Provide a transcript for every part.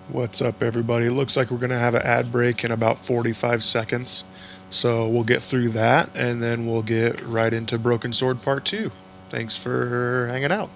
What's up, everybody? It looks like we're going to have an ad break in about 45 seconds. So we'll get through that and then we'll get right into Broken Sword Part 2. Thanks for hanging out.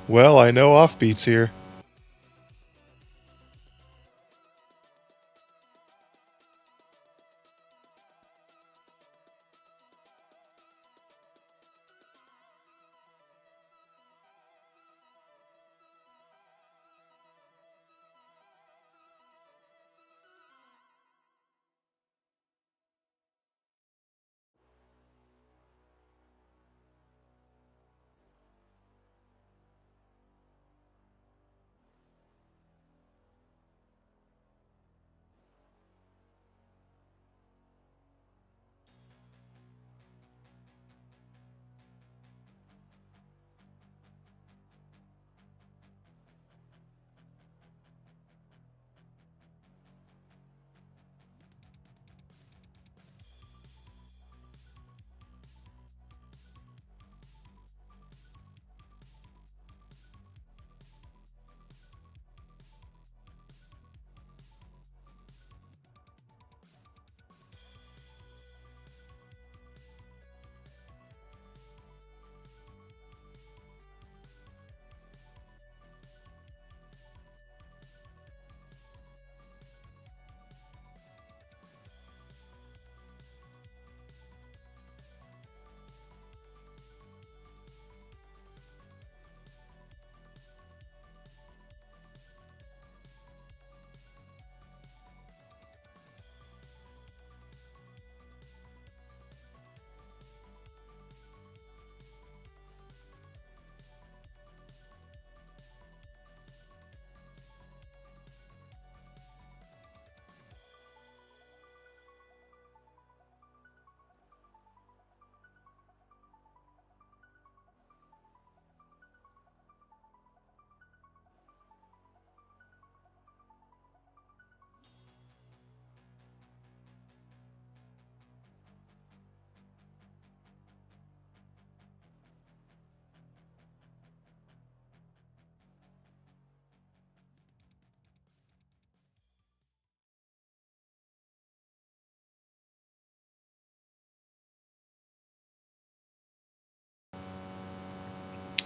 Well, I know Offbeat's here.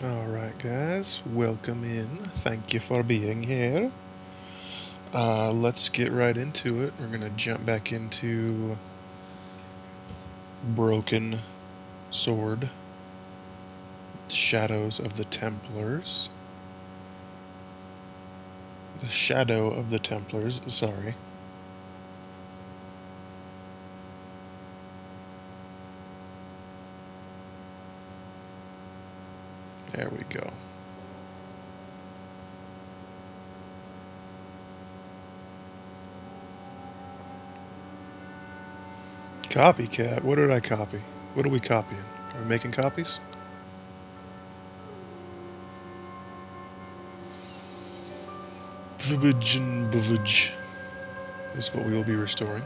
Alright, guys, welcome in. Thank you for being here. Let's get right into it. We're going to jump back into Broken Sword, Shadows of the Templars. The Shadow of the Templars, sorry. There we go. Copycat? What did I copy? What are we copying? Are we making copies? Village and Village is what we will be restoring.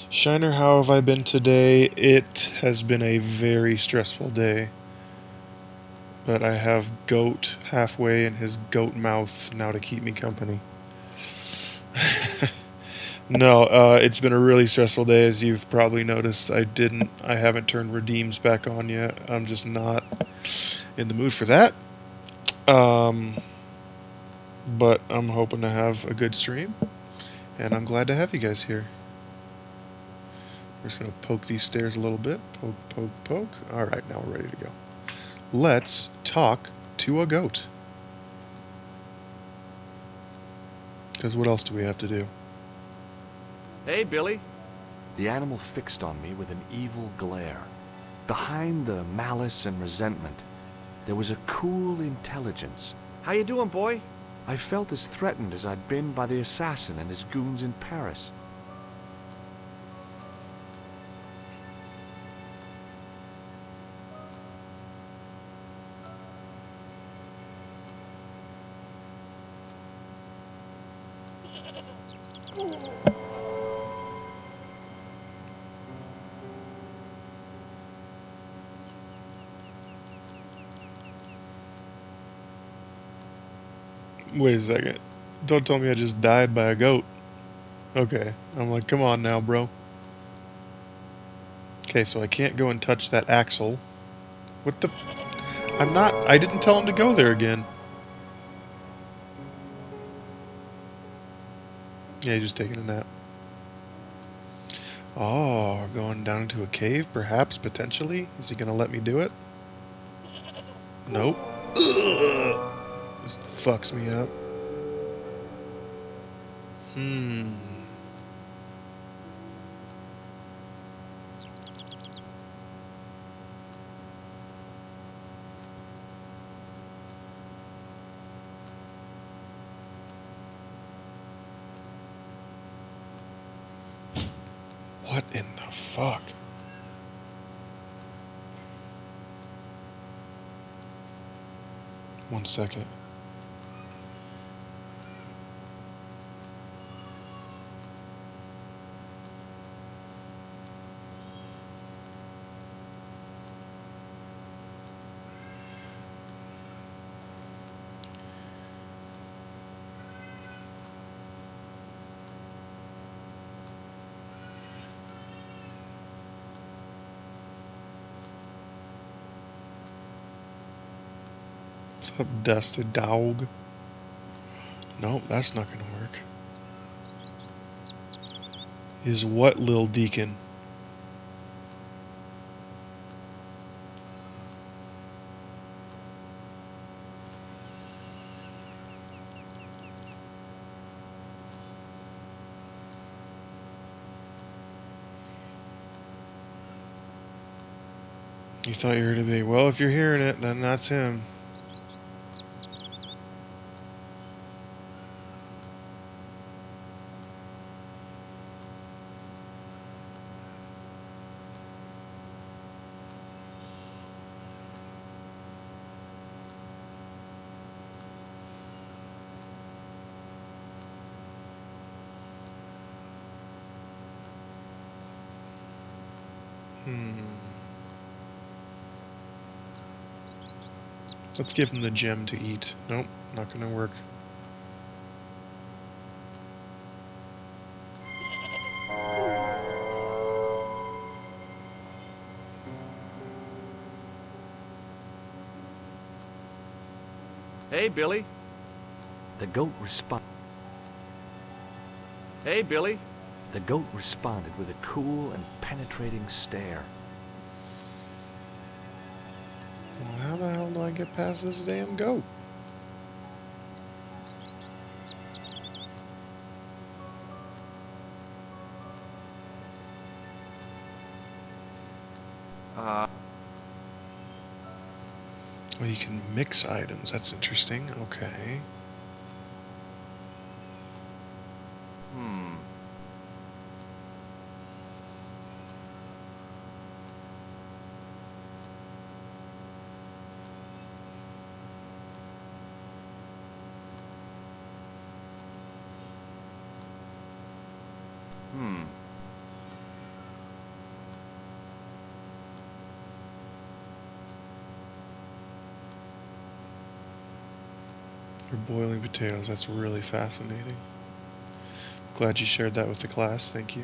Shiner, how have I been today? It has been a very stressful day. But I have Goat halfway in his goat mouth now to keep me company. No, it's been a really stressful day, as you've probably noticed. I haven't turned redeems back on yet. I'm just not in the mood for that. Um, but I'm hoping to have a good stream, and I'm glad to have you guys here. We're just gonna poke these stairs a little bit. Poke, poke, poke. All right, now we're ready to go. Let's talk to a goat. Because what else do we have to do? Hey, Billy. The animal fixed on me with an evil glare. Behind the malice and resentment, there was a cool intelligence. How you doing, boy? I felt as threatened as I'd been by the assassin and his goons in Paris. Wait a second. Don't tell me I just died by a goat. Okay. I'm like, come on now, bro. Okay, so I can't go and touch that axle. What the... I'm not... I didn't tell him to go there again. Yeah, he's just taking a nap. Oh, we're going down into a cave, perhaps, potentially? Is he gonna let me do it? Nope. Ugh. This fucks me up. What in the fuck? One second. What's up, dusty dog? Nope, that's not gonna work. Is what, Lil Deacon? You thought you were to be. Well, if you're hearing it, then that's him. Let's give him the gem to eat. Nope, not gonna work. Hey, Billy. The goat responded. Hey, Billy. The goat responded with a cool and penetrating stare. Well, how the hell do I get past this damn goat? Well, you can mix items. That's interesting. Okay. You're boiling potatoes. That's really fascinating. Glad you shared that with the class. Thank you.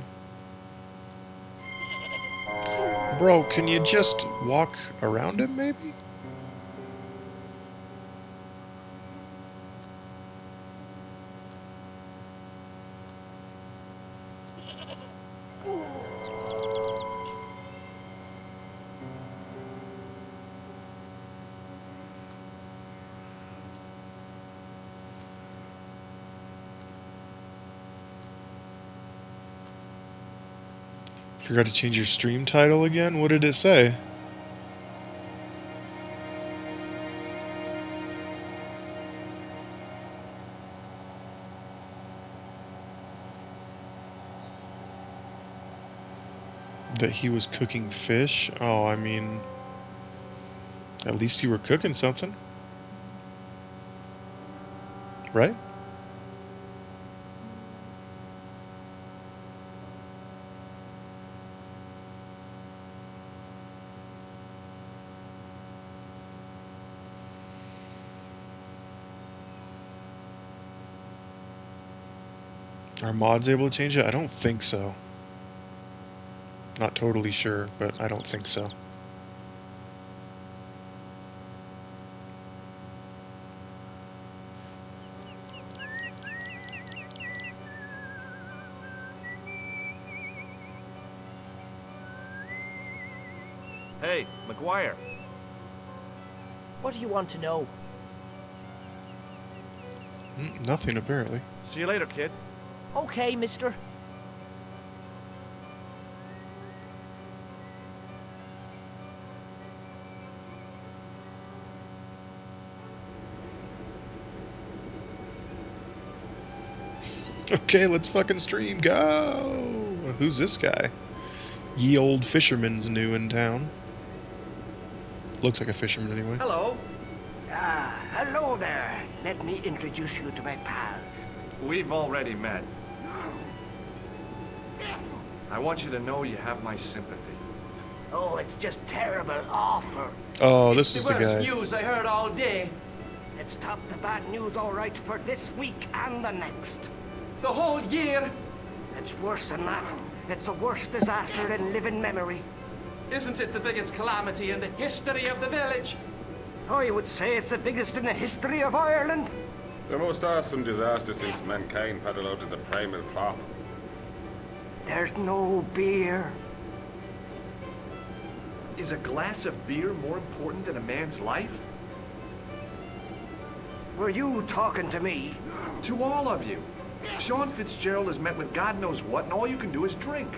Bro, can you just walk around him, maybe? Forgot to change your stream title again? What did it say? That he was cooking fish? Oh, I mean, at least you were cooking something. Right? Are mods able to change it? I don't think so. Not totally sure, but I don't think so. Hey, McGuire. What do you want to know? Nothing, apparently. See you later, kid. Okay, mister. Okay, let's fucking stream. Go! Who's this guy? Ye old fisherman's new in town. Looks like a fisherman anyway. Hello. Hello there. Let me introduce you to my pals. We've already met. I want you to know you have my sympathy. Oh, it's just terrible, awful. Oh, this is the worst guy. news I heard all day. Let's top the bad news all right for this week and the next. The whole year. It's worse than that. It's the worst disaster in living memory. Isn't it the biggest calamity in the history of the village? I would say it's the biggest in the history of Ireland. The most awesome disaster since mankind paddled out of the primal crop. There's no beer. Is a glass of beer more important than a man's life? Were you talking to me? To all of you. Sean Fitzgerald has met with God knows what, and all you can do is drink.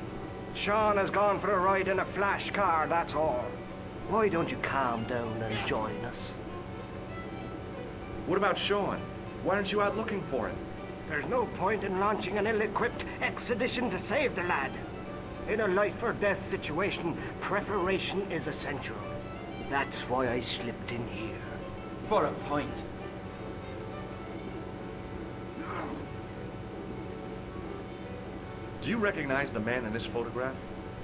Sean has gone for a ride in a flash car, that's all. Why don't you calm down and join us? What about Sean? Why aren't you out looking for him? There's no point in launching an ill-equipped expedition to save the lad. In a life-or-death situation, preparation is essential. That's why I slipped in here. For a point. Do you recognize the man in this photograph?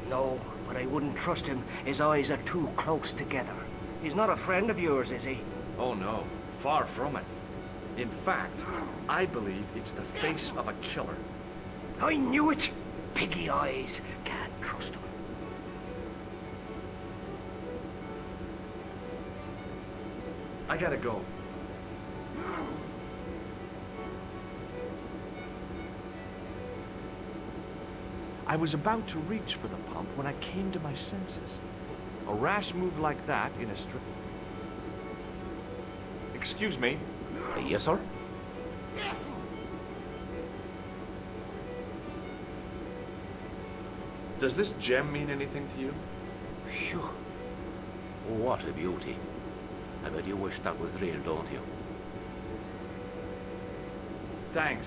No, but I wouldn't trust him. His eyes are too close together. He's not a friend of yours, is he? Oh no, far from it. In fact, I believe it's the face of a killer. I knew it! Piggy eyes. Can't trust him. I gotta go. I was about to reach for the pump when I came to my senses. A rash move like that in a strip... Excuse me. Yes, sir? Does this gem mean anything to you? Phew. What a beauty. I bet you wish that was real, don't you? Thanks.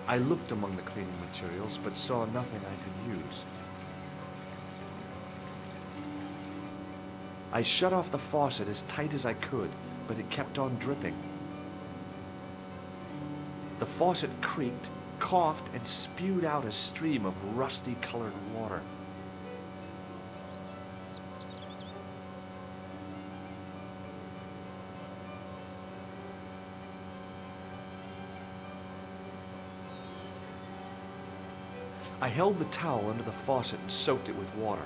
I looked among the cleaning materials, but saw nothing I could use. I shut off the faucet as tight as I could, but it kept on dripping. The faucet creaked, coughed, and spewed out a stream of rusty-colored water. I held the towel under the faucet and soaked it with water.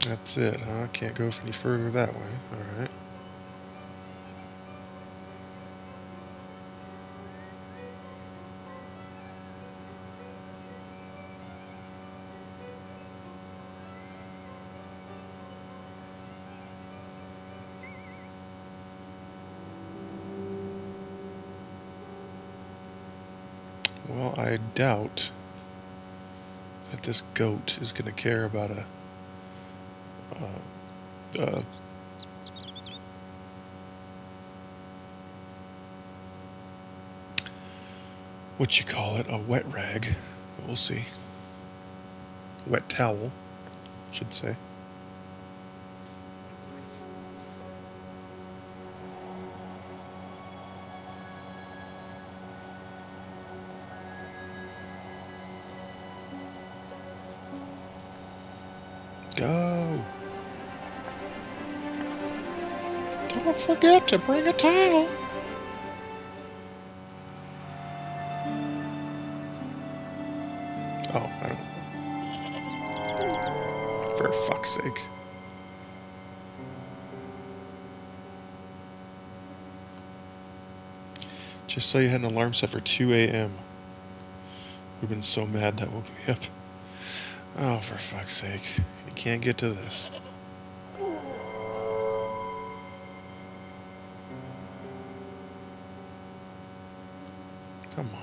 That's it, huh? Can't go any further that way. Alright. Well, I doubt that this goat is going to care about what you call it, a wet rag. We'll see. Wet towel, should say. Go. Don't forget to bring a towel. Oh, I don't. For fuck's sake. Just so you had an alarm set for 2 a.m. We've been so mad that woke me up. Oh, for fuck's sake. You can't get to this. Come on.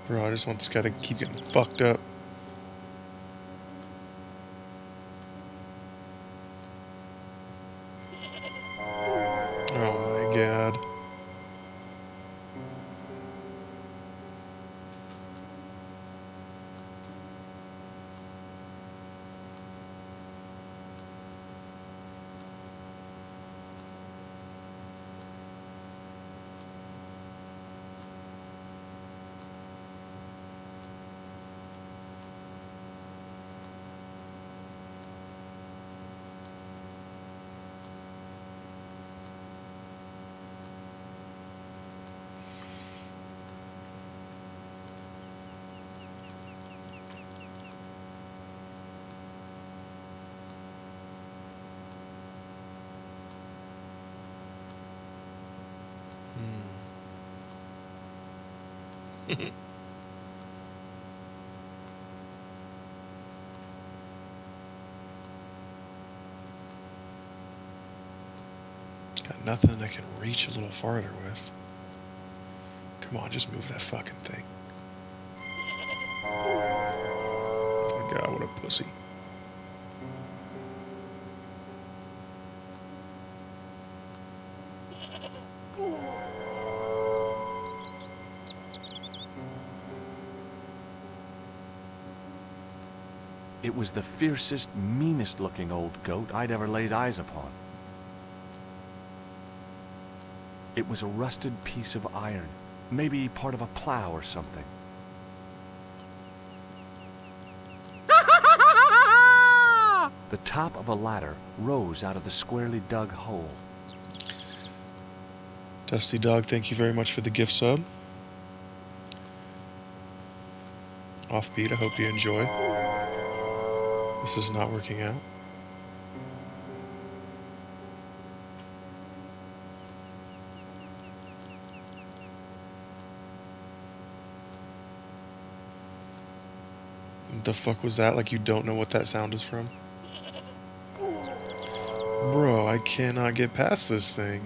Bro, I just want this guy to keep getting fucked up. Oh my god. Got nothing I can reach a little farther with. Come on, just move that fucking thing. Oh my god, what a pussy. It was the fiercest, meanest-looking old goat I'd ever laid eyes upon. It was a rusted piece of iron, maybe part of a plow or something. The top of a ladder rose out of the squarely dug hole. Dusty Dog, thank you very much for the gift sub. Offbeat, I hope you enjoy. This is not working out. What the fuck was that? Like you don't know what that sound is from? Bro, I cannot get past this thing.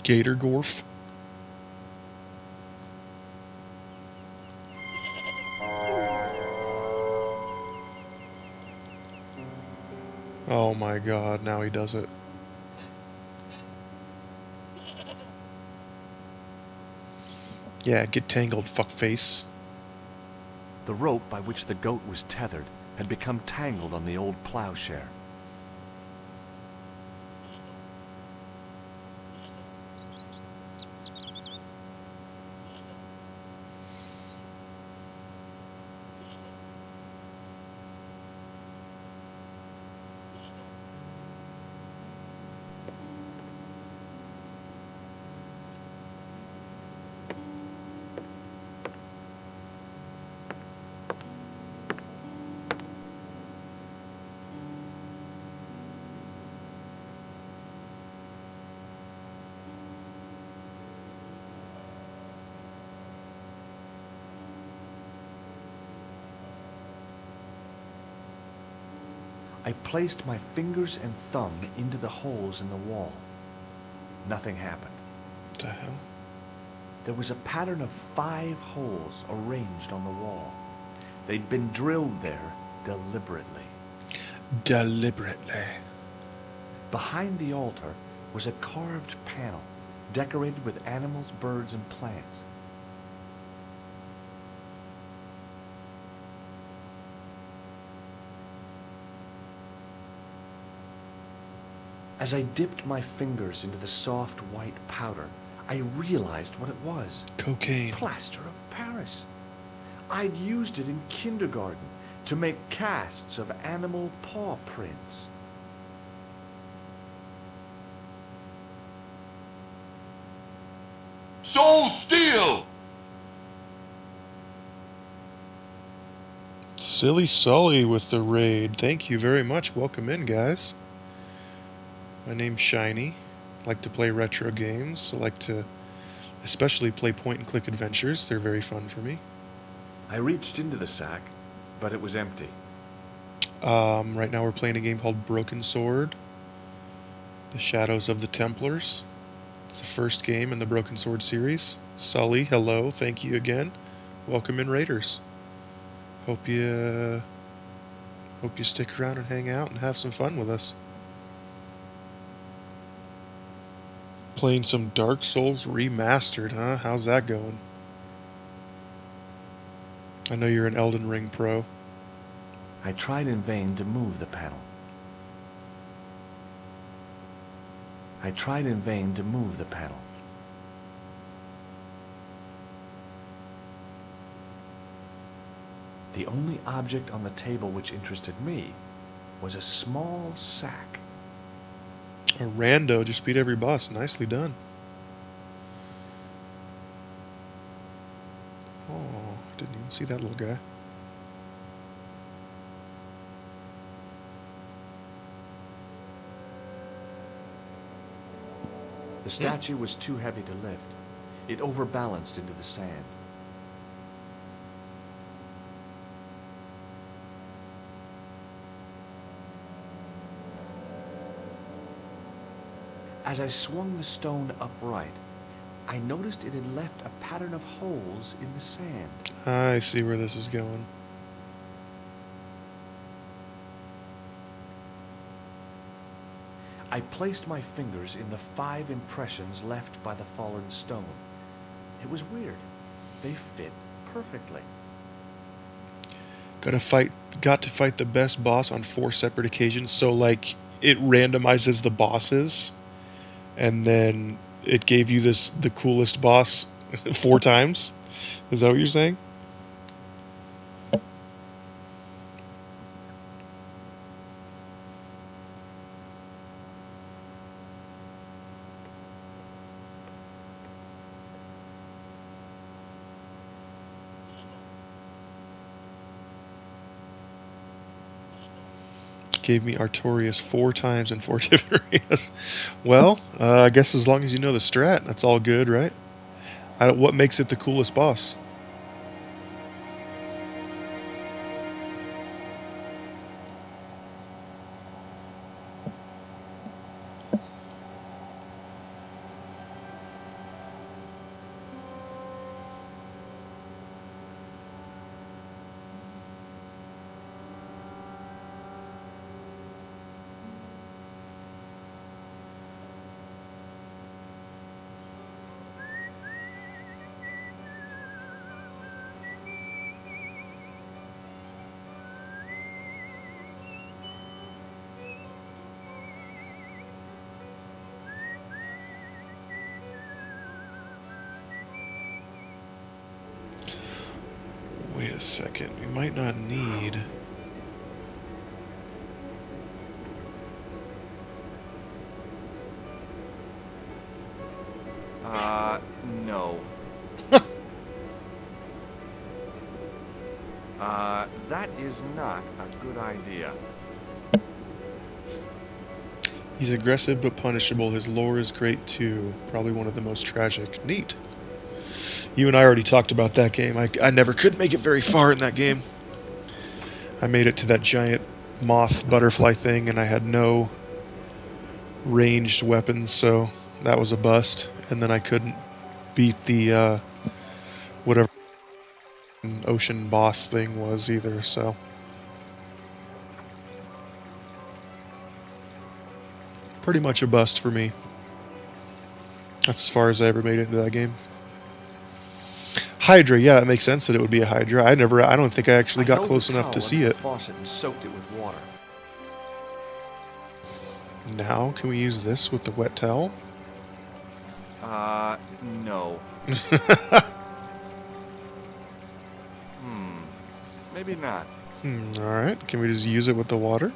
Gator Gorf. Oh my god, now he does it. Yeah, get tangled, fuckface. The rope by which the goat was tethered had become tangled on the old plowshare. I placed my fingers and thumb into the holes in the wall. Nothing happened. What the hell? There was a pattern of 5 holes arranged on the wall. They'd been drilled there deliberately. Deliberately. Behind the altar was a carved panel decorated with animals, birds, and plants. As I dipped my fingers into the soft white powder, I realized what it was. Cocaine. Plaster of Paris. I'd used it in kindergarten to make casts of animal paw prints. Soul Steel! Silly Sully with the raid. Thank you very much. Welcome in, guys. My name's Shiny. I like to play retro games. I like to especially play point-and-click adventures. They're very fun for me. I reached into the sack, but it was empty. Right now we're playing a game called Broken Sword. The Shadows of the Templars. It's the first game in the Broken Sword series. Sully, hello. Thank you again. Welcome in, Raiders. Hope you stick around and hang out and have some fun with us. Playing some Dark Souls Remastered, huh? How's that going? I know you're an Elden Ring pro. I tried in vain to move the panel. I tried in vain to move the panel. The only object on the table which interested me was a small sack. A rando just beat every boss. Nicely done. Oh, didn't even see that little guy. The statue was too heavy to lift. It overbalanced into the sand. As I swung the stone upright, I noticed it had left a pattern of holes in the sand. I see where this is going. I placed my fingers in the 5 impressions left by the fallen stone. It was weird. They fit perfectly. Got to fight the best boss on 4 separate occasions. So like it randomizes the bosses, and then it gave you the coolest boss 4 times. Is that what you're saying? Gave me Artorias 4 times in 4 different areas. Well, I guess as long as you know the strat, that's all good, right? What makes it the coolest boss? Wait a second, we might not need... No. That is not a good idea. He's aggressive but punishable. His lore is great too. Probably one of the most tragic. Neat. You and I already talked about that game. I never could make it very far in that game. I made it to that giant moth butterfly thing, and I had no ranged weapons, so that was a bust. And then I couldn't beat the whatever ocean boss thing was either, so... Pretty much a bust for me. That's as far as I ever made it into that game. Hydra, yeah, it makes sense that it would be a Hydra. I don't think I actually got close enough to see it. Faucet and soaked it with water. Now, can we use this with the wet towel? No. Maybe not. Alright, can we just use it with the water?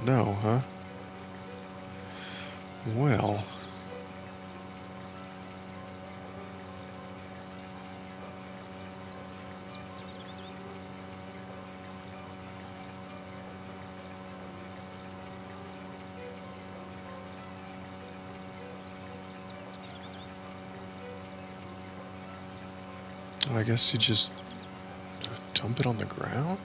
No, huh? Well... I guess you just dump it on the ground?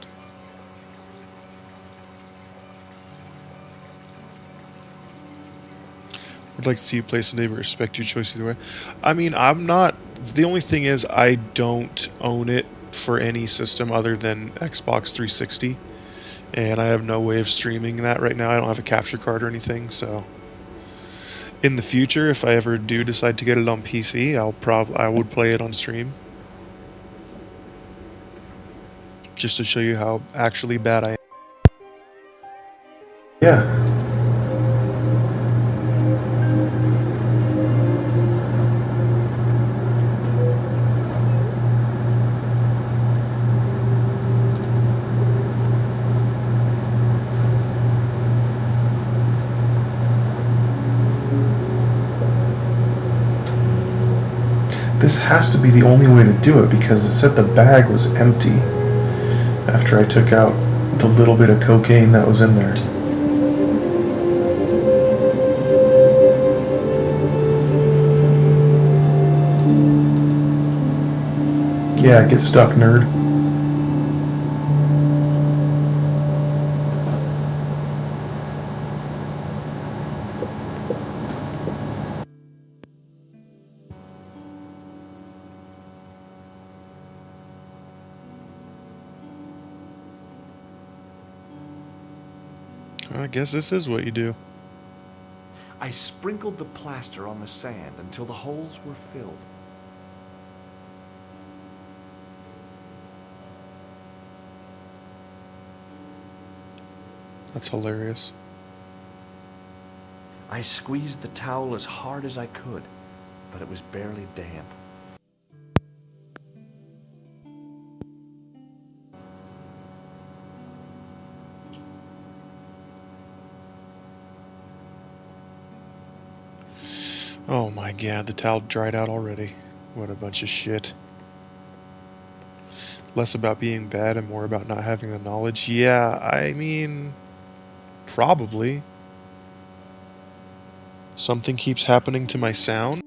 Would like to see you play Sunday, but respect your choice either way. I mean, I'm not... The only thing is, I don't own it for any system other than Xbox 360. And I have no way of streaming that right now. I don't have a capture card or anything, so... In the future, if I ever do decide to get it on PC, I would play it on stream. Just to show you how actually bad I am. Yeah. This has to be the only way to do it because it said the bag was empty after I took out the little bit of cocaine that was in there. Yeah, get stuck, nerd. I guess this is what you do. I sprinkled the plaster on the sand until the holes were filled. That's hilarious. I squeezed the towel as hard as I could, but it was barely damp. Oh my god, the towel dried out already. What a bunch of shit. Less about being bad and more about not having the knowledge. Yeah, I mean, probably. Something keeps happening to my sound.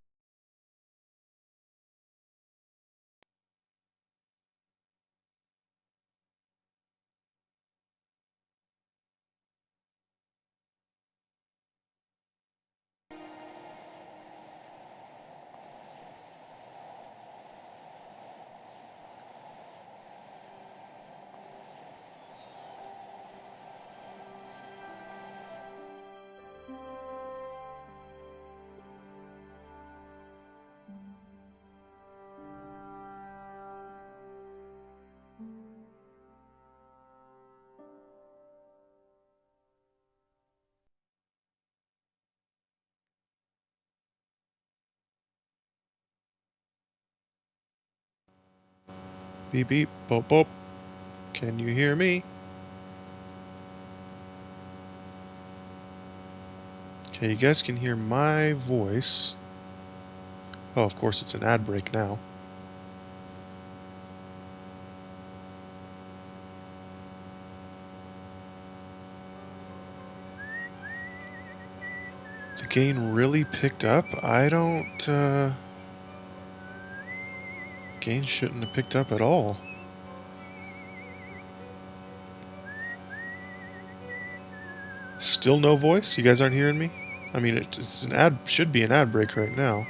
Beep beep, boop boop. Can you hear me? Okay, you guys can hear my voice. Oh, of course it's an ad break now. The gain really picked up? I don't, gain shouldn't have picked up at all. Still no voice? You guys aren't hearing me? I mean, it's an ad, should be an ad break right now.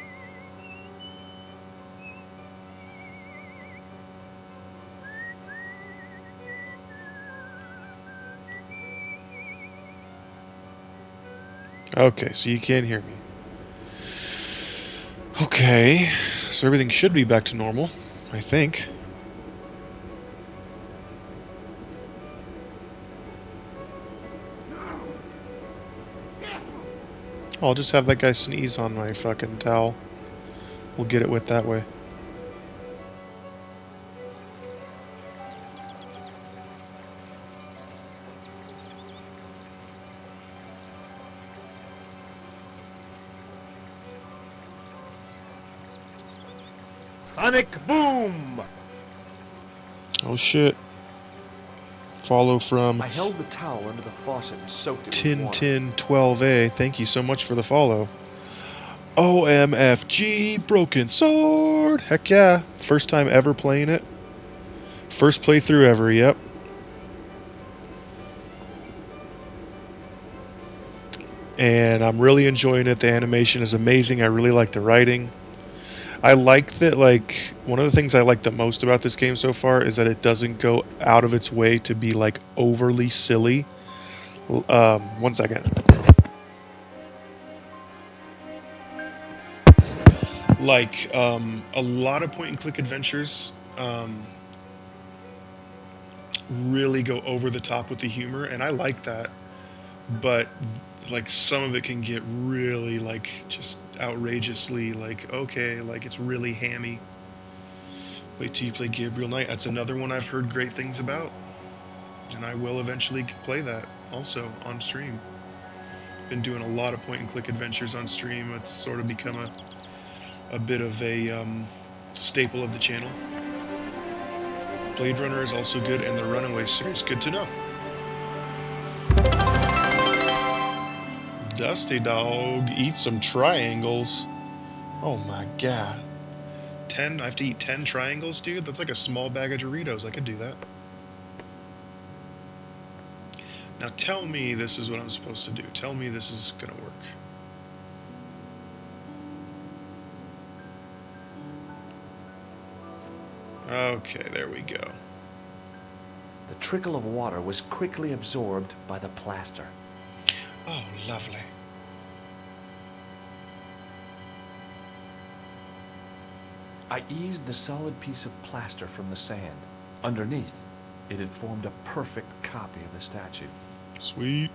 Okay, so you can't hear me. Okay, so everything should be back to normal, I think. I'll just have that guy sneeze on my fucking towel. We'll get it wet that way. Sonic boom! Oh shit. Follow from I held the towel under the faucet and soaked it with water. Tintin12A. Thank you so much for the follow. OMFG Broken Sword. Heck yeah. First time ever playing it. First playthrough ever, yep. And I'm really enjoying it. The animation is amazing. I really like the writing. I like that, like, one of the things I like the most about this game so far is that it doesn't go out of its way to be, like, overly silly. 1 second. Like, a lot of point-and-click adventures really go over the top with the humor, and I like that. But, like, some of it can get really, like, just outrageously, like, okay, like, it's really hammy. Wait till you play Gabriel Knight. That's another one I've heard great things about. And I will eventually play that also on stream. Been doing a lot of point-and-click adventures on stream. It's sort of become a bit of a staple of the channel. Blade Runner is also good, and the Runaway series. Good to know. Dusty Dog, eat some triangles. Oh my god. 10? I have to eat 10 triangles, dude? That's like a small bag of Doritos. I could do that. Now tell me this is what I'm supposed to do. Tell me this is gonna work. Okay, there we go. The trickle of water was quickly absorbed by the plaster. Oh, lovely. I eased the solid piece of plaster from the sand. Underneath, it had formed a perfect copy of the statue. Sweet.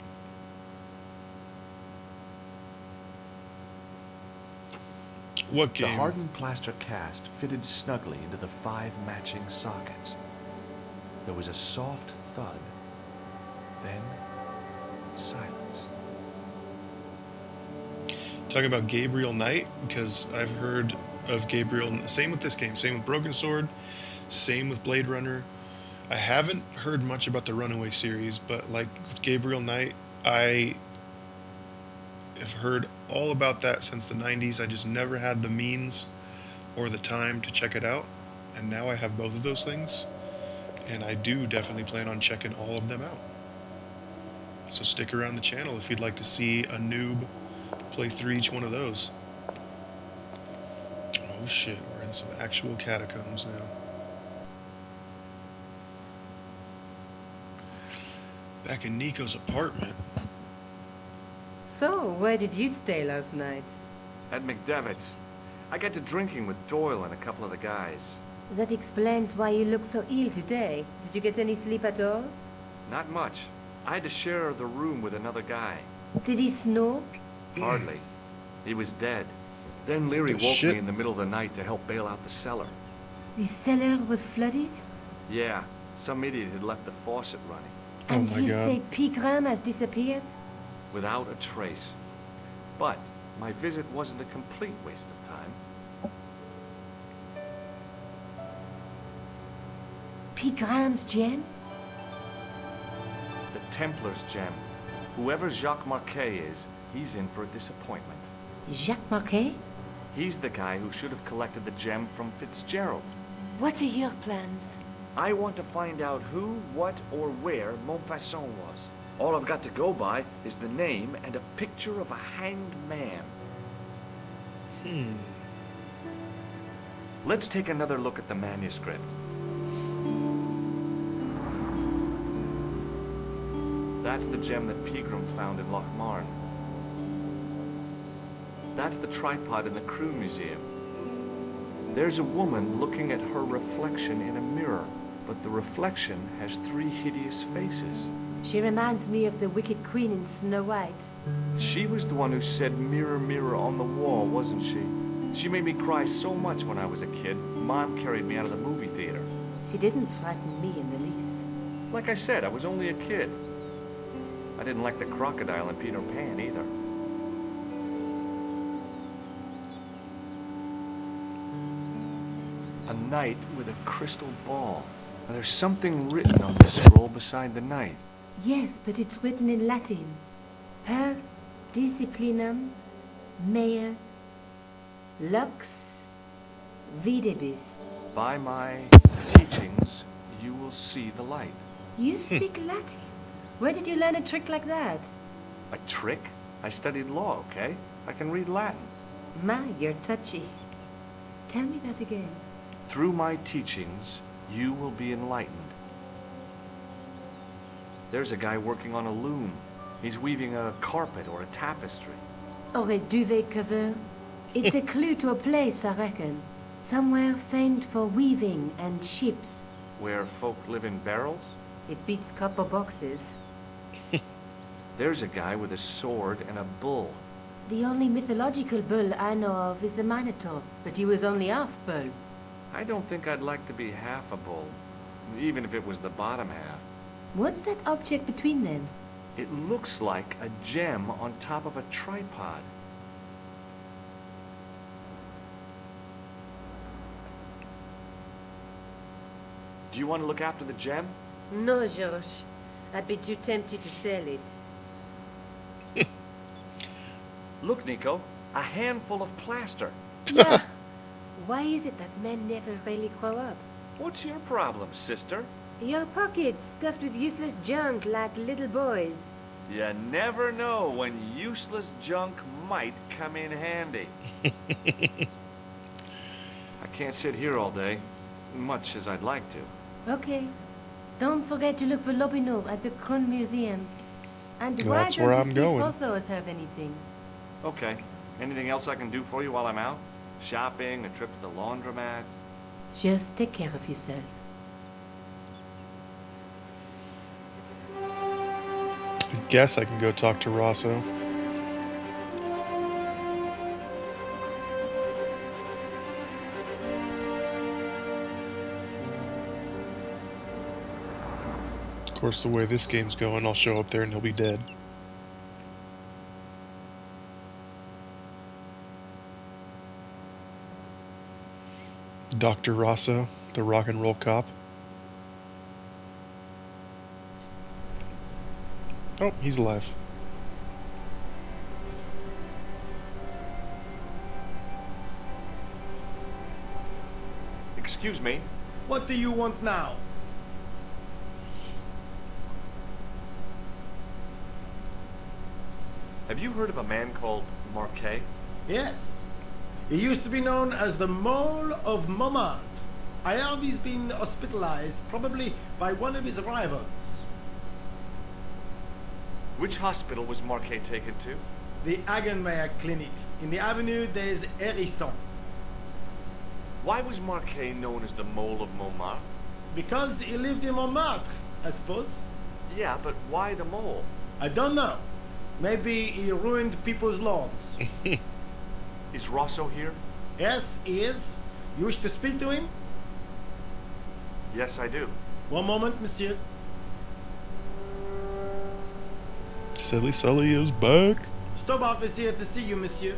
What The game? hardened plaster cast fitted snugly into the 5 matching sockets. There was a soft thud, then silence. Talking about Gabriel Knight, because I've heard of Gabriel. Same with this game. Same with Broken Sword. Same with Blade Runner. I haven't heard much about the Runaway series, but like with Gabriel Knight, I have heard all about that since the 90s. I just never had the means or the time to check it out. And now I have both of those things. And I do definitely plan on checking all of them out. So stick around the channel if you'd like to see a noob play through each one of those. Oh shit, we're in some actual catacombs now. Back in Nico's apartment. So, where did you stay last night? At McDevitt's, I got to drinking with Doyle and a couple of the guys. That explains why you look so ill today. Did you get any sleep at all? Not much. I had to share the room with another guy. Did he snore? Hardly. He was dead. Then Leary The woke shit. me in the middle of the night to help bail out the cellar. The cellar was flooded? Yeah, some idiot had left the faucet running. Oh And my you God. say Pegram has disappeared? Without a trace. But my visit wasn't a complete waste of time. Pegram's gem? The Templar's gem. Whoever Jacques Marquet is, he's in for a disappointment. Jacques Marquet? He's the guy who should have collected the gem from Fitzgerald. What are your plans? I want to find out who, what, or where Montfaucon was. All I've got to go by is the name and a picture of a hanged man. Let's take another look at the manuscript. That's the gem that Pegram found in Lochmarn. That's the tripod in the Crew Museum. There's a woman looking at her reflection in a mirror, but the reflection has 3 hideous faces. She reminds me of the Wicked Queen in Snow White. She was the one who said, "Mirror, mirror on the wall," wasn't she? She made me cry so much when I was a kid, Mom carried me out of the movie theater. She didn't frighten me in the least. Like I said, I was only a kid. I didn't like the crocodile in Peter Pan either. A knight with a crystal ball. Now, there's something written on the scroll beside the knight. Yes, but it's written in Latin. Per disciplinam mea lux videbis. By my teachings, you will see the light. You speak Latin? Where did you learn a trick like that? A trick? I studied law, okay? I can read Latin. My, you're touchy. Tell me that again. Through my teachings, you will be enlightened. There's a guy working on a loom. He's weaving a carpet or a tapestry. Or a duvet cover? It's a clue to a place, I reckon. Somewhere famed for weaving and ships. Where folk live in barrels? It beats copper boxes. There's a guy with a sword and a bull. The only mythological bull I know of is the Minotaur, but he was only half bull. I don't think I'd like to be half a bull, even if it was the bottom half. What's that object between them? It looks like a gem on top of a tripod. Do you want to look after the gem? No, George. I'd be too tempted to sell it. Look, Nico, a handful of plaster. Yeah. Why is it that men never really grow up? What's your problem, sister? Your pockets stuffed with useless junk like little boys. You never know when useless junk might come in handy. I can't sit here all day, much as I'd like to. Okay. Don't forget to look for Lobineau at the Kron Museum. And That's why where don't I'm the going. Tifosos have anything? Okay. Anything else I can do for you while I'm out? Shopping, a trip to the laundromat? Just take care of yourself. I guess I can go talk to Rosso. Of course, the way this game's going, I'll show up there and he'll be dead. Dr. Rosso, the rock and roll cop. Oh, he's alive. Excuse me. What do you want now? Have you heard of a man called Marquet? Yes. He used to be known as the Mole of Montmartre. I heard he's been hospitalized, probably by one of his rivals. Which hospital was Marquet taken to? The Hagenmeyer Clinic. In the Avenue des Hérissons. Why was Marquet known as the Mole of Montmartre? Because he lived in Montmartre, I suppose. Yeah, but why the mole? I don't know. Maybe he ruined people's lawns. Is Rosso here? Yes, he is. You wish to speak to him? Yes, I do. One moment, monsieur. Silly Sully is back. Stobart is here to see you, monsieur.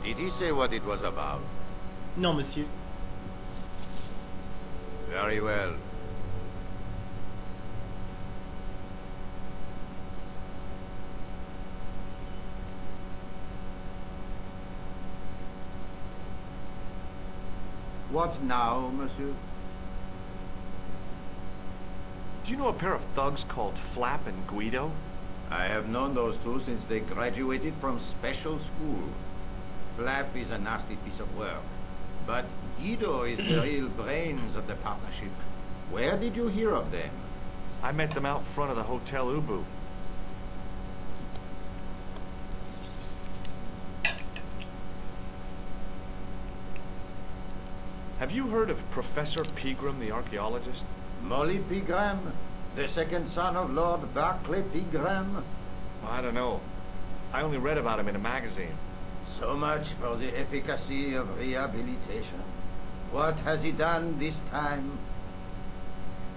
Did he say what it was about? No, monsieur. Very well. What now, monsieur? Do you know a pair of thugs called Flap and Guido? I have known those two since they graduated from special school. Flap is a nasty piece of work, but Guido is the real brains of the partnership. Where did you hear of them? I met them out front of the Hotel Ubu. Have you heard of Professor Pegram, the archaeologist? Molly Pegram, the second son of Lord Barclay Pegram. I don't know. I only read about him in a magazine. So much for the efficacy of rehabilitation. What has he done this time?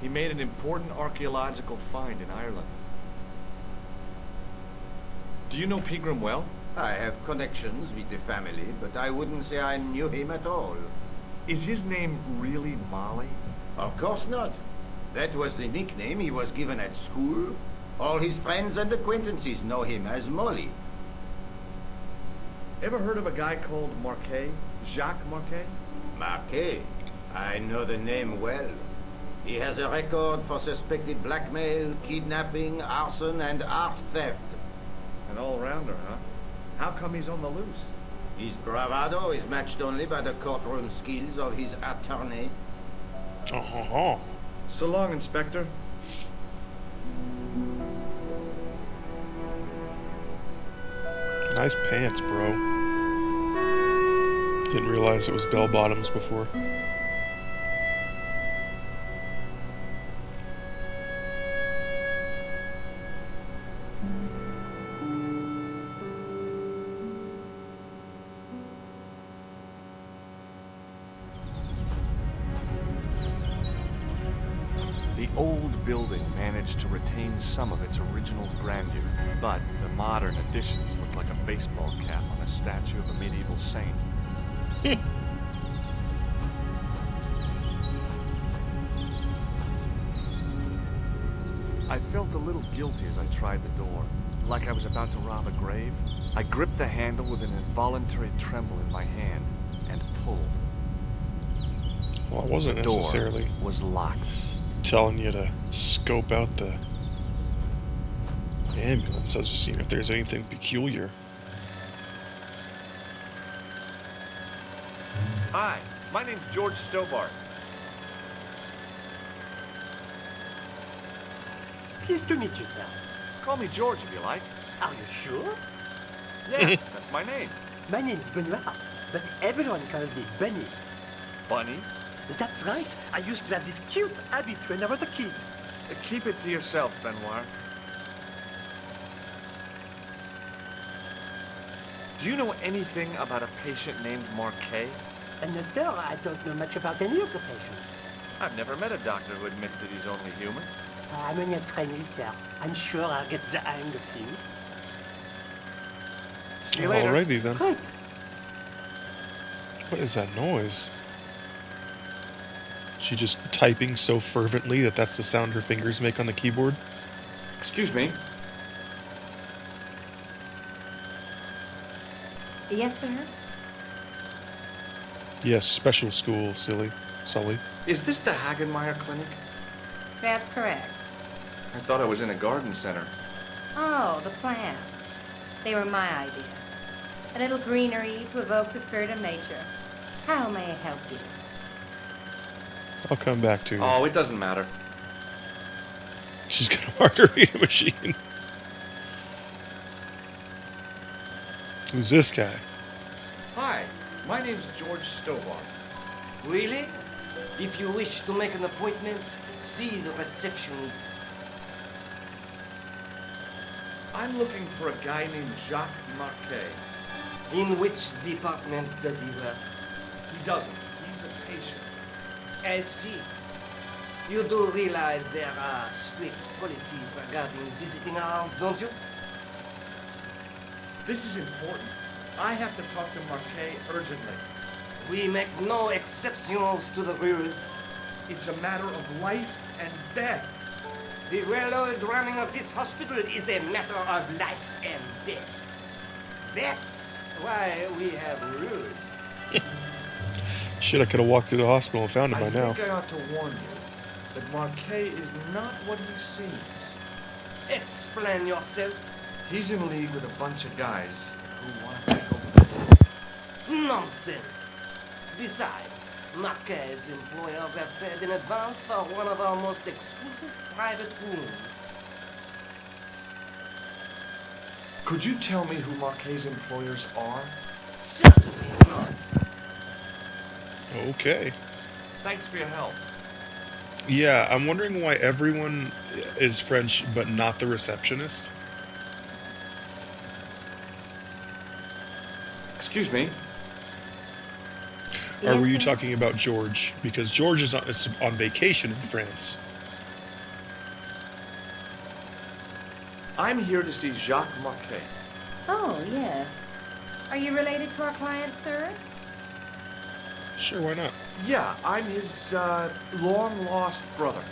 He made an important archaeological find in Ireland. Do you know Pegram well? I have connections with the family, but I wouldn't say I knew him at all. Is his name really Molly? Of course not. That was the nickname he was given at school. All his friends and acquaintances know him as Molly. Ever heard of a guy called Marquet? Jacques Marquet? Marquet. I know the name well. He has a record for suspected blackmail, kidnapping, arson, and art theft. An all-rounder, huh? How come he's on the loose? His bravado is matched only by the courtroom skills of his attorney. Oh, So long, Inspector. nice pants, bro. Didn't realize it was bell bottoms before. The old building managed to retain some of its original grandeur, but the modern additions look like a baseball cap on a statue of a medieval saint. I felt a little guilty as I tried the door, like I was about to rob a grave. I gripped the handle with an involuntary tremble in my hand and pulled. Well, I wasn't The door necessarily was locked. telling you to scope out the ambulance. I was just seeing if there's anything peculiar. Hi, my name's George Stobart. Pleased to meet you, sir. Call me George if you like. Are you sure? Yeah, that's my name. My name's Benoit, but everyone calls me Bunny. Bunny. That's right. I used to have this cute habit when I was a kid. Keep it to yourself, Benoit. Do you know anything about a patient named Marquet? And sir, I don't know much about any of the patients. I've never met a doctor who admits that he's only human. I'm only a trainee, sir. I'm sure I'll get the hang of things. See you later. Alrighty then. Right. What is that noise? She just typing so fervently that that's the sound her fingers make on the keyboard? Excuse me. Yes, sir? Yes, special school, Sully. Is this the Hagenmeyer Clinic? That's correct. I thought I was in a garden center. Oh, the plants. They were my idea. A little greenery to evoke the spirit of nature. How may I help you? I'll come back to you. Oh, it doesn't matter. She's got a margarita machine. Who's this guy? Hi, my name's George Stovall. Really? If you wish to make an appointment, see the receptionist. I'm looking for a guy named Jacques Marquet. In which department does he work? He doesn't. He's a patient. I see. You do realize there are strict policies regarding visiting hours, don't you? This is important. I have to talk to Marquet urgently. We make no exceptions to the rules. It's a matter of life and death. The well-oiled running of this hospital is a matter of life and death. That's why we have rules. Shit, I could have walked through the hospital and found him I by now. think I ought to warn you that Marquet is not what he seems. Explain yourself. He's in league with a bunch of guys who want to take over the world. Nonsense. Besides, Marquet's employers have paid in advance for one of our most exclusive private rooms. Could you tell me who Marquet's employers are? Certainly not. Okay. Thanks for your help. Yeah, I'm wondering why everyone is French but not the receptionist. Excuse me. Or were you Yes, sir? talking about George? Because George is on vacation in France. I'm here to see Jacques Marquet. Oh, yes. Are you related to our client, sir? Sure, why not? Yeah, I'm his long-lost brother.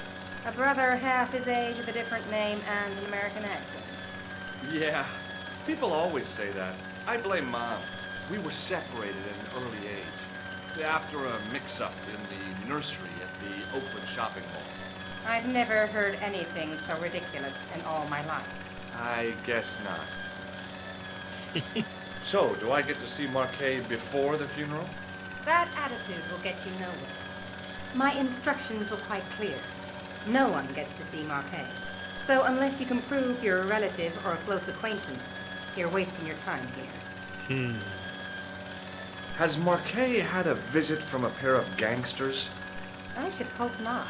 A brother half his age with a different name and an American accent. Yeah, people always say that. I blame Mom. We were separated at an early age, after a mix-up in the nursery at the Oakland shopping mall. I've never heard anything so ridiculous in all my life. I guess not. So, do I get to see Marquet before the funeral? That attitude will get you nowhere. My instructions were quite clear. No one gets to see Marquet. So unless you can prove you're a relative or a close acquaintance, you're wasting your time here. Has Marquet had a visit from a pair of gangsters? I should hope not.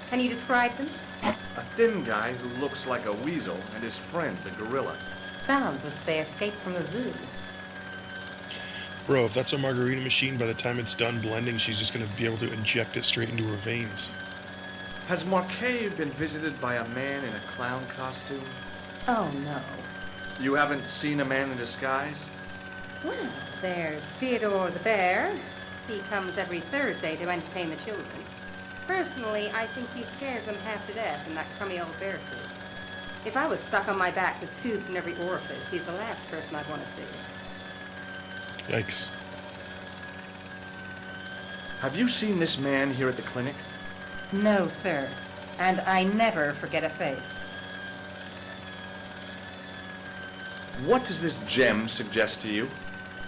Can you describe them? A thin guy who looks like a weasel and his friend, the gorilla. Sounds as if they escaped from the zoo. Bro, if that's a margarita machine, by the time it's done blending, she's just going to be able to inject it straight into her veins. Has Marquet been visited by a man in a clown costume? Oh, no. You haven't seen a man in disguise? Well, there's Theodore the bear. He comes every Thursday to entertain the children. Personally, I think he scares them half to death in that crummy old bear suit. If I was stuck on my back with tubes in every orifice, he's the last person I'd want to see. Yikes. Have you seen this man here at the clinic? No, sir. And I never forget a face. What does this gem suggest to you?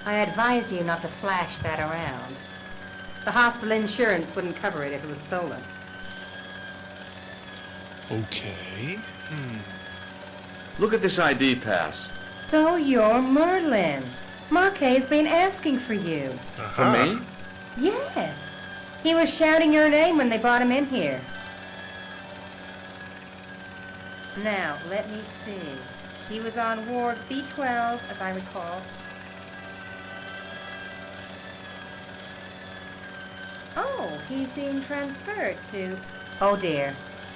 I advise you not to flash that around. The hospital insurance wouldn't cover it if it was stolen. Okay. Look at this ID pass. So you're Merlin. Marquet's been asking for you. For me? Yes. He was shouting your name when they brought him in here. Now, let me see. He was on Ward B12, as I recall. Oh, he's being transferred to... Oh dear.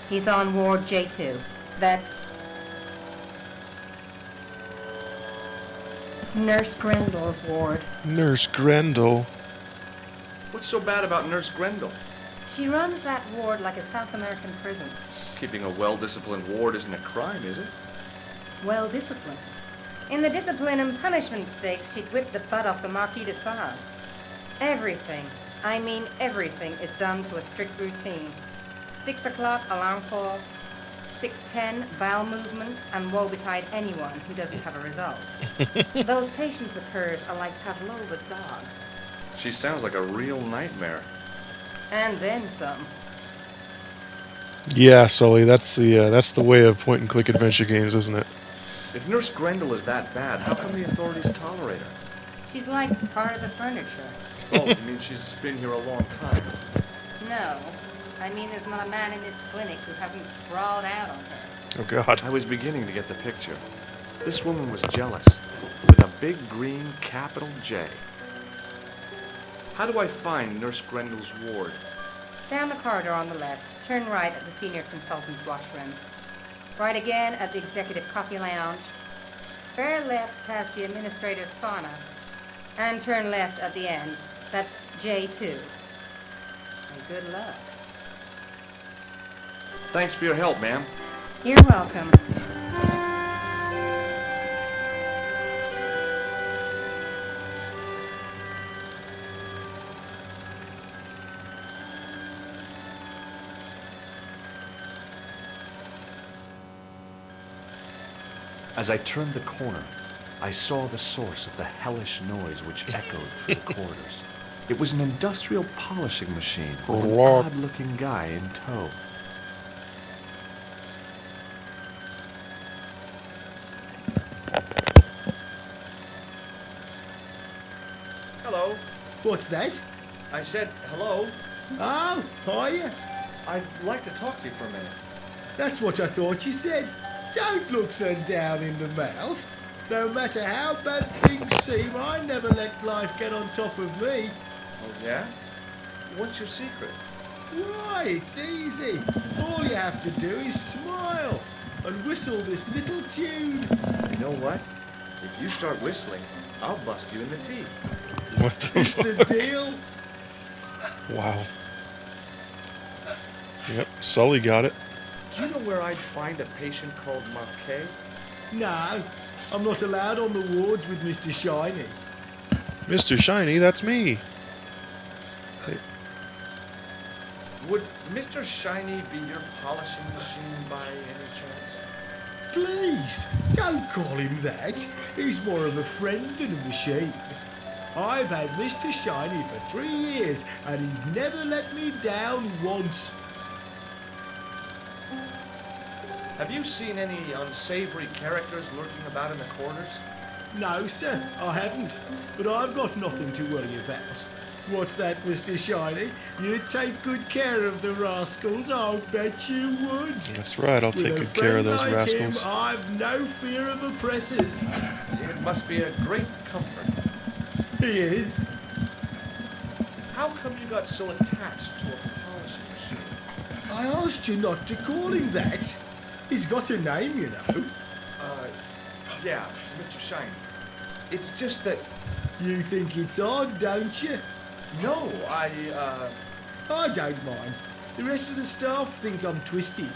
He's on Ward J2. That's... Nurse Grendel's ward. Nurse Grendel. What's so bad about Nurse Grendel? She runs that ward like a South American prison. Keeping a well-disciplined ward isn't a crime, is it? Well disciplined. In the discipline and punishment stakes, she'd whip the butt off the Marquis de Sade. Everything, I mean everything, is done to a strict routine. 6 o'clock, alarm call. 6:10, bowel movement, and woe betide anyone who doesn't have a result. Those patients of hers are like Pavlova's dog. She sounds like a real nightmare. And then some. Yeah, Sully, that's the way of point-and-click adventure games, isn't it? If Nurse Grendel is that bad, how come the authorities tolerate her? She's like part of the furniture. Oh, you mean she's been here a long time? No, I mean there's not a man in this clinic who hasn't sprawled out on her. Oh, God. I was beginning to get the picture. This woman was jealous, with a big green capital J. How do I find Nurse Grendel's ward? Down the corridor on the left, turn right at the senior consultant's washroom. Right again at the executive coffee lounge. Bear left past the administrator's sauna. And turn left at the end. That's J2. And good luck. Thanks for your help, ma'am. You're welcome. As I turned the corner, I saw the source of the hellish noise which echoed through the corridors. It was an industrial polishing machine with an Rock. odd-looking guy in tow. Hello. What's that? I said hello. Oh, hiya. I'd like to talk to you for a minute. That's what I thought you said. Don't look so down in the mouth. No matter how bad things seem, I never let life get on top of me. Oh, yeah? What's your secret? Why, it's easy. All you have to do is smile and whistle this little tune. You know what? If you start whistling, I'll bust you in the teeth. What the It's the fuck? deal. Wow. Yep, Sully got it. Do you know where I'd find a patient called Marquet? No, I'm not allowed on the wards with Mr. Shiny. Mr. Shiny, that's me. Would Mr. Shiny be your polishing machine by any chance? Please, don't call him that. He's more of a friend than a machine. I've had Mr. Shiny for 3 years, and he's never let me down once. Have you seen any unsavory characters lurking about in the corridors? No, sir, I haven't. But I've got nothing to worry about. What's that, Mr. Shiny? You'd take good care of the rascals, I'll bet you would. That's right, I'll take With a good care of friend those like rascals. him, I've no fear of oppressors. It must be a great comfort. He is. How come you got so attached to a polishing machine? I asked you not to call him that. He's got a name, you know. Yeah, Mr. Shiny. It's just that... You think it's odd, don't you? No, I don't mind. The rest of the staff think I'm twisted.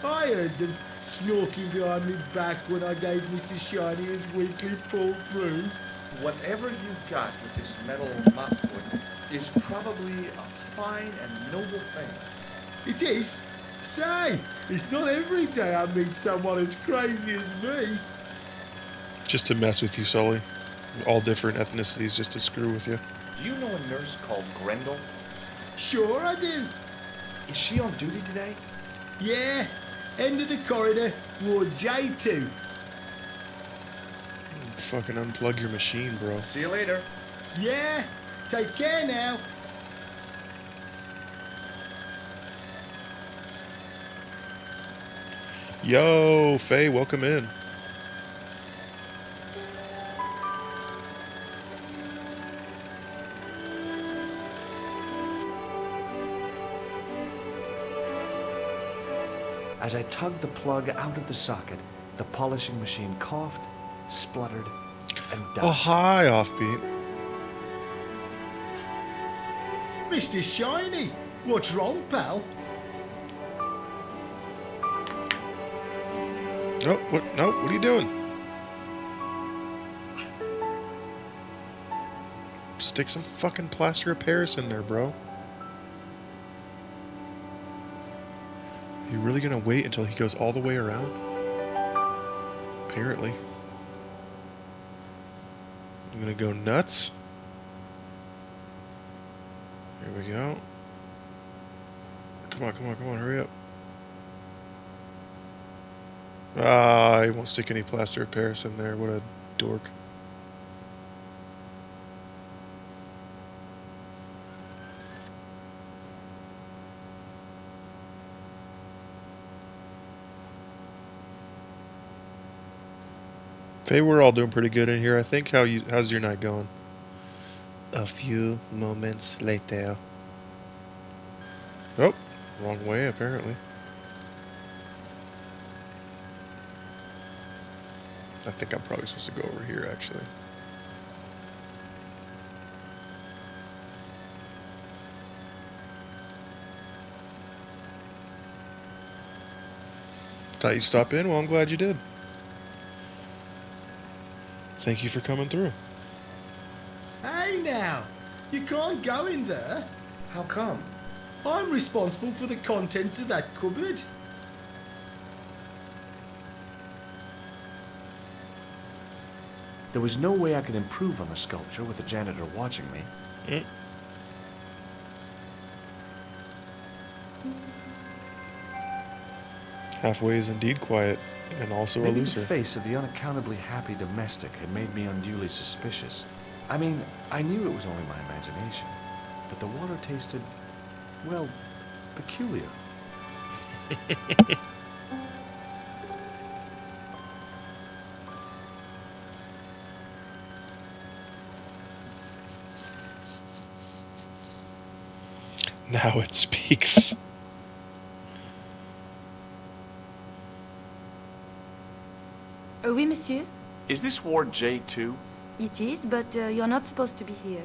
I heard them snorking behind me back when I gave Mr. Shiny his weekly pull through. Whatever you've got with this metal mopwood is probably a fine and noble thing. It is. Say, it's not every day I meet someone as crazy as me. Just to mess with you, Sully. All different ethnicities just to screw with you. Do you know a nurse called Grendel? Sure I do. Is she on duty today? Yeah, End of the corridor, ward J2. Fucking unplug your machine, bro. See you later. Yeah, take care now. Yo, Faye, welcome in. As I tugged the plug out of the socket, the polishing machine coughed, spluttered, and died. Oh, hi, Offbeat. Mr. Shiny, what's wrong, pal? Oh, what? No, what are you doing? Stick some fucking plaster of Paris in there, bro. You really gonna wait until he goes all the way around? Apparently. I'm gonna go nuts. Here we go. Come on, come on, come on, hurry up. Ah, he won't stick any plaster of Paris in there. What a dork. Faye, we're all doing pretty good in here, I think. How's your night going? A few moments later. Oh, wrong way, apparently. I think I'm probably supposed to go over here, actually. Thought you'd stop in? Well, I'm glad you did. Thank you for coming through. Hey now, you can't go in there. How come? I'm responsible for the contents of that cupboard. There was no way I could improve on the sculpture with the janitor watching me. Halfway is indeed quiet, and also a Maybe the loser. face of the unaccountably happy domestic had made me unduly suspicious. I mean, I knew it was only my imagination, but the water tasted, well, peculiar. Now it speaks. Oui, monsieur. Is this Ward J2? It is, but you're not supposed to be here.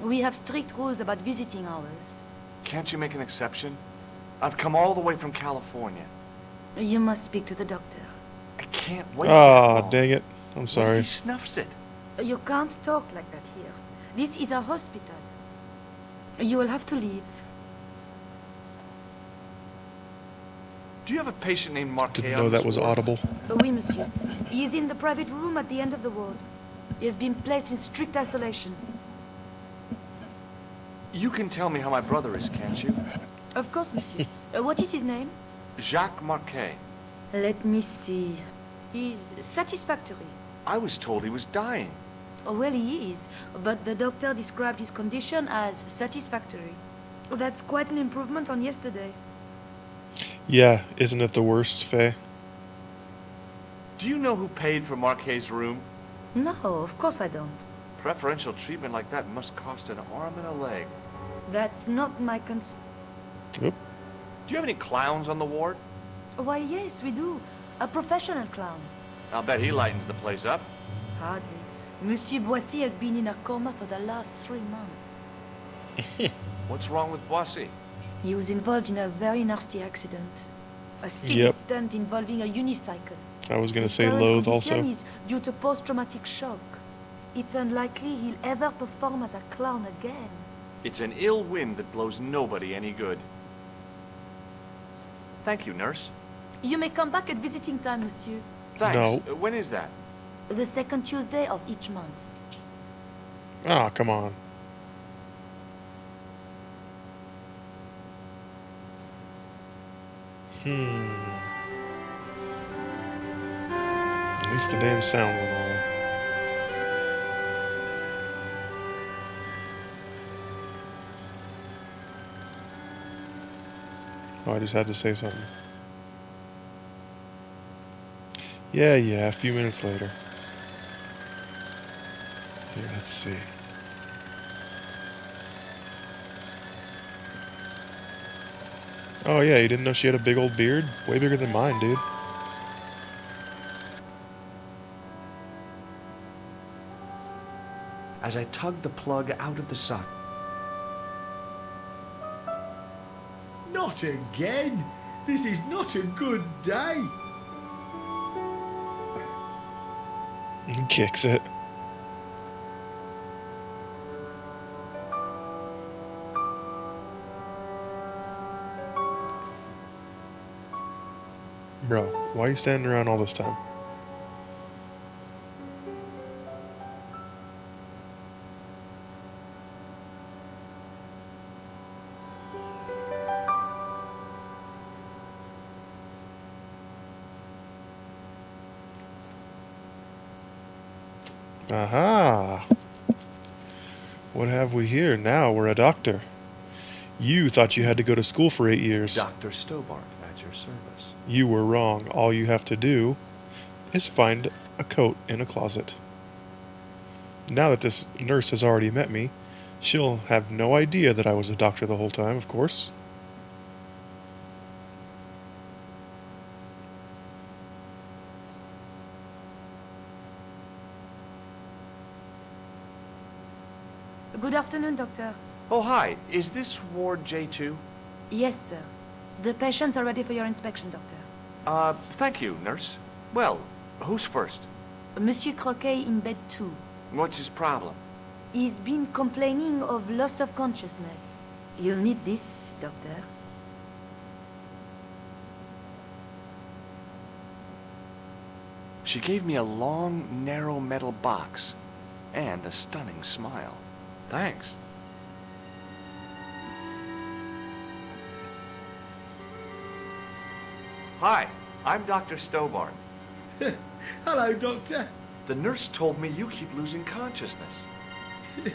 We have strict rules about visiting hours. Can't you make an exception? I've come all the way from California. You must speak to the doctor. I can't wait. Ah, dang it. I'm What if sorry. he snuffs it? You can't talk like that here. This is a hospital. You will have to leave. Do you have a patient named Marquet? Didn't know that was audible. Oui, monsieur. He is in the private room at the end of the ward. He has been placed in strict isolation. You can tell me how my brother is, can't you? Of course, monsieur. What is his name? Jacques Marquet. Let me see. He's satisfactory. I was told he was dying. Oh, well, he is, but the doctor described his condition as satisfactory. That's quite an improvement on yesterday. Yeah, isn't it the worst, Faye? Do you know who paid for Marquet's room? No, of course I don't. Preferential treatment like that must cost an arm and a leg. That's not my concern. Oop. Do you have any clowns on the ward? Why, yes, we do. A professional clown. I'll bet he lightens the place up. Hardly. Monsieur Boissy has been in a coma for the last 3 months. What's wrong with Boissy? He was involved in a very nasty accident. A silly Yep. stunt involving a unicycle. I was going to His say current loathe condition also. is due to post-traumatic shock. It's unlikely he'll ever perform as a clown again. It's an ill wind that blows nobody any good. Thank you, nurse. You may come back at visiting time, monsieur. Thanks. No. When is that? The second Tuesday of each month. Ah, come on. At least the damn sound went away. Oh, I just had to say something. Yeah, a few minutes later. Here, let's see. Oh yeah, you didn't know she had a big old beard? Way bigger than mine, dude. As I tugged the plug out of the socket, Not again! This is not a good day! He kicks it. Bro, why are you standing around all this time? Aha! What have we here? Now we're a doctor. You thought you had to go to school for 8 years. Dr. Stobart at your service. You were wrong. All you have to do is find a coat in a closet. Now that this nurse has already met me, she'll have no idea that I was a doctor the whole time, of course. Good afternoon, doctor. Oh, hi. Is this Ward J2? Yes, sir. The patients are ready for your inspection, doctor. Thank you, nurse. Well, who's first? Monsieur Croquet in bed 2. What's his problem? He's been complaining of loss of consciousness. You'll need this, doctor. She gave me a long, narrow metal box and a stunning smile. Thanks. Hi, I'm Dr. Stobart. Hello, Doctor. The nurse told me you keep losing consciousness.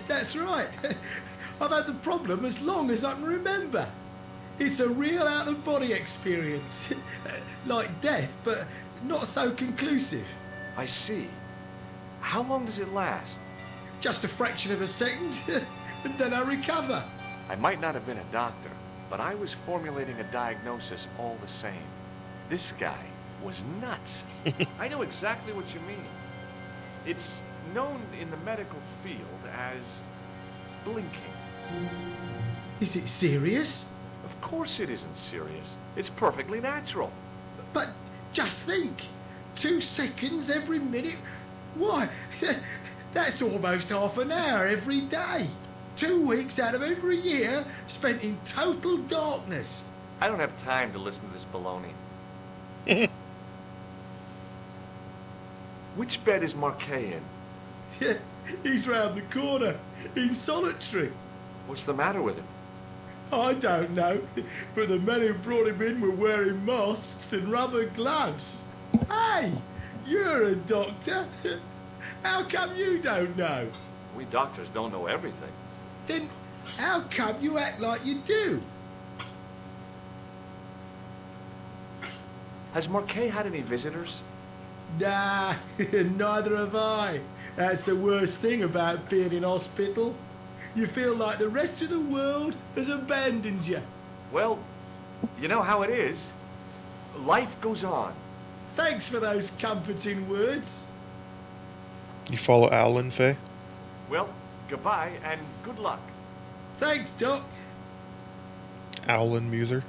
That's right. I've had the problem as long as I can remember. It's a real out-of-body experience. Like death, but not so conclusive. I see. How long does it last? Just a fraction of a second, and then I recover. I might not have been a doctor, but I was formulating a diagnosis all the same. This guy was nuts. I know exactly what you mean. It's known in the medical field as blinking. Is it serious? Of course it isn't serious. It's perfectly natural. But just think, 2 seconds every minute. Why, that's almost half an hour every day. 2 weeks out of every year spent in total darkness. I don't have time to listen to this baloney. Which bed is Marquet in? He's round the corner, in solitary. What's the matter with him? I don't know, but the men who brought him in were wearing masks and rubber gloves. Hey, you're a doctor. How come you don't know? We doctors don't know everything. Then how come you act like you do? Has Marquet had any visitors? Nah, neither have I. That's the worst thing about being in hospital. You feel like the rest of the world has abandoned you. Well, you know how it is. Life goes on. Thanks for those comforting words. You follow Alan, Faye? Well, goodbye and good luck. Thanks, Doc. Alan Muther?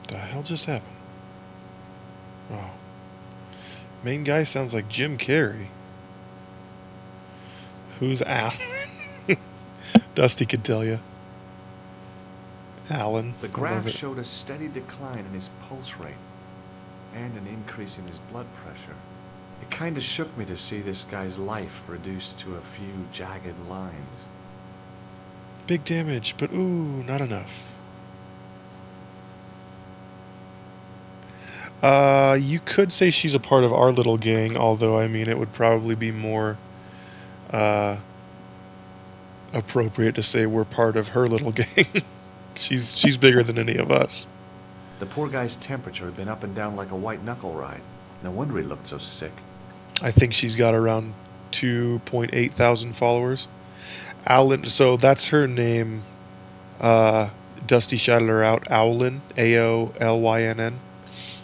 The hell just happened? Oh. Main guy sounds like Jim Carrey. Who's Alan? Dusty could tell you. Alan. The I love graph it. showed a steady decline in his pulse rate and an increase in his blood pressure. It kind of shook me to see this guy's life reduced to a few jagged lines. Big damage, but ooh, not enough. You could say she's a part of our little gang, although, I mean, it would probably be more appropriate to say we're part of her little gang. She's bigger than any of us. The poor guy's temperature had been up and down like a white knuckle ride. No wonder he looked so sick. I think she's got around 2.8 thousand followers. Alan, so that's her name. Dusty shouted her out. Owlyn, Aolynn.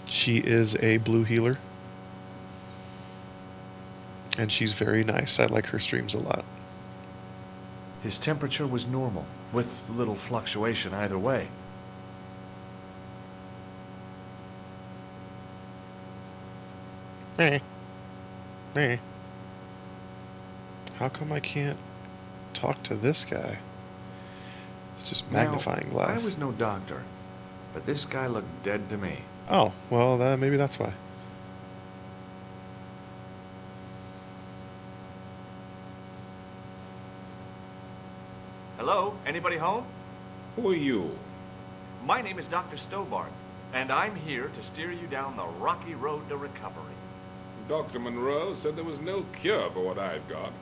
She is a blue healer. And she's very nice. I like her streams a lot. His temperature was normal, with little fluctuation either way. Meh. Meh. How come I can't talk to this guy? It's just magnifying Now, glass. I was no doctor, but this guy looked dead to me. Oh, well, maybe that's why. Hello? Anybody home? Who are you? My name is Dr. Stobart, and I'm here to steer you down the rocky road to recovery. Dr. Monroe said there was no cure for what I've got.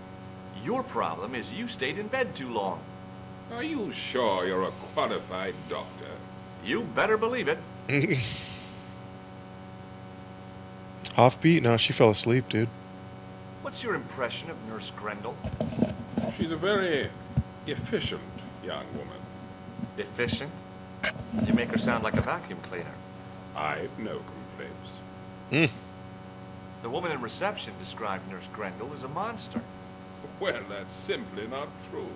Your problem is you stayed in bed too long. Are you sure you're a qualified doctor? You better believe it. Offbeat? No, she fell asleep, dude. What's your impression of Nurse Grendel? She's a very efficient young woman. Efficient? You make her sound like a vacuum cleaner. I've no complaints. The woman in reception described Nurse Grendel as a monster. Well, that's simply not true.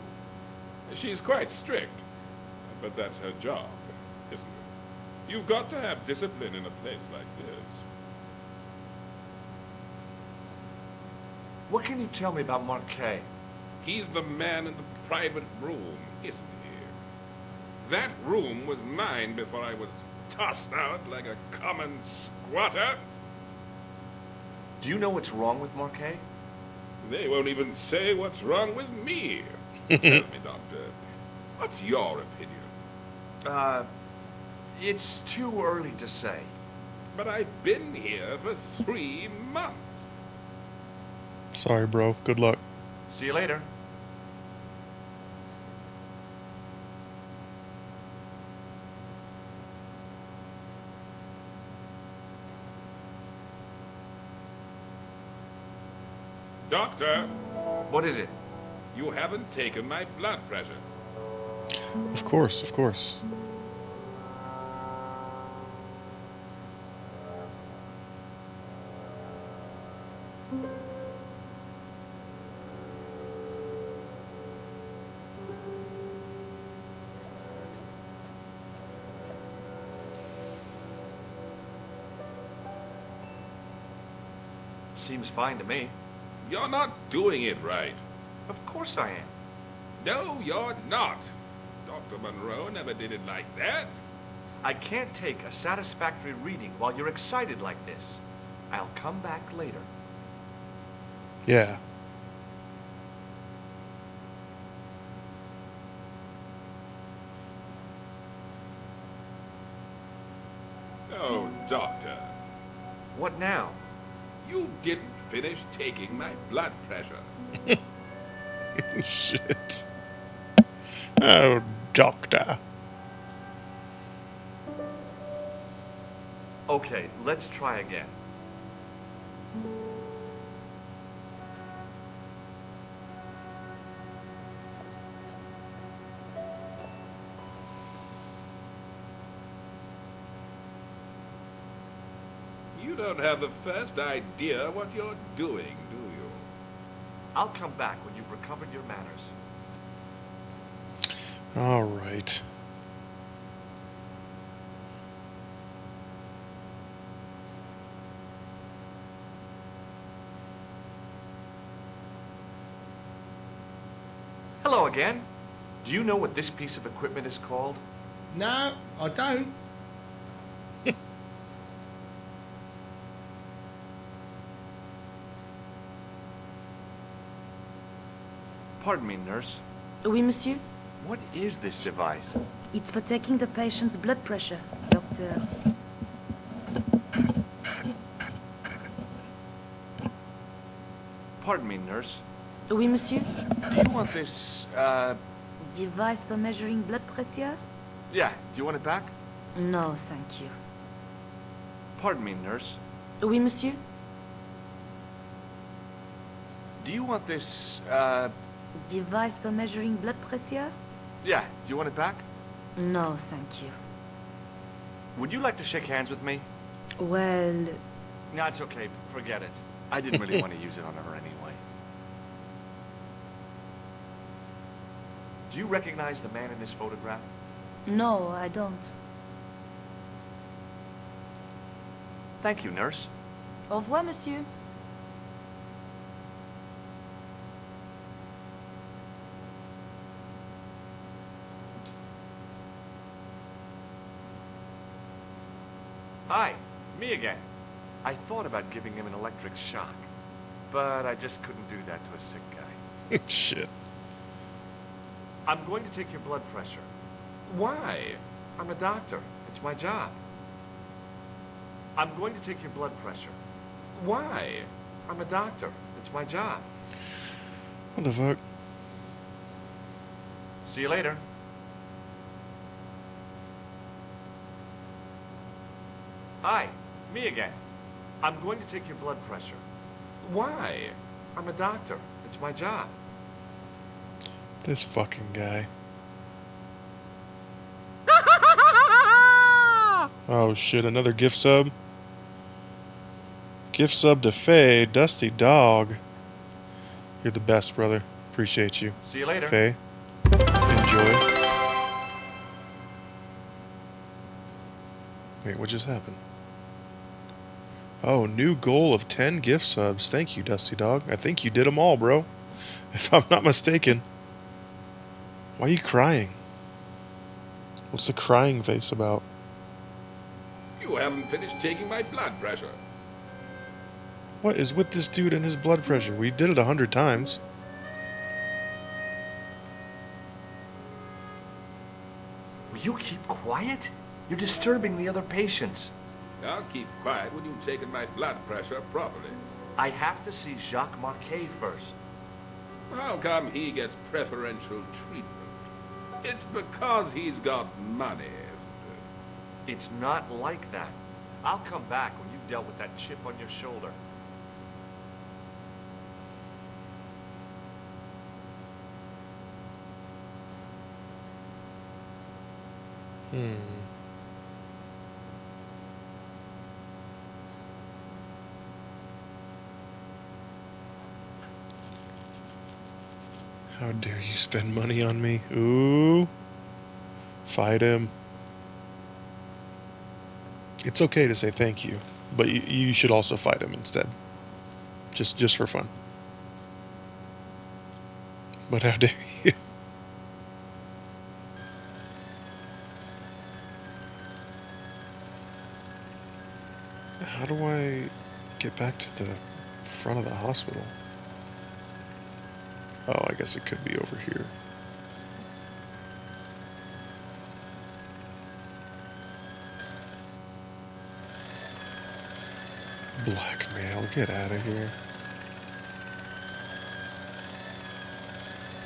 She's quite strict, but that's her job, isn't it? You've got to have discipline in a place like this. What can you tell me about Marquet? He's the man in the private room, isn't he? That room was mine before I was tossed out like a common squatter. Do you know what's wrong with Marquet? They won't even say what's wrong with me. Tell me, Doctor, what's your opinion? It's too early to say. But I've been here for 3 months. Sorry, bro. Good luck. See you later. Doctor, What is it? you haven't taken my blood pressure. Of course, of course. Seems fine to me. You're not doing it right. Of course I am. No, you're not. Dr. Monroe never did it like that. I can't take a satisfactory reading while you're excited like this. I'll come back later. Yeah. Oh, Doctor, What now? you didn't finish taking my blood pressure. Shit. Oh, doctor. Okay, let's try again. You don't have the first idea what you're doing, do you? I'll come back when you've recovered your manners. All right. Hello again. Do you know what this piece of equipment is called? No, I don't. Pardon me, nurse. Oui, monsieur? What is this device? It's for taking the patient's blood pressure, doctor. Pardon me, nurse. Oui, monsieur? Do you want this, Device for measuring blood pressure? yeah, do you want it back? No, thank you. Pardon me, nurse. Oui, monsieur? Do you want this, Device for measuring blood pressure? yeah, do you want it back? No, thank you. Would you like to shake hands with me? Well, No, it's okay. Forget it. I didn't really want to use it on her anyway. Do you recognize the man in this photograph? no, I don't. Thank you, nurse. Au revoir, monsieur. Hi, it's me again. I thought about giving him an electric shock, but I just couldn't do that to a sick guy. Shit. I'm going to take your blood pressure. Why? I'm a doctor. It's my job. I'm going to take your blood pressure. Why? I'm a doctor. It's my job. What the fuck? See you later. Hi, it's me again. I'm going to take your blood pressure. Why? I'm a doctor. It's my job. This fucking guy. Oh shit, another gift sub? Gift sub to Faye, Dusty Dog. You're the best, brother. Appreciate you. See you later. Faye, enjoy. Wait, what just happened? Oh, new goal of 10 gift subs. Thank you, Dusty Dog. I think you did them all, bro. If I'm not mistaken. Why are you crying? What's the crying face about? You haven't finished taking my blood pressure. What is with this dude and his blood pressure? We did it 100 times. Will you keep quiet? You're disturbing the other patients. I'll keep quiet when you've taken my blood pressure properly. I have to see Jacques Marquet first. How come he gets preferential treatment? It's because he's got money, isn't it? It's not like that. I'll come back when you've dealt with that chip on your shoulder. How dare you spend money on me? Ooh. Fight him. It's okay to say thank you, but you should also fight him instead. Just for fun. But how dare you? How do I get back to the front of the hospital? Oh, I guess it could be over here. Blackmail, get out of here.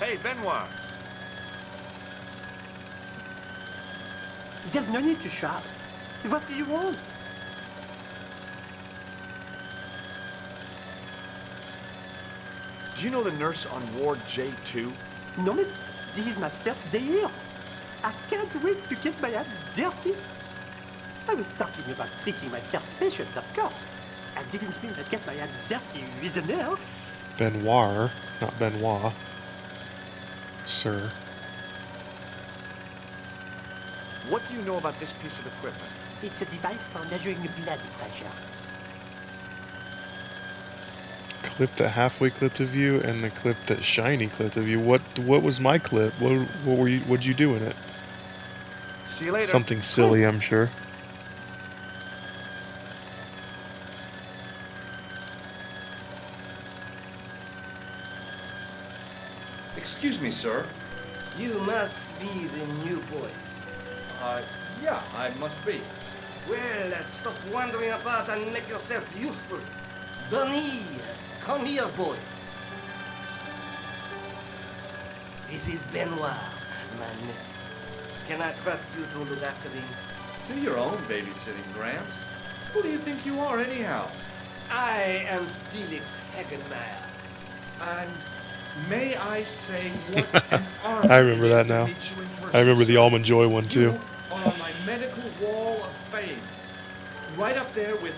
Hey, Benoit. There's no need to shout. What do you want? Do you know the nurse on Ward J2? No, miss. This is my first day here. I can't wait to get my hands dirty. I was talking about treating my first patient, of course. I didn't mean to get my hands dirty with the nurse. Benoit, not Benoit. Sir. What do you know about this piece of equipment? It's a device for measuring blood pressure. Clip that halfway clipped of you and the clip that shiny clipped of you. What was my clip? What'd you do in it? See you later. Something silly, I'm sure. Excuse me, sir. You must be the new boy. Yeah, I must be. Well, stop wandering about and make yourself useful. Donnie, come here, boy. This is Benoit, my nephew. Can I trust you to look after him? Do your own babysitting, Gramps. Who do you think you are, anyhow? I am Felix Hagenmeyer. And may I say what an honor I remember it is that to now. meet you in person. I remember the Almond Joy one too. You are on my medical wall of fame. Right up there with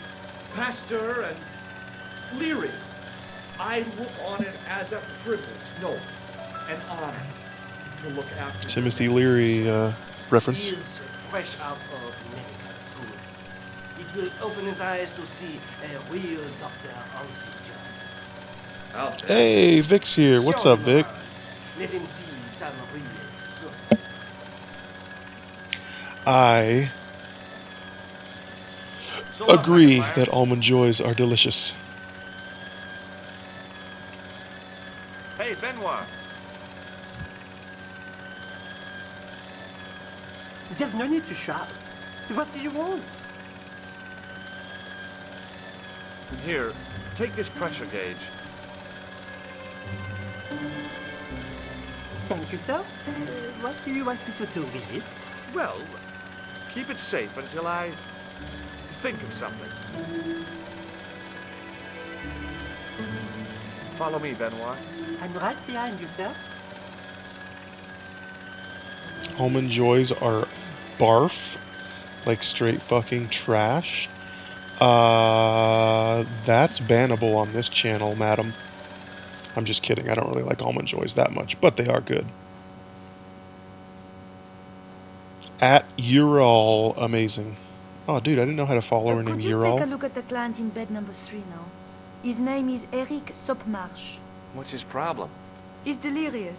Pasteur and Leary. I look on it as a privilege, no, an honor to look after Timothy you. Leary reference. He is fresh out of medical school. It will open his eyes to see a real doctor on his job. I'll bet. Hey, Vic's here. What's Show up, him Vic? around. Let him see some real stuff. I So long, agree Hagenmeyer. that Almond Joys are delicious. Hey, Benoit. There's no need to shout. What do you want? Here, take this pressure gauge. Thank you, sir. What do you want me to do with it? Well, keep it safe until I think of something. Follow me, Benoit. I'm right behind you, sir. Almond Joys are barf, like straight fucking trash. That's bannable on this channel, madam. I'm just kidding. I don't really like Almond Joys that much, but they are good. At Ural, amazing. Oh, dude, I didn't know how to follow her name. Could you take a Ural. look at the client in bed number 3 now? His name is Eric Sopmarsh. What's his problem? He's delirious.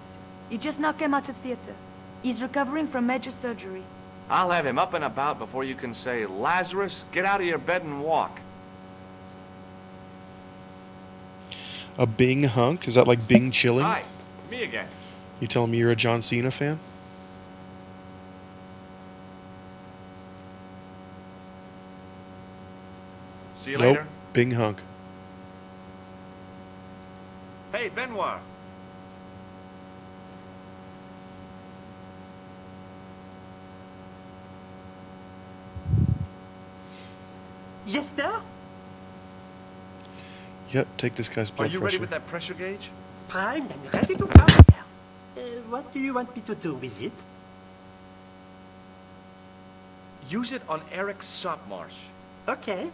He just now came out of theater. He's recovering from major surgery. I'll have him up and about before you can say, Lazarus, get out of your bed and walk. A Bing hunk? Is that like Bing chilling? Hi, me again. You telling me you're a John Cena fan? See you Nope. later. Bing hunk. Hey, Benoit. Yes, sir. Yep, take this guy's Are blood you pressure. ready with that pressure gauge? Primed and ready to go, sir. What do you want me to do with it? Use it on Eric Sopmarsh. Okay.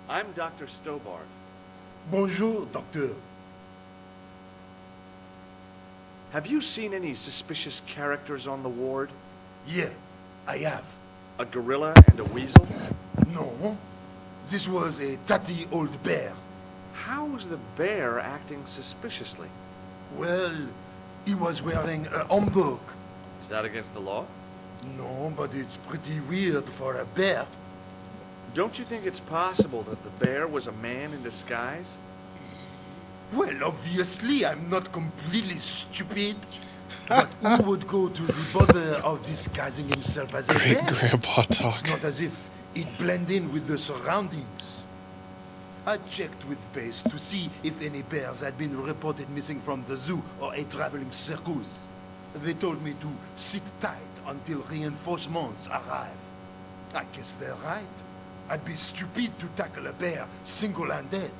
I'm Dr. Stobart. Bonjour, docteur. Have you seen any suspicious characters on the ward? Yeah, I have. A gorilla and a weasel? No, this was a tatty old bear. How is the bear acting suspiciously? Well, he was wearing a homburg. Is that against the law? No, but it's pretty weird for a bear. Don't you think it's possible that the bear was a man in disguise? Well, obviously, I'm not completely stupid. But who would go to the bother of disguising himself as a Great bear? grandpa It's talk. not as if it blend in with the surroundings. I checked with base to see if any bears had been reported missing from the zoo or a traveling circus. They told me to sit tight until reinforcements arrive. I guess they're right. I'd be stupid to tackle a bear single-handed.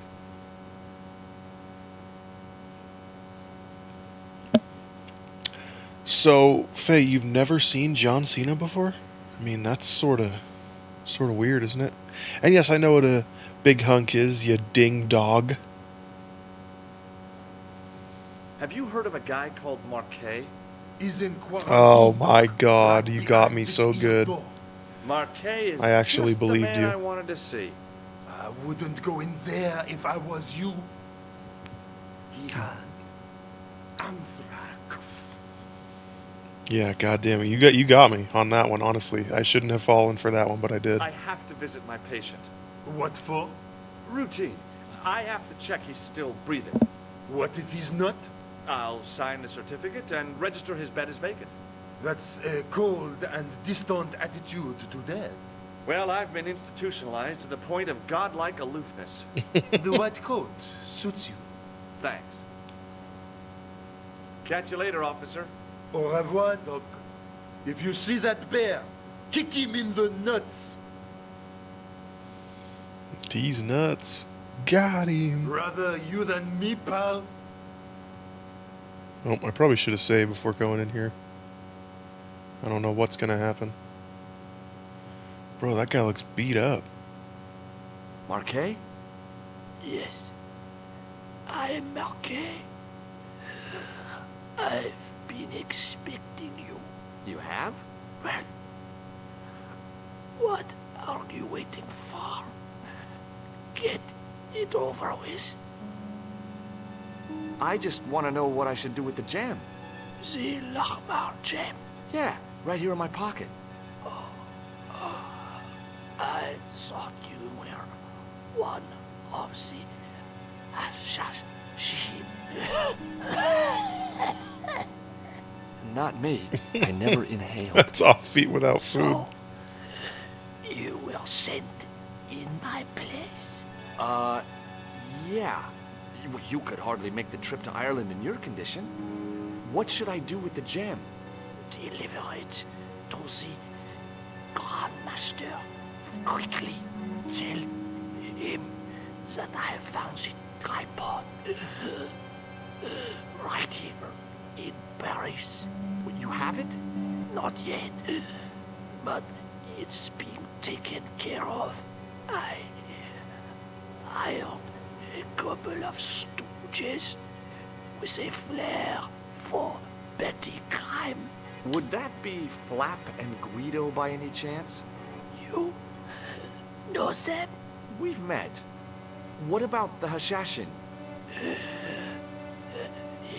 So, Faye, you've never seen John Cena before? I mean, that's sort of weird, isn't it? And yes, I know what a big hunk is, you ding dog. Have you heard of a guy called Marquet? Is in quarantine. Oh my God, Right you got me behind so this good. door. Marquet is I actually just the believed man you. I wanted to see. I wouldn't go in there if I was you. He has anthrax. Yeah, goddamn it, you got me on that one. Honestly, I shouldn't have fallen for that one, but I did. I have to visit my patient. What for? Routine. I have to check he's still breathing. What if he's not? I'll sign the certificate and register his bed as vacant. That's a cold and distant attitude to death. Well, I've been institutionalized to the point of godlike aloofness. The white coat suits you. Thanks. Catch you later, officer. Au revoir, Doc. If you see that bear, kick him in the nuts. These nuts. Got him. Rather you than me, pal. Oh, I probably should have saved before going in here. I don't know what's gonna happen. Bro, that guy looks beat up. Marquet? Yes, I am Marquet. I've been expecting you. You have? Well, what are you waiting for? Get it over with. I just want to know what I should do with the jam. The Lahmar gem. Yeah, right here in my pocket. I thought you were one of the Ashashim. Not me. I never inhaled. That's off feet without food. So, you were sent in my place. Yeah. You could hardly make the trip to Ireland in your condition. What should I do with the gem? Deliver it to the Grand Master. Quickly tell him that I found the tripod right here in Paris. You have it? Not yet, but it's being taken care of. I hired a couple of stooges with a flair for petty crime. Would that be Flap and Guido by any chance? You know them? We've met. What about the Hashashin?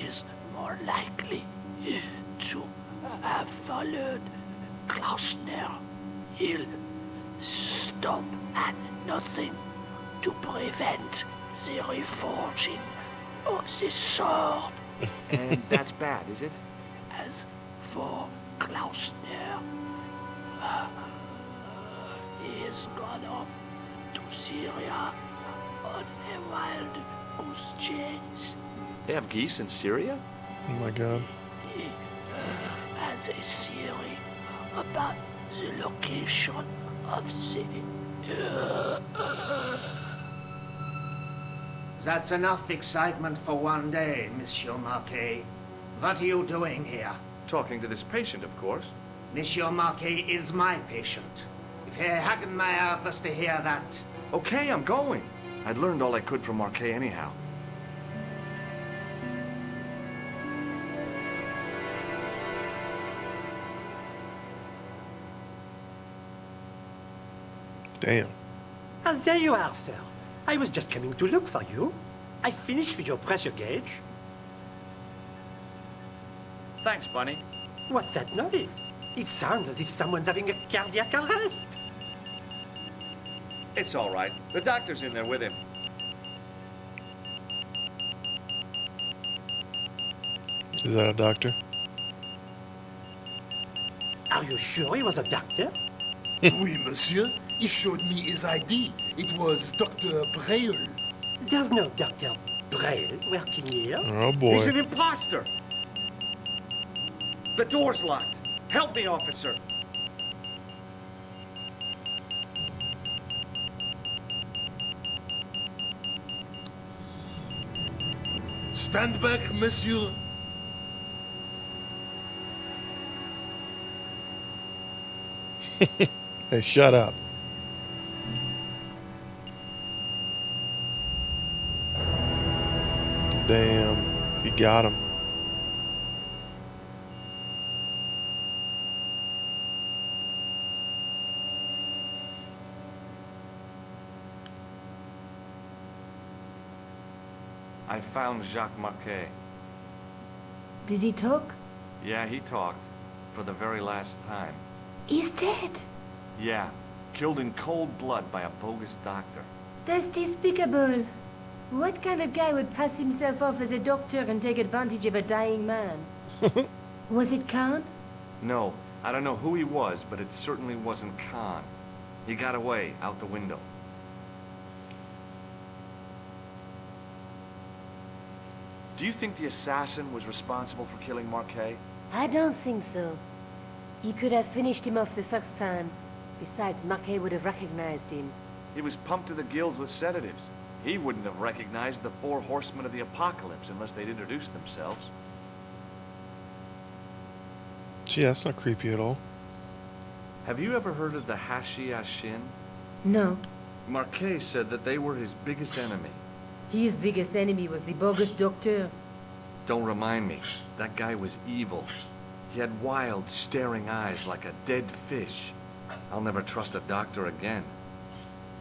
Is more likely to have followed Klausner. He'll stop at nothing to prevent the reforging of the sword. And that's bad, is it? As for Klausner, he is gone off to Syria on a wild goose chase. They have geese in Syria? Oh my god. He has a theory about the location of the... That's enough excitement for one day, Monsieur Marquet. What are you doing here? Talking to this patient, of course. Monsieur Marquet is my patient. Herr Hagenmeyer was to hear that. Okay, I'm going. I'd learned all I could from Marquet anyhow. Damn. Ah, there you are, sir. I was just coming to look for you. I finished with your pressure gauge. Thanks, Bunny. What's that noise? It sounds as if someone's having a cardiac arrest. It's all right. The doctor's in there with him. Is that a doctor? Are you sure he was a doctor? Oui, monsieur. He showed me his ID. It was Dr. Braille. There's no Dr. Braille working here. Oh He's boy. an imposter. The door's locked. Help me, officer. Stand back, monsieur. Hey, shut up. Damn. He got him. I found Jacques Marquet. Did he talk? Yeah, he talked. For the very last time. He's dead. Yeah. Killed in cold blood by a bogus doctor. That's despicable. What kind of guy would pass himself off as a doctor and take advantage of a dying man? Was it Khan? No, I don't know who he was, but it certainly wasn't Khan. He got away, out the window. Do you think the assassin was responsible for killing Marquet? I don't think so. He could have finished him off the first time. Besides, Marquet would have recognized him. He was pumped to the gills with sedatives. He wouldn't have recognized the 4 horsemen of the apocalypse unless they'd introduced themselves. Gee, that's not creepy at all. Have you ever heard of the Hashi-Ashin? No. Marquet said that they were his biggest enemy. His biggest enemy was the bogus doctor. Don't remind me. That guy was evil. He had wild, staring eyes like a dead fish. I'll never trust a doctor again.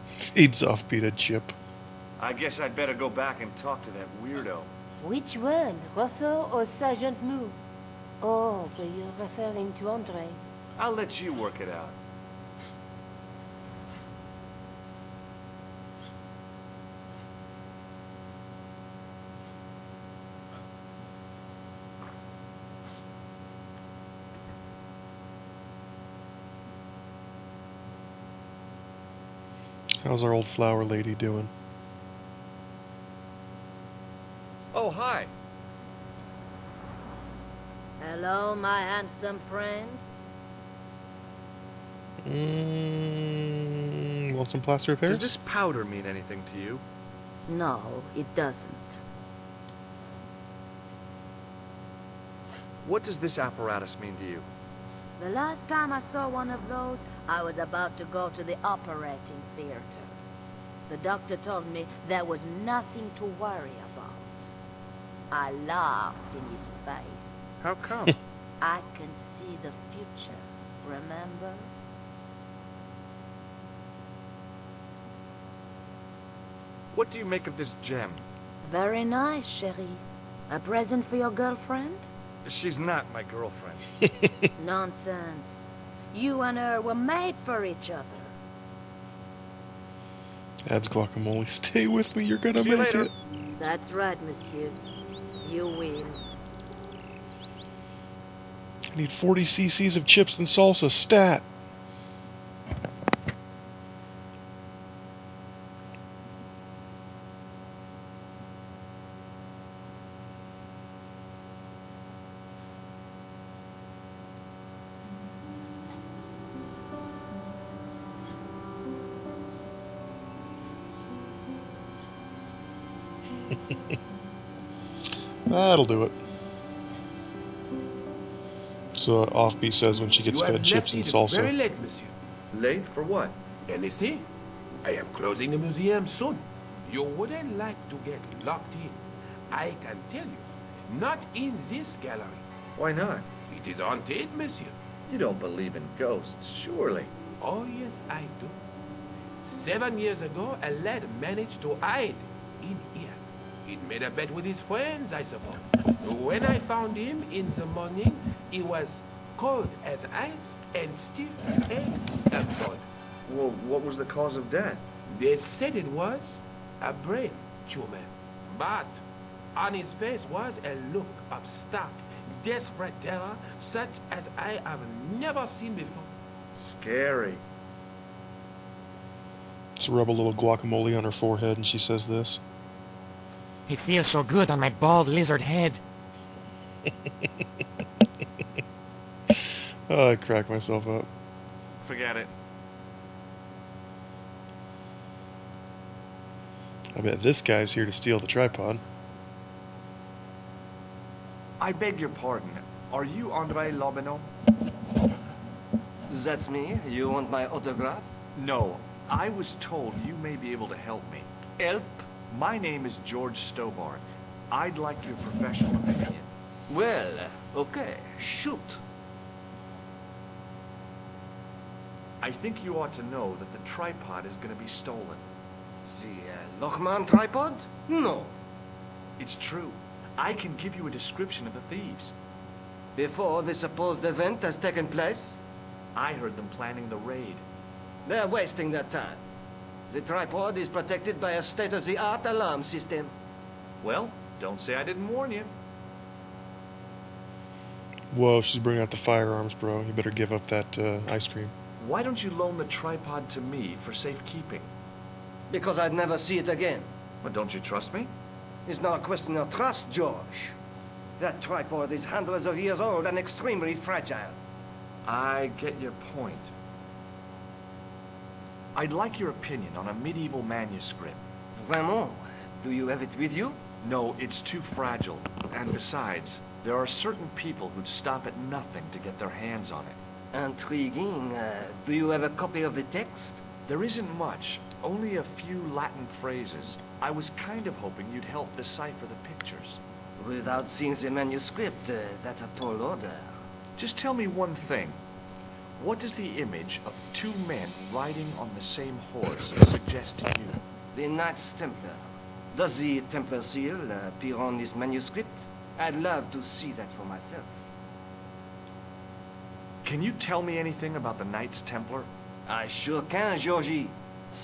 Feeds off beat a chip. I guess I'd better go back and talk to that weirdo. Which one? Rousseau or Sergeant Mou? Oh, were you referring to Andre? I'll let you work it out. How's our old flower lady doing? Oh, hi. Hello, my handsome friend. Want some plaster of Paris? Does this powder mean anything to you? No, it doesn't. What does this apparatus mean to you? The last time I saw one of those, I was about to go to the operating theater. The doctor told me there was nothing to worry about. I laughed in his face. How come? I can see the future, remember? What do you make of this gem? Very nice, chérie. A present for your girlfriend? She's not my girlfriend. Nonsense. You and her were made for each other. Adds guacamole. Stay with me, you're gonna See you make later. it. That's right, monsieur. You win. I need 40 cc's of chips and salsa. Stat. That'll do it. So Offbeat says when she gets fed chips and salsa. Very late, monsieur. Late for what? Can you see? I am closing the museum soon. You wouldn't like to get locked in. I can tell you. Not in this gallery. Why not? It is haunted, monsieur. You don't believe in ghosts, surely. Oh, yes, I do. 7 years ago, a lad managed to hide in here. He'd made a bet with his friends, I suppose. When I found him in the morning, he was cold as ice and stiff as a board. Well, what was the cause of death? They said it was a brain tumor. But on his face was a look of stark, desperate terror, such as I have never seen before. Scary. So rub a little guacamole on her forehead and she says this. It feels so good on my bald lizard head. Oh, I crack myself up. Forget it. I bet this guy's here to steal the tripod. I beg your pardon. Are you Andre Lobineau? That's me. You want my autograph? No. I was told you may be able to help me. Help? My name is George Stobart. I'd like your professional opinion. Well, okay. Shoot. I think you ought to know that the tripod is going to be stolen. The Lochman tripod? No. It's true. I can give you a description of the thieves. Before the supposed event has taken place? I heard them planning the raid. They're wasting their time. The tripod is protected by a state-of-the-art alarm system. Well, don't say I didn't warn you. Whoa, she's bringing out the firearms, bro. You better give up that ice cream. Why don't you loan the tripod to me for safekeeping? Because I'd never see it again. But don't you trust me? It's not a question of trust, George. That tripod is hundreds of years old and extremely fragile. I get your point. I'd like your opinion on a medieval manuscript. Vraiment? Do you have it with you? No, it's too fragile. And besides, there are certain people who'd stop at nothing to get their hands on it. Intriguing. Do you have a copy of the text? There isn't much, only a few Latin phrases. I was kind of hoping you'd help decipher the pictures. Without seeing the manuscript, that's a tall order. Just tell me one thing. What does the image of two men riding on the same horse suggest to you? The Knights Templar. Does the Templar seal appear on this manuscript? I'd love to see that for myself. Can you tell me anything about the Knights Templar? I sure can, Georgie.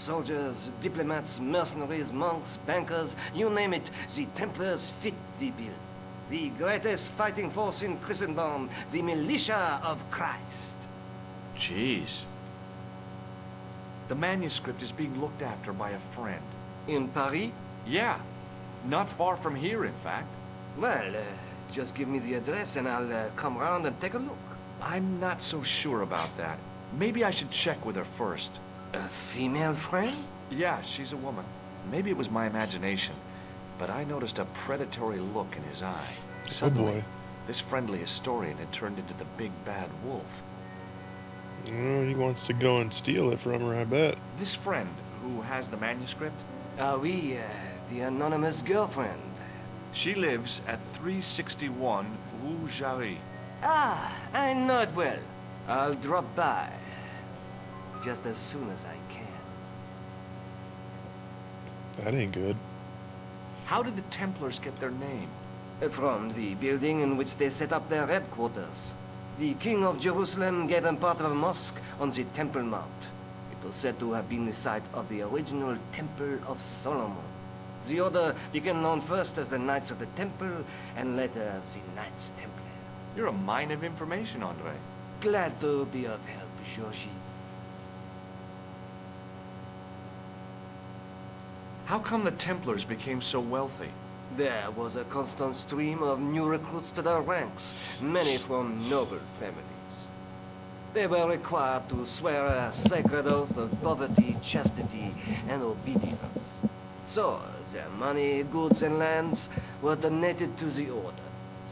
Soldiers, diplomats, mercenaries, monks, bankers, you name it, the Templars fit the bill. The greatest fighting force in Christendom, the militia of Christ. Jeez. The manuscript is being looked after by a friend. In Paris? Yeah. Not far from here, in fact. Well, just give me the address and I'll come round and take a look. I'm not so sure about that. Maybe I should check with her first. A female friend? Yeah, she's a woman. Maybe it was my imagination, but I noticed a predatory look in his eye. Suddenly, oh boy. This friendly historian had turned into the big bad wolf. Oh, he wants to go and steal it from her, I bet. This friend, who has the manuscript? Oui, the anonymous girlfriend. She lives at 361 Rue Jarry. Ah, I know it well. I'll drop by. Just as soon as I can. That ain't good. How did the Templars get their name? From the building in which they set up their headquarters. The King of Jerusalem gave them part of a mosque on the Temple Mount. It was said to have been the site of the original Temple of Solomon. The order became known first as the Knights of the Temple, and later as the Knights Templar. You're a mine of information, Andre. Glad to be of help, Georgie. How come the Templars became so wealthy? There was a constant stream of new recruits to their ranks, many from noble families. They were required to swear a sacred oath of poverty, chastity, and obedience. So, their money, goods, and lands were donated to the order.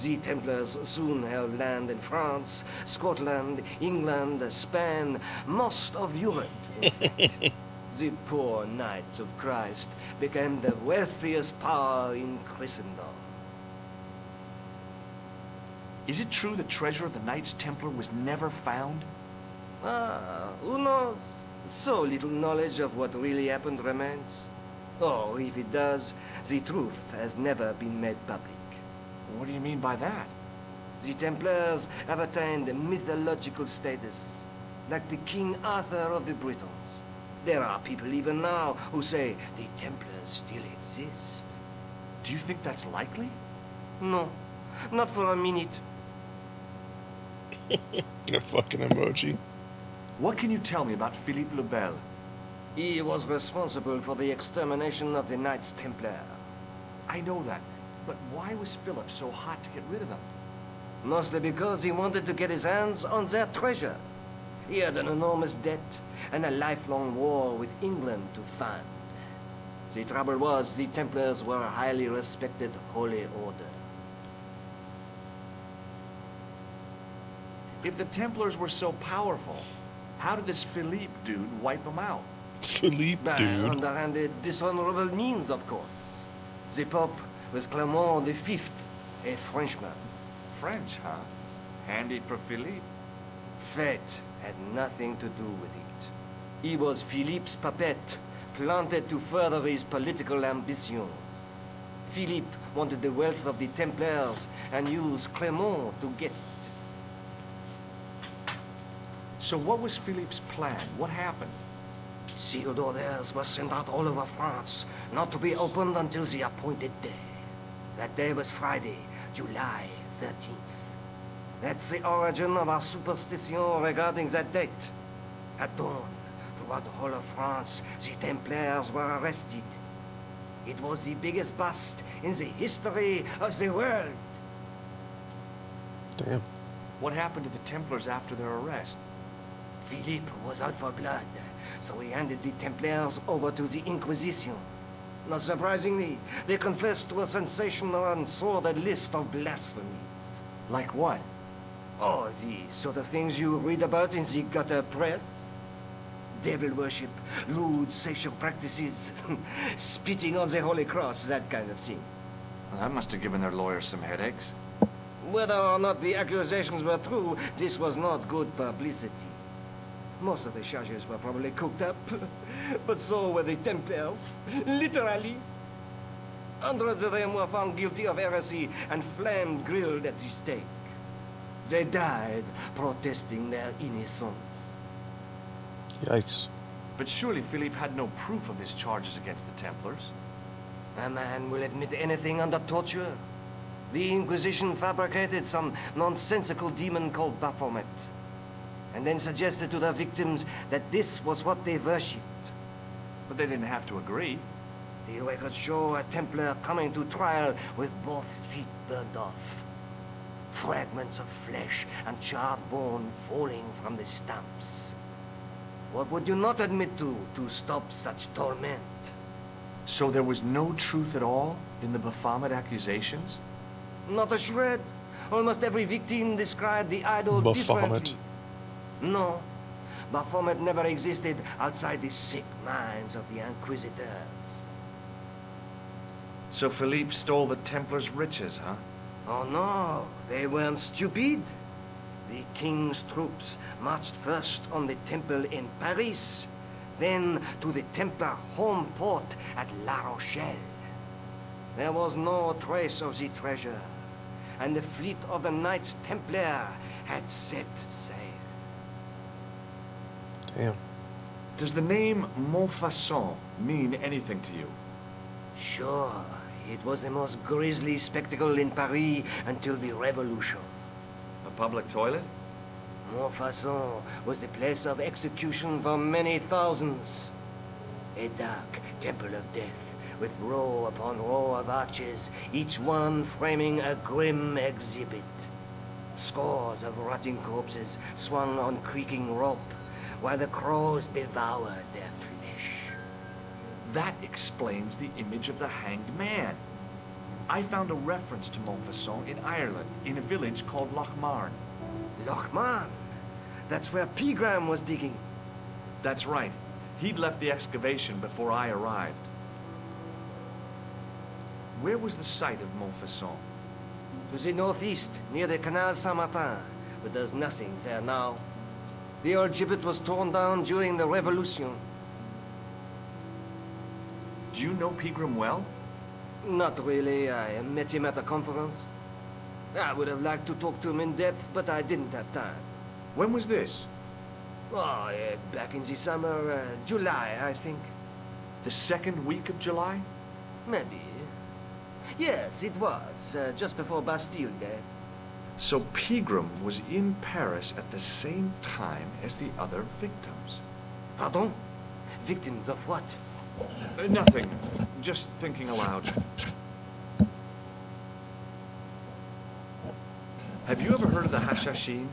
The Templars soon held land in France, Scotland, England, Spain, most of Europe. The poor Knights of Christ became the wealthiest power in Christendom. Is it true the treasure of the Knights Templar was never found? Who knows? So little knowledge of what really happened remains. Or if it does, the truth has never been made public. What do you mean by that? The Templars have attained mythological status, like the King Arthur of the Britons. There are people even now who say the Templars still exist. Do you think that's likely? No, not for a minute. A fucking emoji. What can you tell me about Philippe le Bel? He was responsible for the extermination of the Knights Templar. I know that, but why was Philip so hot to get rid of them? Mostly because he wanted to get his hands on their treasure. He had an enormous debt and a lifelong war with England to fund. The trouble was, the Templars were a highly respected holy order. If the Templars were so powerful, how did this Philippe dude wipe them out? Philippe, By dude. underhanded, dishonorable means, of course. The Pope was Clement V, a Frenchman. French, huh? Handy for Philippe. Fate had nothing to do with it. He was Philippe's puppet, planted to further his political ambitions. Philippe wanted the wealth of the Templars and used Clement to get it. So what was Philippe's plan? What happened? Sealed orders were sent out all over France, not to be opened until the appointed day. That day was Friday, July 13th. That's the origin of our superstition regarding that date. At dawn, throughout the whole of France, the Templars were arrested. It was the biggest bust in the history of the world. Damn. What happened to the Templars after their arrest? Philippe was out for blood, so he handed the Templars over to the Inquisition. Not surprisingly, they confessed to a sensational and sordid list of blasphemies. Like what? Oh, the sort of things you read about in the gutter press. Devil worship, lewd sexual practices, spitting on the Holy Cross, that kind of thing. Well, that must have given their lawyers some headaches. Whether or not the accusations were true, this was not good publicity. Most of the charges were probably cooked up, but so were the Templars, literally. Hundreds of them were found guilty of heresy and flamed grilled at the stake. They died protesting their innocence. Yikes. But surely Philippe had no proof of his charges against the Templars. A man will admit anything under torture. The Inquisition fabricated some nonsensical demon called Baphomet, and then suggested to their victims that this was what they worshipped. But they didn't have to agree. The records show a Templar coming to trial with both feet burned off. Fragments of flesh and charred bone falling from the stumps. What would you not admit to stop such torment? So there was no truth at all in the Baphomet accusations? Not a shred. Almost every victim described the idol differently. No, Baphomet never existed outside the sick minds of the Inquisitors. So Philippe stole the Templars' riches, huh? Oh no, they weren't stupid. The king's troops marched first on the temple in Paris, then to the Templar home port at La Rochelle. There was no trace of the treasure, and the fleet of the Knights Templar had set sail. Damn. Does the name Montfaucon mean anything to you? Sure, it was the most grisly spectacle in Paris until the Revolution. A public toilet? Montfaucon was the place of execution for many thousands. A dark temple of death, with row upon row of arches, each one framing a grim exhibit. Scores of rotting corpses swung on creaking rope, while the crows devoured their flesh. That explains the image of the hanged man. I found a reference to Montfaucon in Ireland, in a village called Lochmarn. Lochmarn? That's where Pegram was digging. That's right. He'd left the excavation before I arrived. Where was the site of Montfaucon? To the northeast, near the Canal Saint-Martin, but there's nothing there now. The old gibbet was torn down during the Revolution. Do you know Pegram well? Not really. I met him at a conference. I would have liked to talk to him in depth, but I didn't have time. When was this? Oh, back in the summer, July, I think. The second week of July? Maybe. Yes, it was, just before Bastille Day. So Pegram was in Paris at the same time as the other victims. Pardon? Victims of what? Nothing. Just thinking aloud. Have you ever heard of the Hashashin?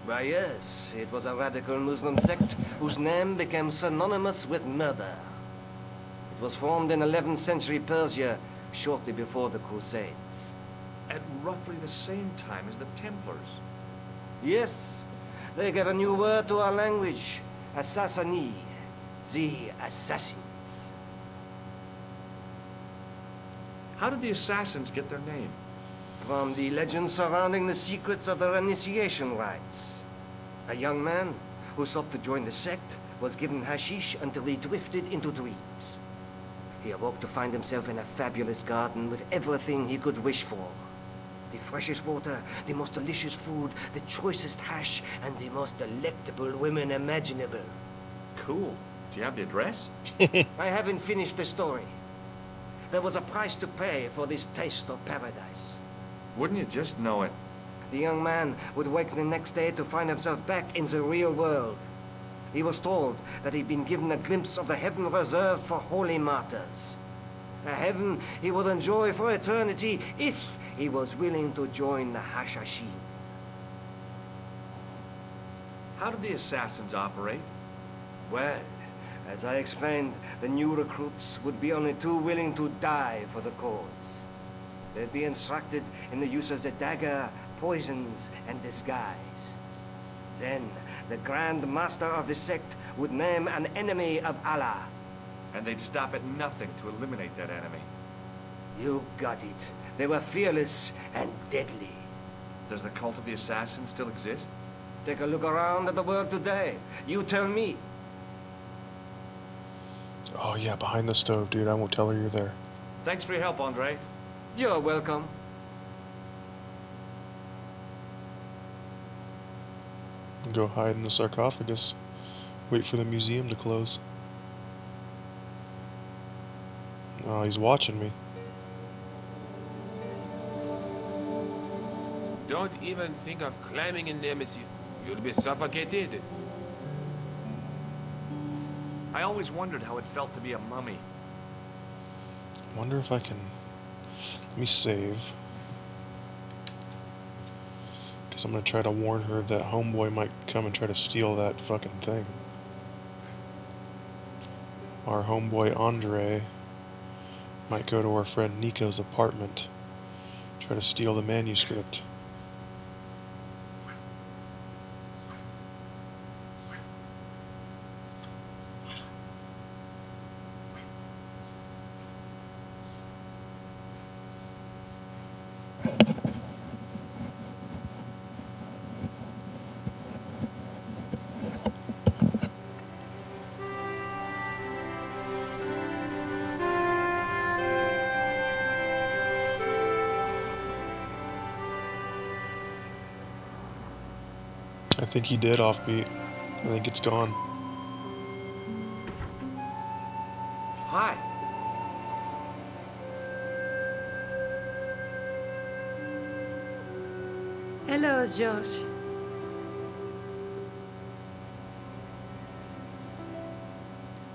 Why, yes. It was a radical Muslim sect whose name became synonymous with murder. It was formed in 11th century Persia, shortly before the Crusades. At roughly the same time as the Templars. Yes. They gave a new word to our language. Assassini. The assassins. How did the assassins get their name? From the legends surrounding the secrets of their initiation rites. A young man who sought to join the sect was given hashish until he drifted into dreams. He awoke to find himself in a fabulous garden with everything he could wish for. The freshest water, the most delicious food, the choicest hash, and the most delectable women imaginable. Cool. Do you have the address? I haven't finished the story. There was a price to pay for this taste of paradise. Wouldn't you just know it? The young man would wake the next day to find himself back in the real world. He was told that he'd been given a glimpse of the heaven reserved for holy martyrs. A heaven he would enjoy for eternity if he was willing to join the Hashashin. How did the assassins operate? Well, as I explained, the new recruits would be only too willing to die for the cause. They'd be instructed in the use of the dagger, poisons, and disguise. Then, the Grand Master of the sect would name an enemy of Allah. And they'd stop at nothing to eliminate that enemy. You got it. They were fearless and deadly. Does the cult of the assassins still exist? Take a look around at the world today. You tell me. Oh yeah, behind the stove, dude. I won't tell her you're there. Thanks for your help, Andre. You're welcome. Go hide in the sarcophagus. Wait for the museum to close. Oh, he's watching me. Don't even think of climbing in there, monsieur. You'll be suffocated. I always wondered how it felt to be a mummy. Wonder if I can... Let me save. Because I'm going to try to warn her that homeboy might come and try to steal that fucking thing. Our homeboy Andre might go to our friend Nico's apartment, try to steal the manuscript. I think he did offbeat. I think it's gone. Hi. Hello, George.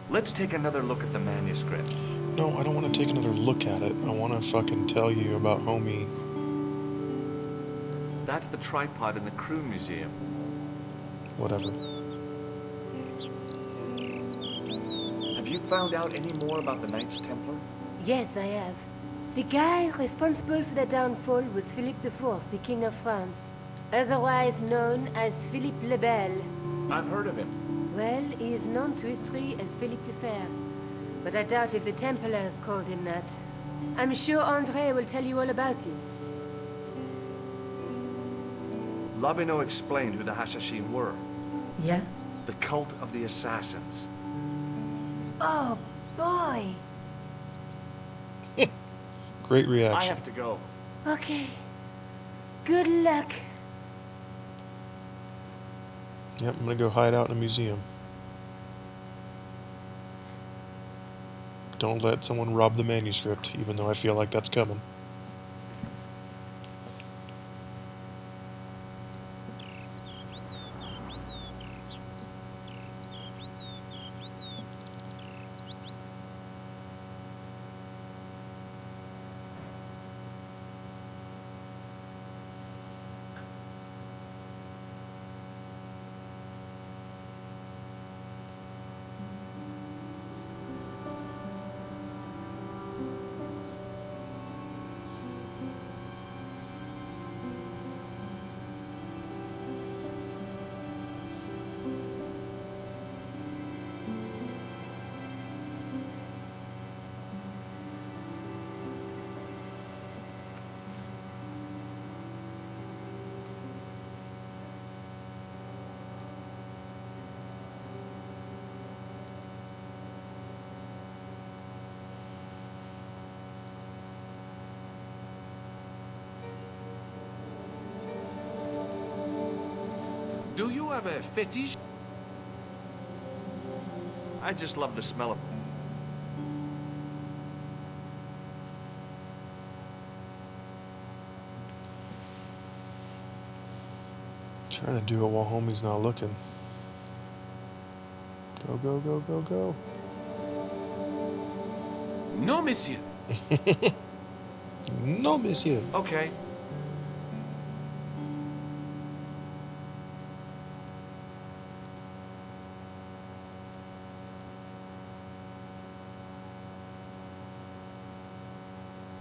Let's take another look at the manuscript. No, I don't want to take another look at it. I want to fucking tell you about homie. That's the tripod in the crew museum. Whatever. Have you found out any more about the Knights Templar? Yes, I have. The guy responsible for the downfall was Philippe IV, the King of France, otherwise known as Philippe le Bel. I've heard of him. Well, he is known to history as Philippe the Fair, but I doubt if the Templars called him that. I'm sure Andre will tell you all about him. Labino explained who the Hashashin were. Yeah? The cult of the assassins. Oh, boy. Great I reaction. have to go. Okay. Good luck. Yep, I'm gonna go hide out in a museum. Don't let someone rob the manuscript, even though I feel like that's coming. Do you have a fetish? I just love the smell of... Trying to do it while homie's not looking. Go, go, go, go, go. No, monsieur. No, monsieur. Okay.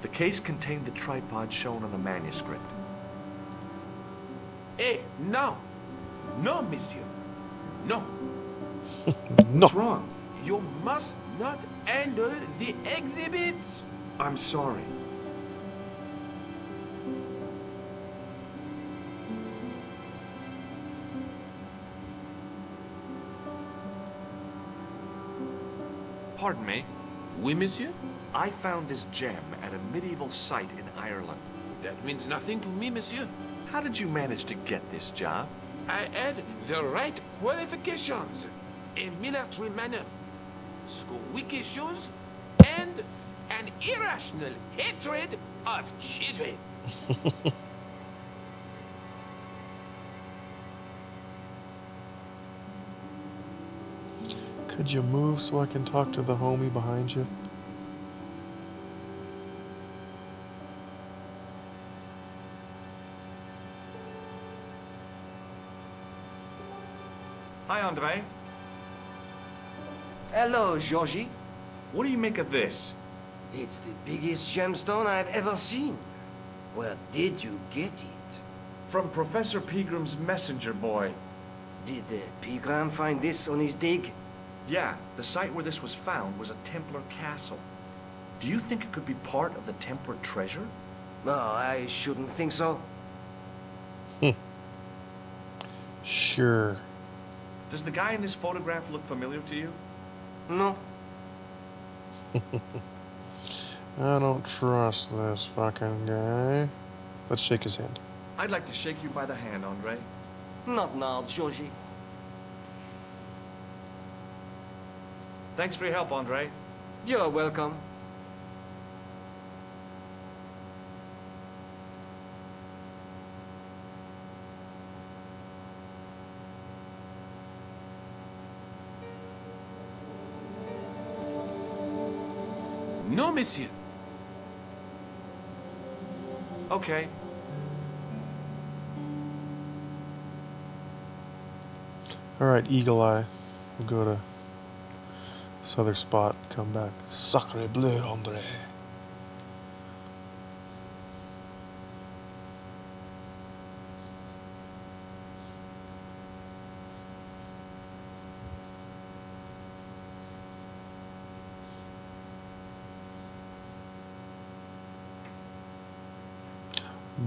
The case contained the tripod shown on the manuscript. Eh, no. No, monsieur. No. No. What's wrong? You must not handle the exhibits. I'm sorry. Pardon me. Oui, monsieur? I found this gem at a medieval site in Ireland. That means nothing to me, monsieur. How did you manage to get this job? I had the right qualifications. A military manner, squeaky shoes, and an irrational hatred of children. Could you move so I can talk to the homie behind you? Hi, Andre. Hello, Georgie. What do you make of this? It's the biggest gemstone I've ever seen. Where did you get it? From Professor Peagram's messenger boy. Did Pegram find this on his dig? Yeah, the site where this was found was a Templar castle. Do you think it could be part of the Templar treasure? No, I shouldn't think so. Sure. Does the guy in this photograph look familiar to you? No. I don't trust this fucking guy. Let's shake his hand. I'd like to shake you by the hand, Andre. Not now, Georgie. Thanks for your help, Andre. You're welcome. No, monsieur. Okay. Alright, Eagle Eye. We'll go to this other spot, come back. Sacre bleu, Andre.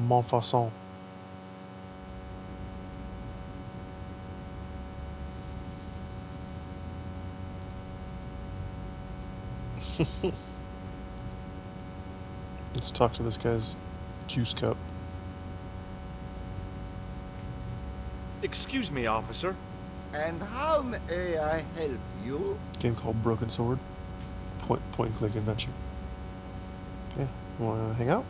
Montfaucon. Let's talk to this guy's juice cup. Excuse me, officer. And how may I help you? Game called Broken Sword. Point and click adventure. Yeah, wanna hang out?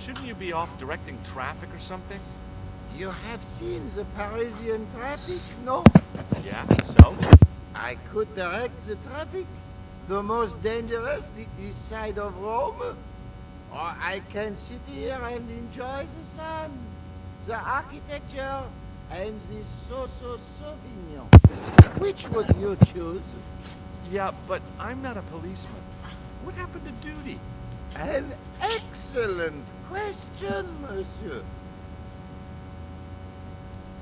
Shouldn't you be off directing traffic or something? You have seen the Parisian traffic, no? Yeah, so? I could direct the traffic. The most dangerous, the east side of Rome. Or I can sit here and enjoy the sun, the architecture, and the so-so Sauvignon. Which would you choose? Yeah, but I'm not a policeman. What happened to duty? An excellent question, monsieur.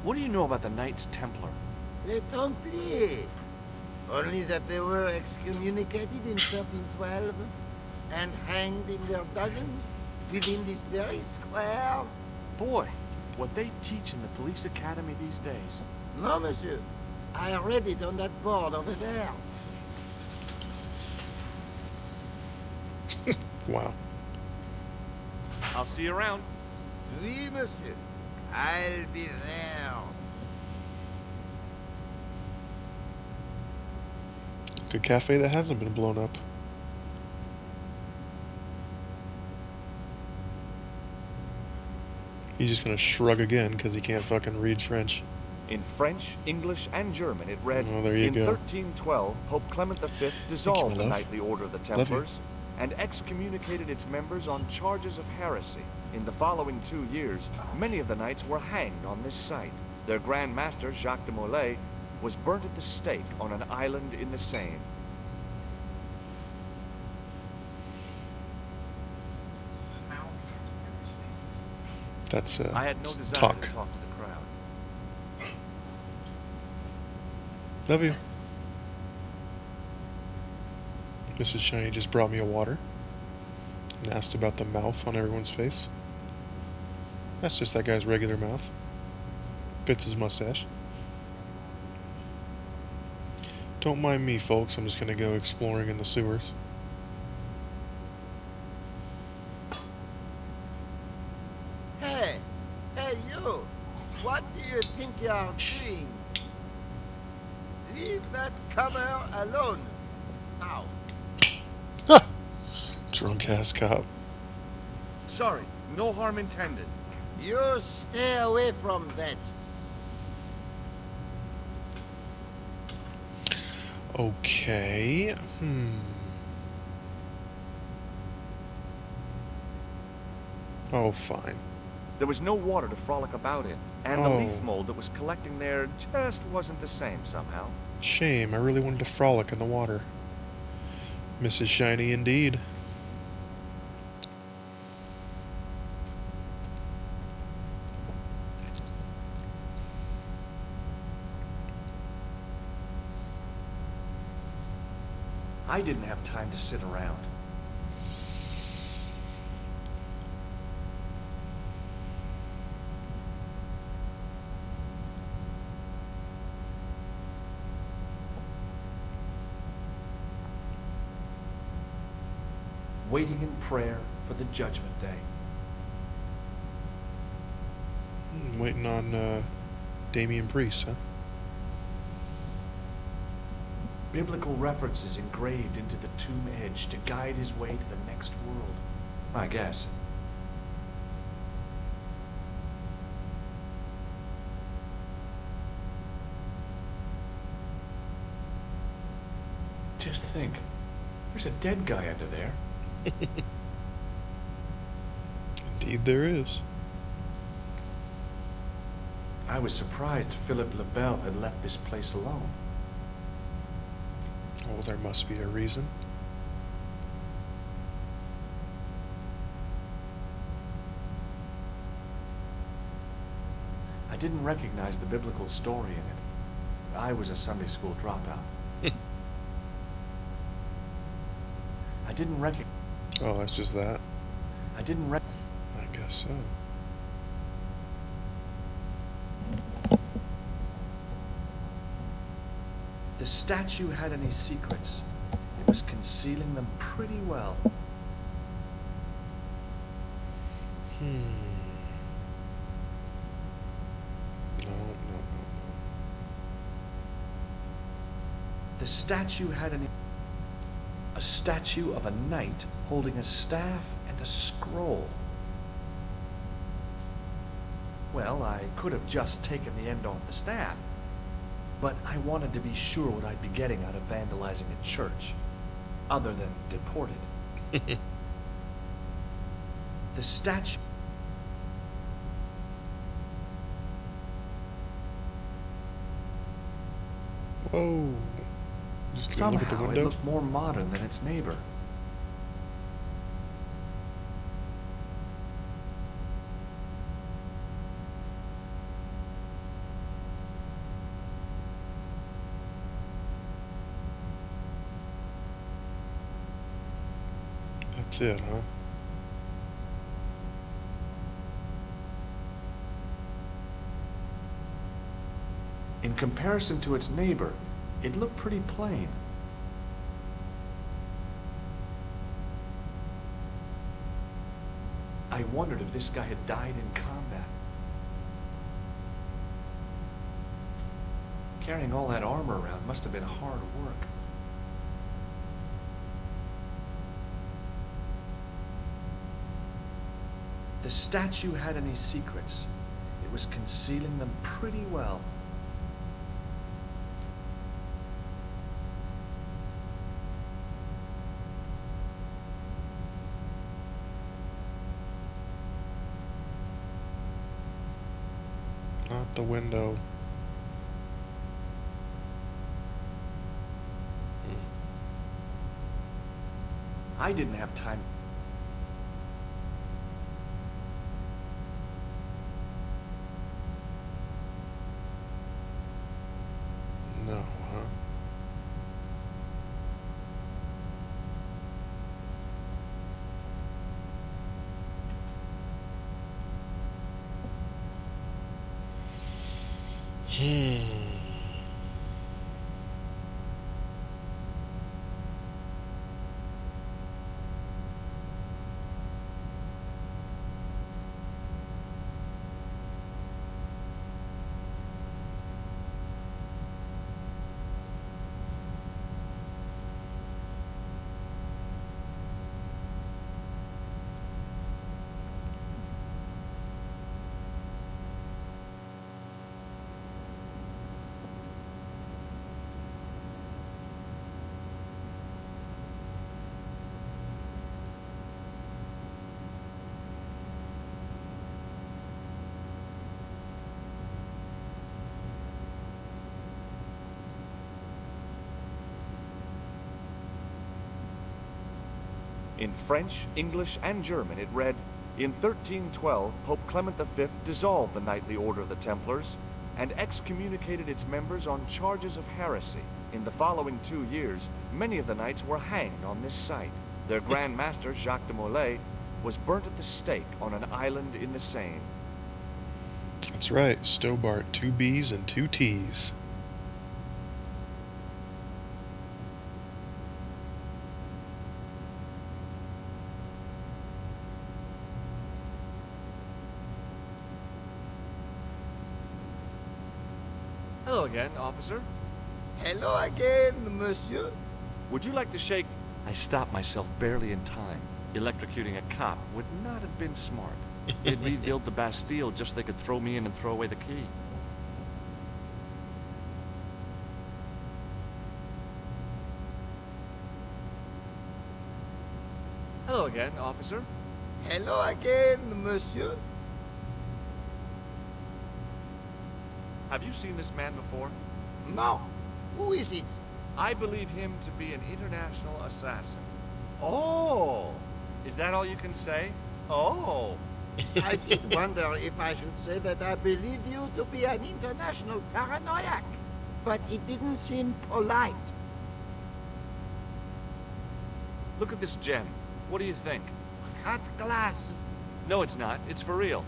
What do you know about the Knights Templar? Les Templiers. Only that they were excommunicated in 1312 and hanged in their dozens within this very square. Boy, what they teach in the police academy these days. No, monsieur. I read it on that board over there. Wow. I'll see you around. Oui, monsieur. I'll be there. Good cafe that hasn't been blown up. He's just gonna shrug again because he can't fucking read French. In French, English, and German, it read, Oh, there you in go. 1312, Pope Clement V dissolved the love. Knightly Order of the Love you. Templars and excommunicated its members on charges of heresy. In the following 2 years, many of the knights were hanged on this site. Their Grand Master, Jacques de Molay, was burnt at the stake on an island in the Seine. That's I had no desire talk. to talk to the crowd. Love you. Mrs. Shiny just brought me a water and asked about the mouth on everyone's face. That's just that guy's regular mouth. Fits his mustache. Don't mind me, folks. I'm just gonna go exploring in the sewers. Hey, you! What do you think you are doing? Leave that cover alone. Now. Drunk ass cop. Sorry, no harm intended. You stay away from that. Okay. Oh, fine. There was no water to frolic about in, and the Oh. leaf mold that was collecting there just wasn't the same somehow. Shame. I really wanted to frolic in the water. Mrs. Shiny indeed. I didn't have time to sit around. Waiting in prayer for the judgment day. Waiting on Damien Priest, huh? Biblical references engraved into the tomb edge to guide his way to the next world, I guess. Just think, there's a dead guy under there. Indeed there is. I was surprised Philip Le Bel had left this place alone. Oh, there must be a reason. I didn't recognize the biblical story in it. I was a Sunday school dropout. I didn't recognize... Oh, that's just that. I didn't rec... I guess so. The statue had any secrets. It was concealing them pretty well. No. The statue had a statue of a knight holding a staff and a scroll. Well, I could have just taken the end off the staff, but I wanted to be sure what I'd be getting out of vandalizing a church, other than deported. The statue... Whoa. Just gonna look at the Somehow it window. looked more modern than its neighbor. That's it, huh? In comparison to its neighbor, it looked pretty plain. I wondered if this guy had died in combat. Carrying all that armor around must have been hard work. The statue had any secrets. It was concealing them pretty well. Not the window. I didn't have time. No, huh? In French, English, and German it read, "In 1312, Pope Clement V dissolved the Knightly Order of the Templars and excommunicated its members on charges of heresy. In the following 2 years, many of the knights were hanged on this site. Their Grand Master, Jacques de Molay, was burnt at the stake on an island in the Seine." That's right, Stobart, 2 B's and 2 T's. Hello again, officer. Hello again, monsieur. Would you like to shake... I stopped myself barely in time. Electrocuting a cop would not have been smart. They'd rebuild the Bastille just so they could throw me in and throw away the key. Hello again, officer. Hello again, monsieur. Have you seen this man before? No. Who is it? I believe him to be an international assassin. Oh. Is that all you can say? Oh. I did wonder if I should say that I believe you to be an international paranoiac, but it didn't seem polite. Look at this gem. What do you think? Cut glass. No, it's not. It's for real.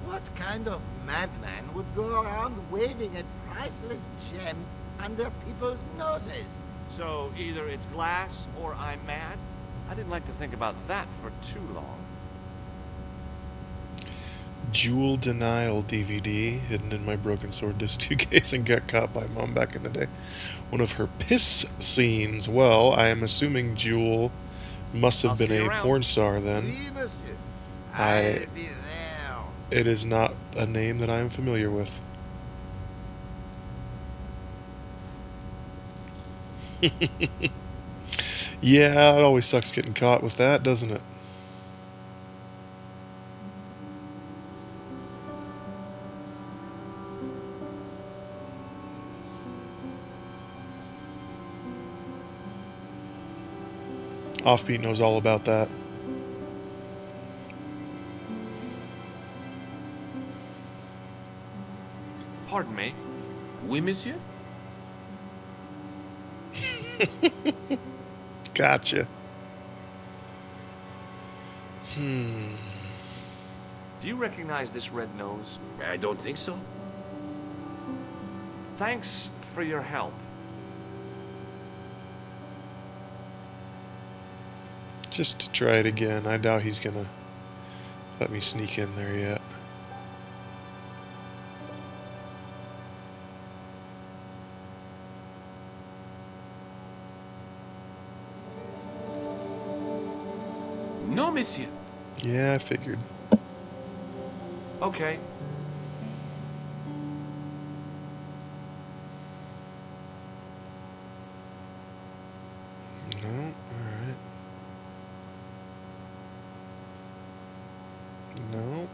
What kind of madman would go around waving a priceless gem under people's noses? So either it's glass or I'm mad? I didn't like to think about that for too long. Jewel Denial DVD, hidden in my Broken Sword Disc 2 case and got caught by Mom back in the day. One of her piss scenes. Well, I am assuming Jewel must have been a porn star then. Oui, monsieur. I'll be there. It is not a name that I am familiar with. Yeah, it always sucks getting caught with that, doesn't it? Offbeat knows all about that. Pardon me. Oui, monsieur? Gotcha. Do you recognize this red nose? I don't think so. Thanks for your help. Just to try it again. I doubt he's gonna let me sneak in there yet. No, monsieur. Yeah, I figured. Okay. No, alright. No.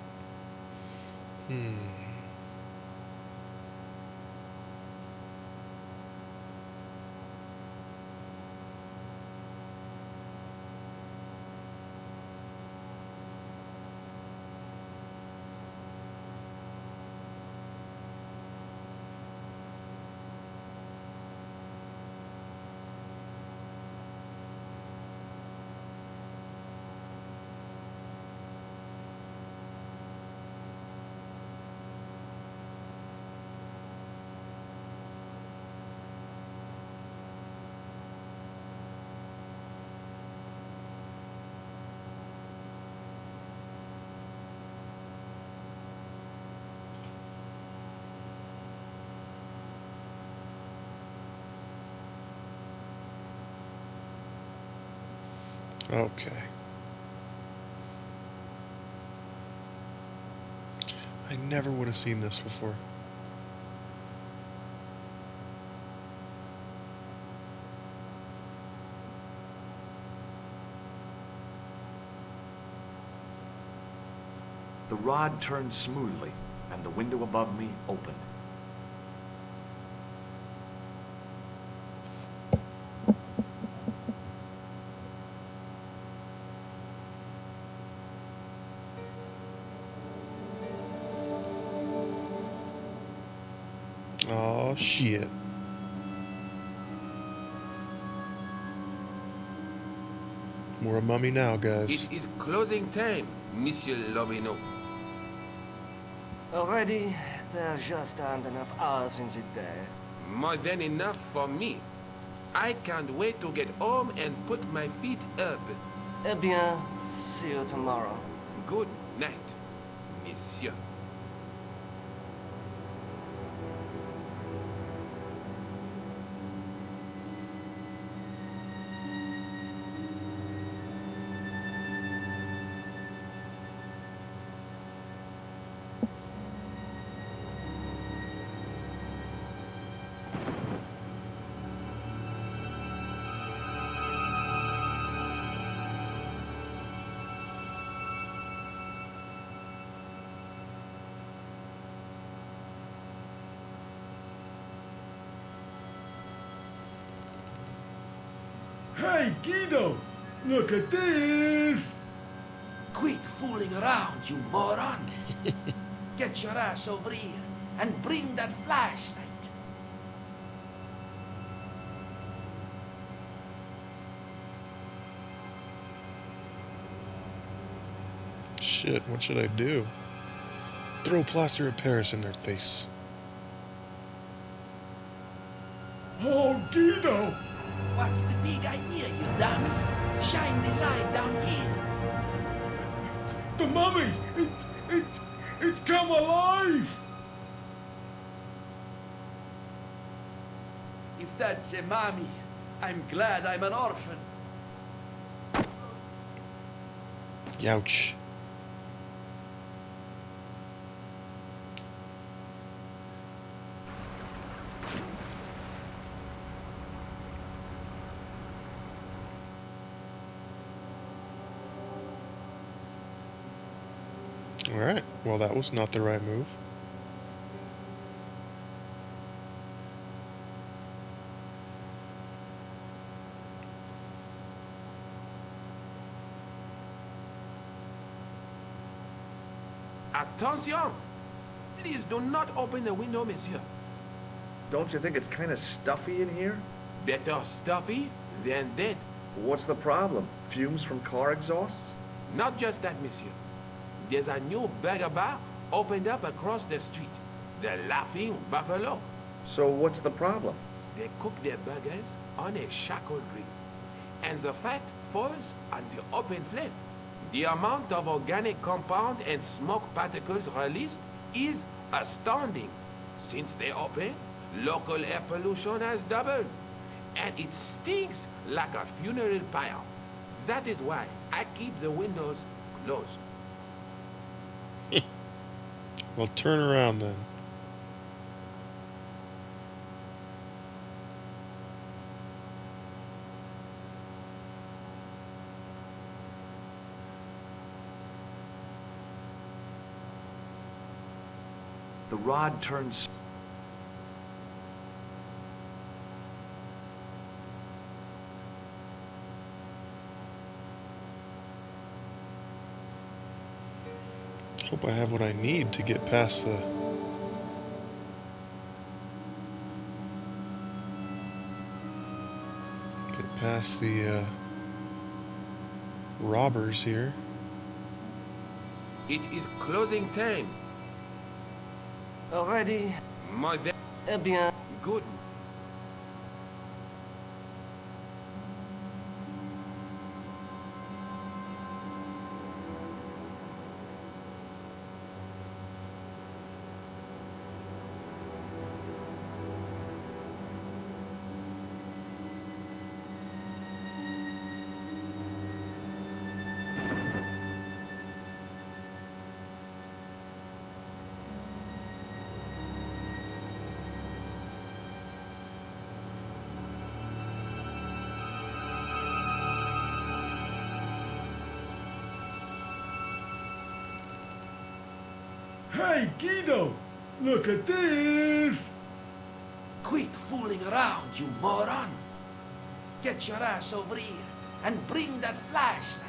Okay. I never would have seen this before. The rod turned smoothly, and the window above me opened. Oh shit. We're a mummy now, guys. It is closing time, Monsieur Lobino. Already, there just aren't enough hours in the day. More than enough for me. I can't wait to get home and put my feet up. Eh bien, see you tomorrow. Good night, Monsieur. Hey, Guido! Look at this! Quit fooling around, you moron! Get your ass over here and bring that flashlight. Shit, what should I do? Throw plaster of Paris in their face. Oh, Guido! What's the big idea, you dummy? Shine the light down here. The mummy! It's come alive! If that's a mommy, I'm glad I'm an orphan. Youch. Alright, well that was not the right move. Attention! Please do not open the window, monsieur. Don't you think it's kind of stuffy in here? Better stuffy than dead. What's the problem? Fumes from car exhausts? Not just that, monsieur. There's a new burger bar opened up across the street. The Laughing Buffalo. So what's the problem? They cook their burgers on a charcoal grill. And the fat falls on the open flame. The amount of organic compound and smoke particles released is astounding. Since they opened, local air pollution has doubled. And it stinks like a funeral pyre. That is why I keep the windows closed. Well, turn around then. The rod turns... Hope I have what I need to get past the... Get past the, robbers here. It is closing time. Already? More than... Eh bien... Good. Hey, Guido! Look at this! Quit fooling around, you moron! Get your ass over here and bring that flashlight.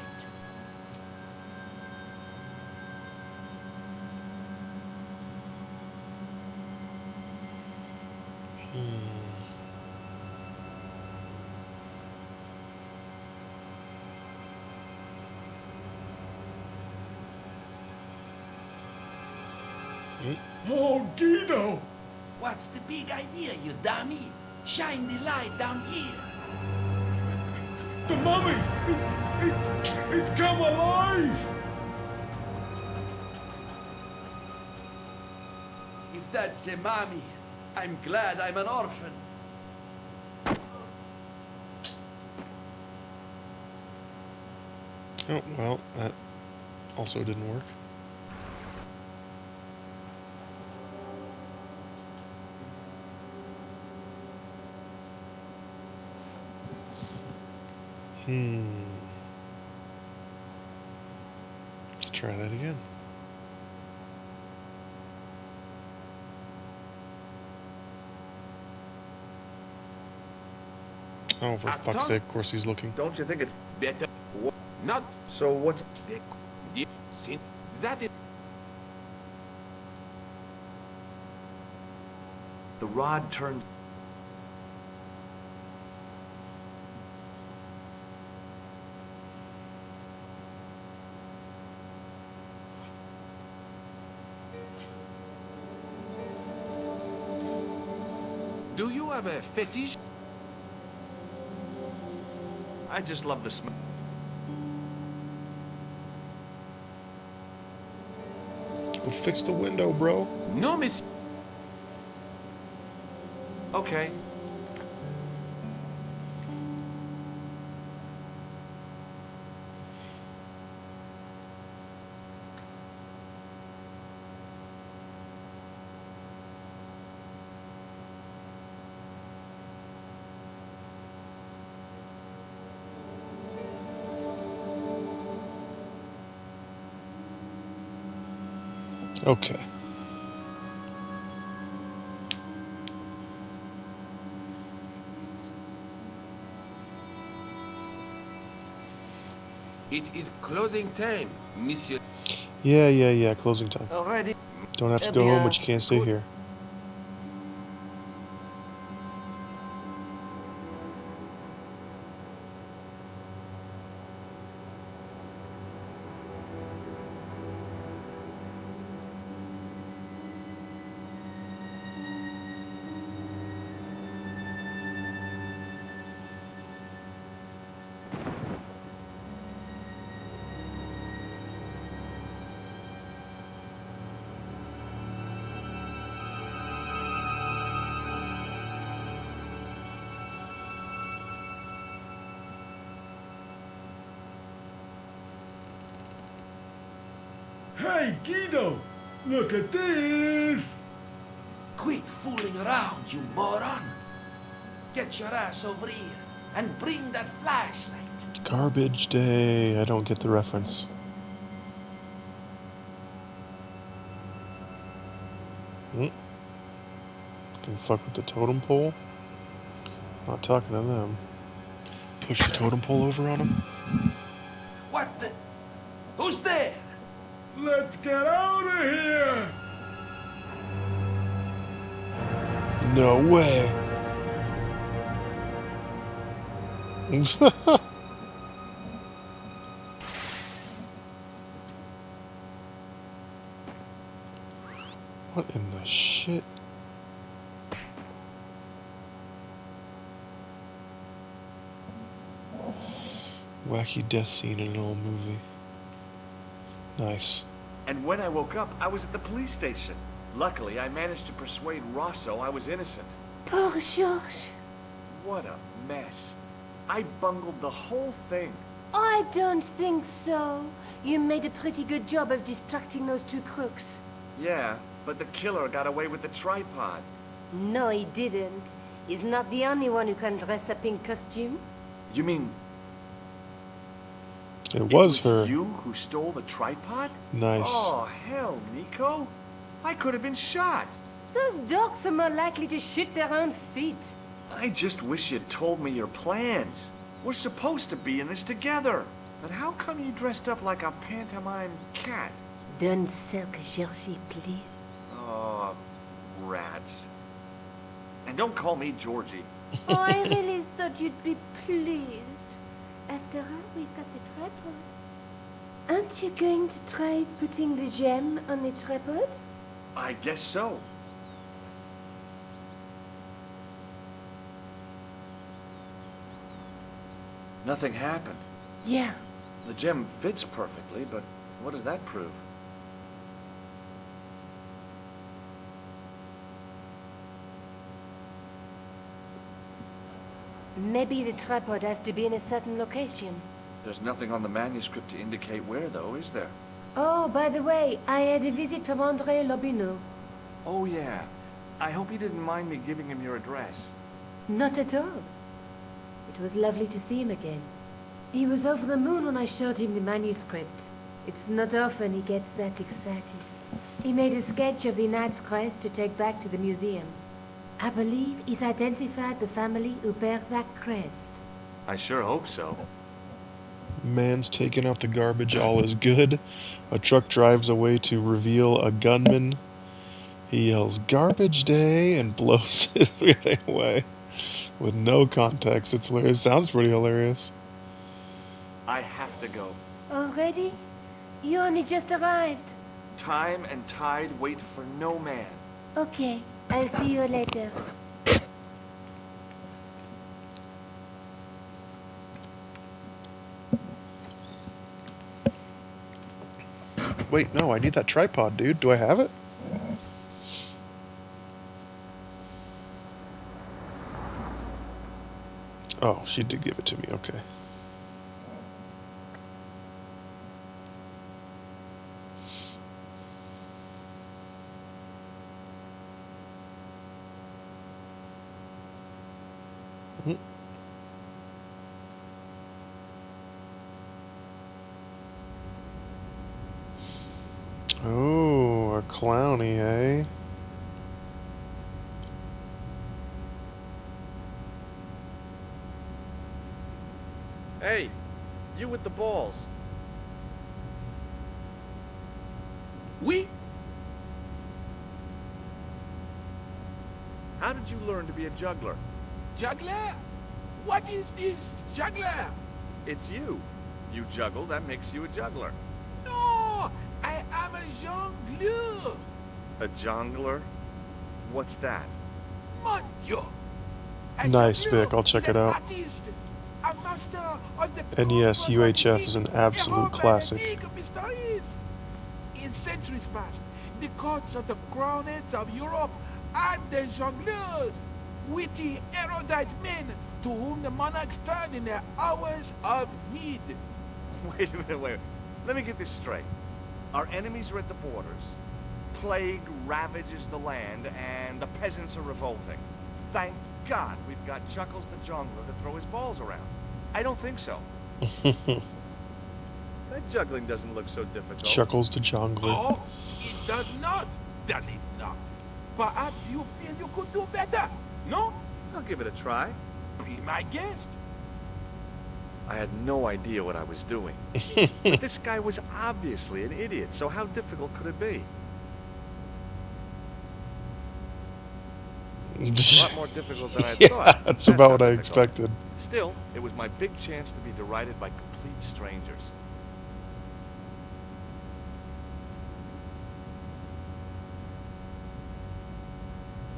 Oh, Guido! What's the big idea, you dummy? Shine the light down here. The mummy! It's come alive! If that's a mommy, I'm glad I'm an orphan. Oh, well, that also didn't work. Let's try that again. Oh, for fuck's sake, of course he's looking. Don't you think it's better? Not so what's that is The rod turned. Do you have a fetish? I just love the smell. Go fix the window, bro. No, miss. Okay. Okay. It is closing time, monsieur. Yeah. Closing time. Already. Don't have to go home, but you can't stay here. Hey, Guido! Look at this! Quit fooling around, you moron! Get your ass over here and bring that flashlight. Garbage day. I don't get the reference. Can fuck with the totem pole. Not talking to them. Push the totem pole over on them. What the? Who's there? Let's get out of here! No way. What in the shit? Wacky death scene in an old movie. Nice. And when I woke up, I was at the police station. Luckily, I managed to persuade Rosso I was innocent. Poor Georges. What a mess. I bungled the whole thing. I don't think so. You made a pretty good job of distracting those two crooks. Yeah, but the killer got away with the tripod. No, he didn't. He's not the only one who can dress up in costume. You mean... It was her. You who stole the tripod? Nice. Oh, hell, Nico. I could have been shot. Those dogs are more likely to shoot their own feet. I just wish you'd told me your plans. We're supposed to be in this together. But how come you dressed up like a pantomime cat? Don't sulk, Georgie, please. Oh, rats. And don't call me Georgie. Oh, I really thought you'd be pleased. After all, we've got the tripod. Aren't you going to try putting the gem on the tripod? I guess so. Nothing happened. Yeah. The gem fits perfectly, but what does that prove? Maybe the tripod has to be in a certain location. There's nothing on the manuscript to indicate where, though, is there? Oh, by the way, I had a visit from André Lobineau. Oh, yeah. I hope you didn't mind me giving him your address. Not at all. It was lovely to see him again. He was over the moon when I showed him the manuscript. It's not often he gets that excited. He made a sketch of the Knight's crest to take back to the museum. I believe he's identified the family who bear that crest. I sure hope so. Man's taking out the garbage, all is good. A truck drives away to reveal a gunman. He yells, "Garbage day," and blows his way away. With no context. It sounds pretty hilarious. I have to go. Already? You only just arrived. Time and tide wait for no man. Okay, I'll see you later. Wait, no, I need that tripod, dude. Do I have it? Oh, she did give it to me, okay. Oh, a clowny, eh? Hey, you with the balls. Oui? How did you learn to be a juggler? Juggler? What is this juggler? It's you. You juggle, that makes you a juggler. No, I am a jongleur. A jongler? What's that? Mon Dieu. Nice, Vic. I'll check it out. NES UHF is an absolute classic. In centuries past, the courts of the crowned heads of Europe and the jongleurs, witty, erudite men to whom the monarchs turned in their hours of need. Wait a minute, wait. Let me get this straight. Our enemies are at the borders. Plague ravages the land, and the peasants are revolting. Thank God we've got Chuckles the Jongler to throw his balls around. I don't think so. That juggling doesn't look so difficult. Chuckles the Jongler. Oh, it does not, does it not? Perhaps you feel you could do better, no? I'll give it a try. Be my guest. I had no idea what I was doing. But this guy was obviously an idiot, so how difficult could it be? A lot more difficult than I thought. That's about what I expected. Still, it was my big chance to be derided by complete strangers.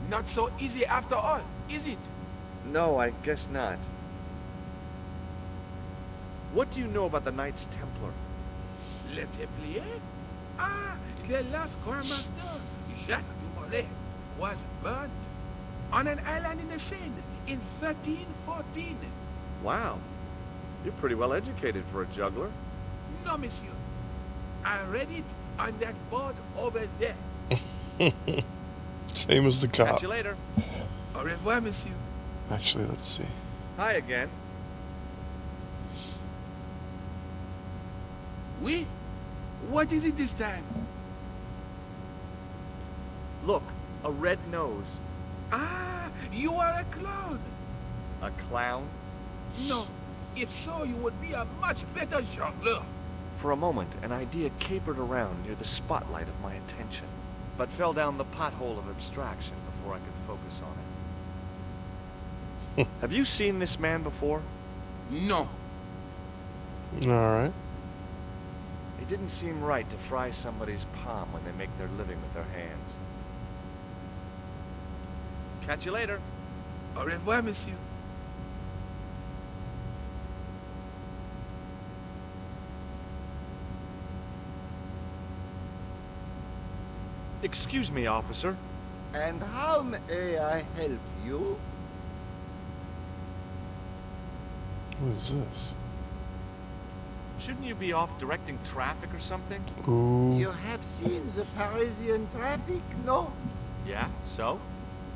Not so easy after all, is it? No, I guess not. What do you know about the Knights Templar? Le Templier? Ah, the last Grand Master, Jacques Dumoulin, was burnt on an island in the Seine in 1314. Wow. You're pretty well educated for a juggler. No, monsieur. I read it on that board over there. Same as the cop. Catch you later. Au revoir, monsieur. Actually, let's see. Hi again. Oui? What is it this time? Look, a red nose. Ah, you are a clown. A clown? No, if so, you would be a much better jongleur. For a moment, an idea capered around near the spotlight of my attention, but fell down the pothole of abstraction before I could focus on it. Have you seen this man before? No. Alright. It didn't seem right to fry somebody's palm when they make their living with their hands. Catch you later. Au revoir, monsieur. Excuse me, officer. And how may I help you? What is this? Shouldn't you be off directing traffic or something? Ooh. You have seen the Parisian traffic, no? Yeah, so?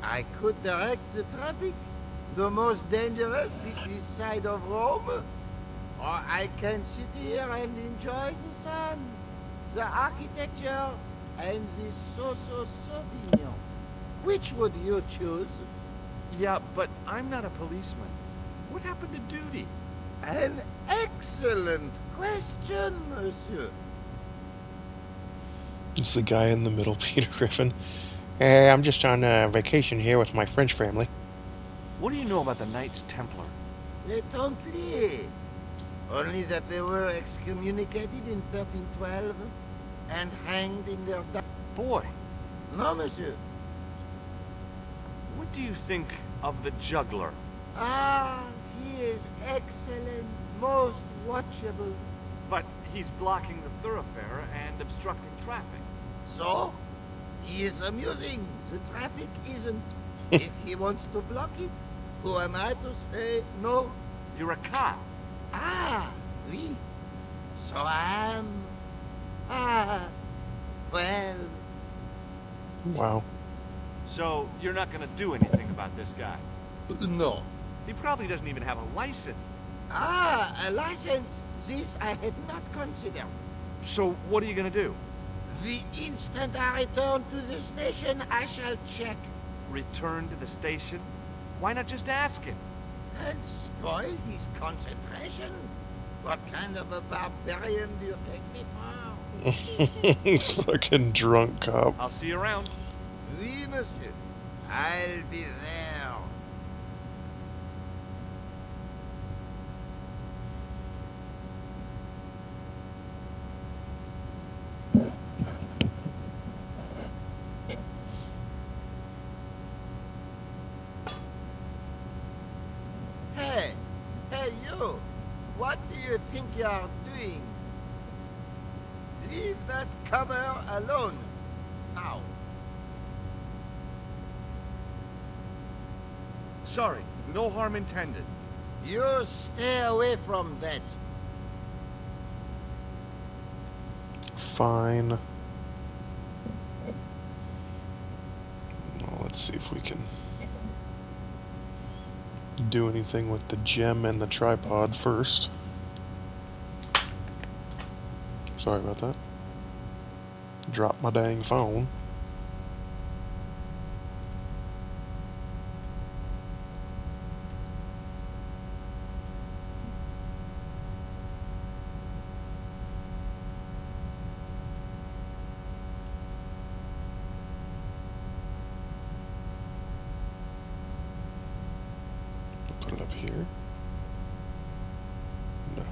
I could direct the traffic. The most dangerous is this side of Rome. Or I can sit here and enjoy the sun, the architecture, and the Sauvignon. Which would you choose? Yeah, but I'm not a policeman. What happened to duty? An excellent question, monsieur. It's the guy in the middle, Peter Griffin. I'm just on vacation here with my French family. What do you know about the Knights Templar? Les Templiers. Only that they were excommunicated in 1312 and hanged in their... Boy. No, monsieur. What do you think of the juggler? Ah, he is excellent, most watchable. But he's blocking the thoroughfare and obstructing traffic. So? He is amusing. The traffic isn't. If he wants to block it, who am I to say no? You're a cop. Ah, oui. So I am. Ah, well. Wow. So you're not gonna do anything about this guy? No. He probably doesn't even have a license. Ah, a license. This I had not considered. So what are you gonna do? The instant I return to the station, I shall check. Return to the station? Why not just ask him? And spoil his concentration? What kind of a barbarian do you take me for? He's fucking drunk cop. I'll see you around. Oui, monsieur. I'll be there. Hey, you. What do you think you are doing? Leave that cover alone. Now. Sorry, no harm intended. You stay away from that. Fine. Well, let's see if we can do anything with the gem and the tripod first. Sorry about that. Dropped my dang phone. Put it up here. No.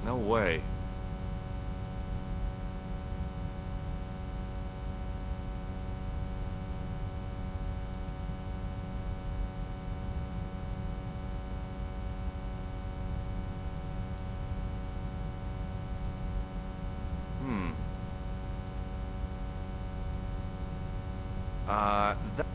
No way. That...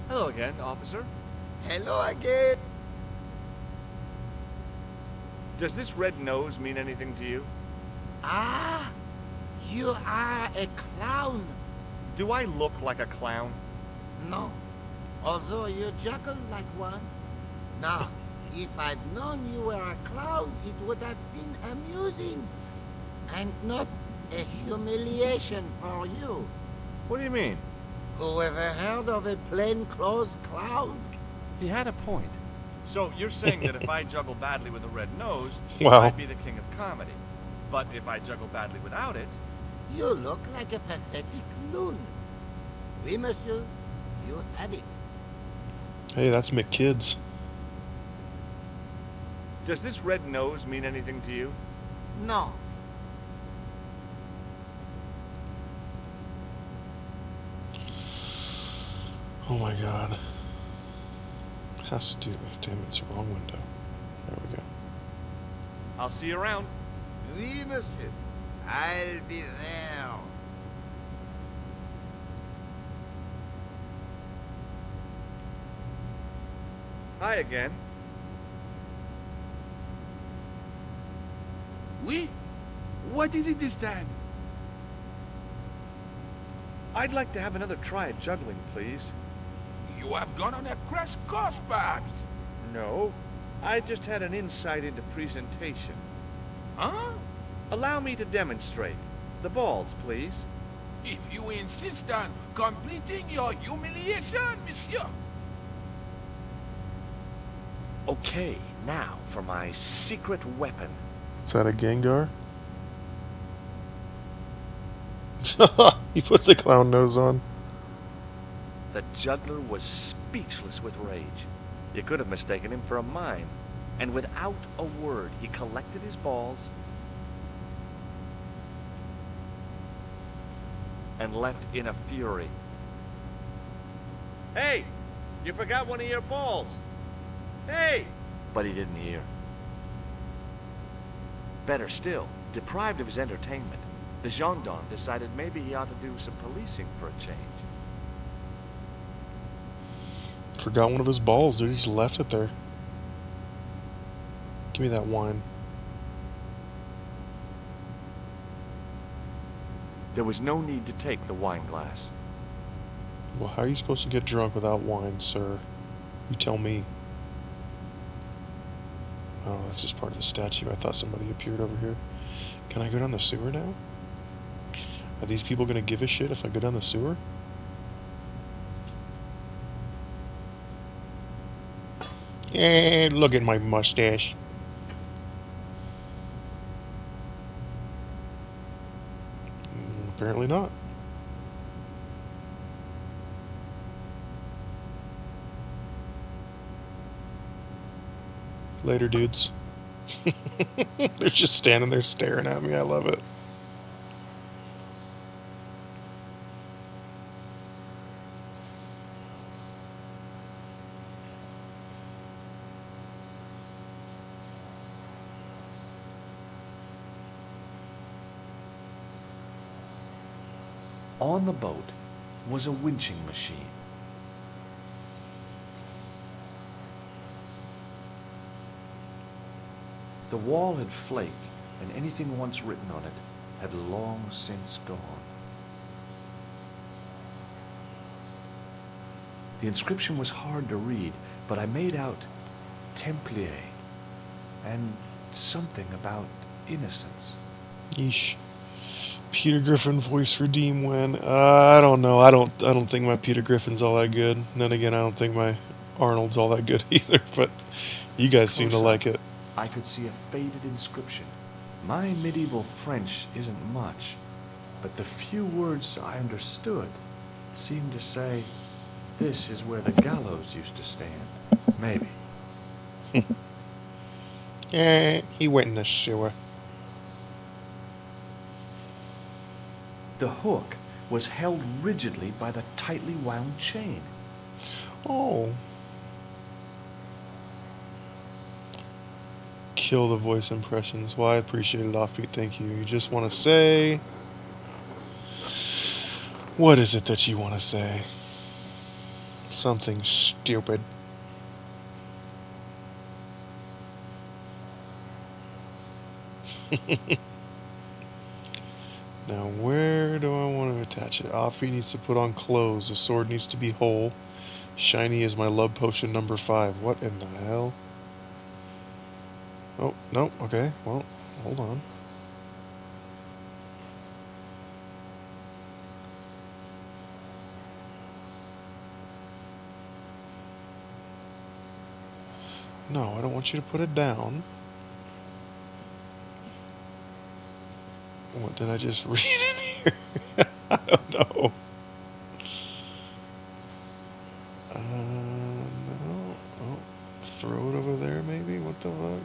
Hello again, officer. Hello again. Does this red nose mean anything to you? Ah, you are a clown. Do I look like a clown? No, although you juggle like one. Now, if I'd known you were a clown, it would have been amusing. And not a humiliation for you. What do you mean? Whoever heard of a plainclothes clown? He had a point. So you're saying that if I juggle badly with a red nose, Wow. I'd be the king of comedy. But if I juggle badly without it... You look like a pathetic loon. Oui, monsieur, you had it. Hey, that's McKids. Does this red nose mean anything to you? No. Oh my god. Has to do. Damn, it's the wrong window. There we go. I'll see you around. Oui, monsieur. I'll be there. Hi again. Oui? What is it this time? I'd like to have another try at juggling, please. You have gone on a crash course, perhaps? No. I just had an insight into presentation. Huh? Allow me to demonstrate. The balls, please. If you insist on completing your humiliation, monsieur. Okay, now for my secret weapon. Is that a Gengar? He put the clown nose on. The juggler was speechless with rage. You could have mistaken him for a mime. And without a word, he collected his balls and left in a fury. Hey! You forgot one of your balls! Hey! But he didn't hear. Better still, deprived of his entertainment, the gendarme decided maybe he ought to do some policing for a change. Forgot one of his balls, dude. He just left it there. Give me that wine. There was no need to take the wine glass. Well, how are you supposed to get drunk without wine, sir? You tell me. Oh, that's just part of the statue. I thought somebody appeared over here. Can I go down the sewer now? Are these people gonna give a shit if I go down the sewer? Look at my mustache. Apparently not. Later, dudes. They're just standing there staring at me. I love it. On the boat was a winching machine. The wall had flaked, and anything once written on it had long since gone. The inscription was hard to read, but I made out Templier and something about innocence. Yeesh. Peter Griffin voice for Deem when I don't know. I don't think my Peter Griffin's all that good. And then again, I don't think my Arnold's all that good either. But you guys seem to like it. I could see a faded inscription. My medieval French isn't much, but the few words I understood seemed to say, "This is where the gallows used to stand." Maybe. He went in the sewer. The hook was held rigidly by the tightly wound chain. Oh. Kill the voice impressions. Well, I appreciate it, Offbeat. Thank you. You just want to say... What is it that you want to say? Something stupid. Now, where do I want to attach it? Offie needs to put on clothes. The sword needs to be whole. Shiny is my love potion number 5. What in the hell? Oh, no. Okay, well, hold on. No, I don't want you to put it down. What did I just read in here? I don't know. No. Oh, throw it over there, maybe? What the fuck?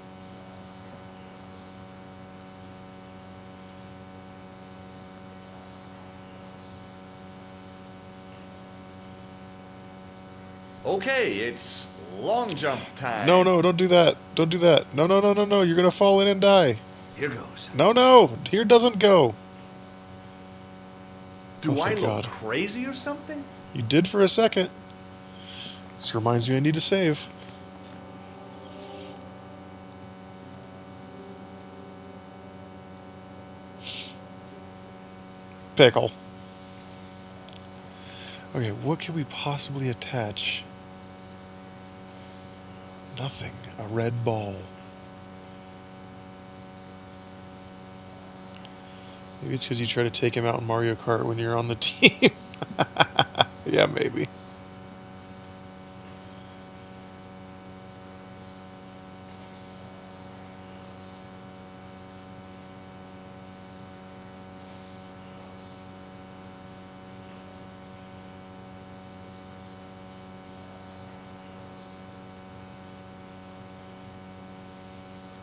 Okay, it's long jump time. No, don't do that. Don't do that. No. You're gonna fall in and die. Here goes. No. Here doesn't go. Do I thank look God. crazy or something? You did for a second. This reminds me I need to save. Pickle. Okay, what can we possibly attach? Nothing. A red ball. Maybe it's because you try to take him out in Mario Kart when you're on the team. Yeah, maybe.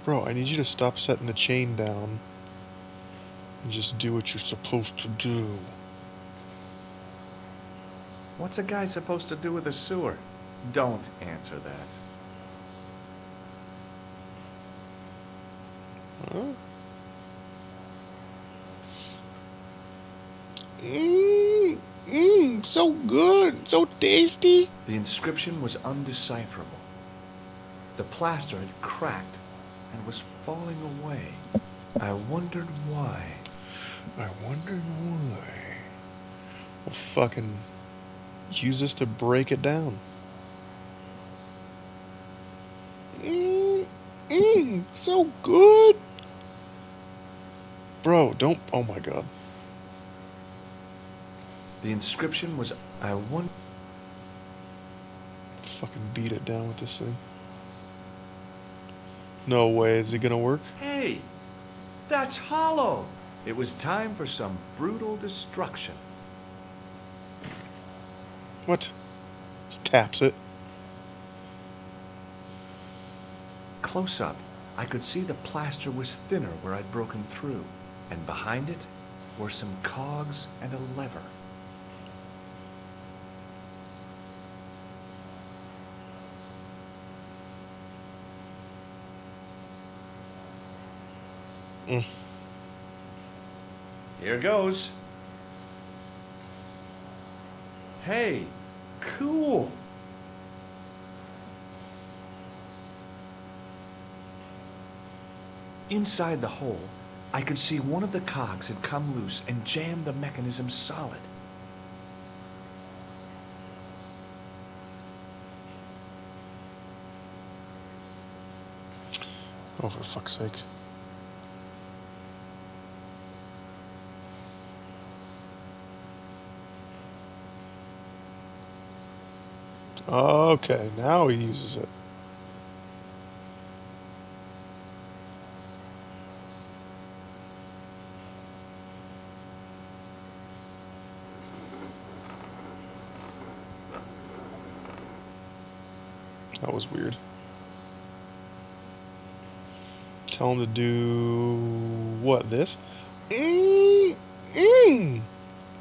Bro, I need you to stop setting the chain down and just do what you're supposed to do. What's a guy supposed to do with a sewer? Don't answer that. Huh? So good, so tasty. The inscription was undecipherable. The plaster had cracked and was falling away. I wondered why. Well, fucking use this to break it down. So good. Bro, don't. Oh my god. The inscription was, I wonder. Fucking beat it down with this thing. No way. Is it gonna work? Hey, that's hollow. It was time for some brutal destruction. What? Just taps it. Close up, I could see the plaster was thinner where I'd broken through, and behind it were some cogs and a lever. Here goes. Hey, cool. Inside the hole, I could see one of the cogs had come loose and jammed the mechanism solid. Oh, for fuck's sake. Okay, now he uses it. That was weird. Tell him to do what? This?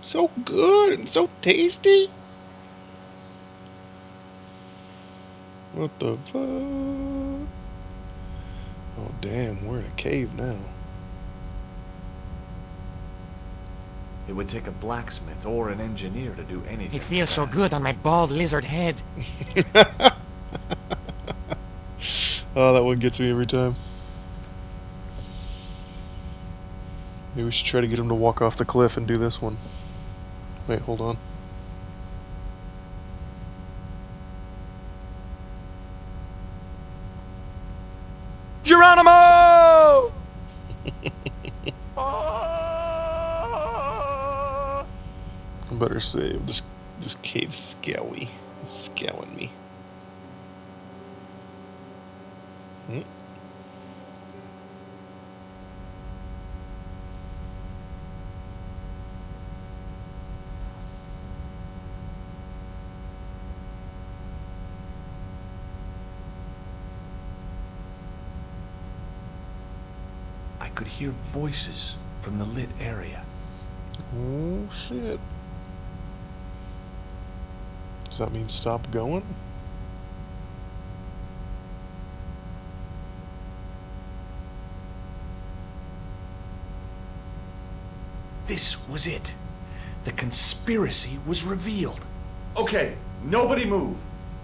So good and so tasty. What the fuck? Oh damn, we're in a cave now. It would take a blacksmith or an engineer to do anything. It feels so good on my bald lizard head. Oh, that one gets me every time. Maybe we should try to get him to walk off the cliff and do this one. Wait, hold on. Geronimo! I better save. This cave's scally. It's scowling me. Hmm. I could hear voices from the lit area. Oh, shit. Does that mean stop going? This was it. The conspiracy was revealed. Okay, nobody move.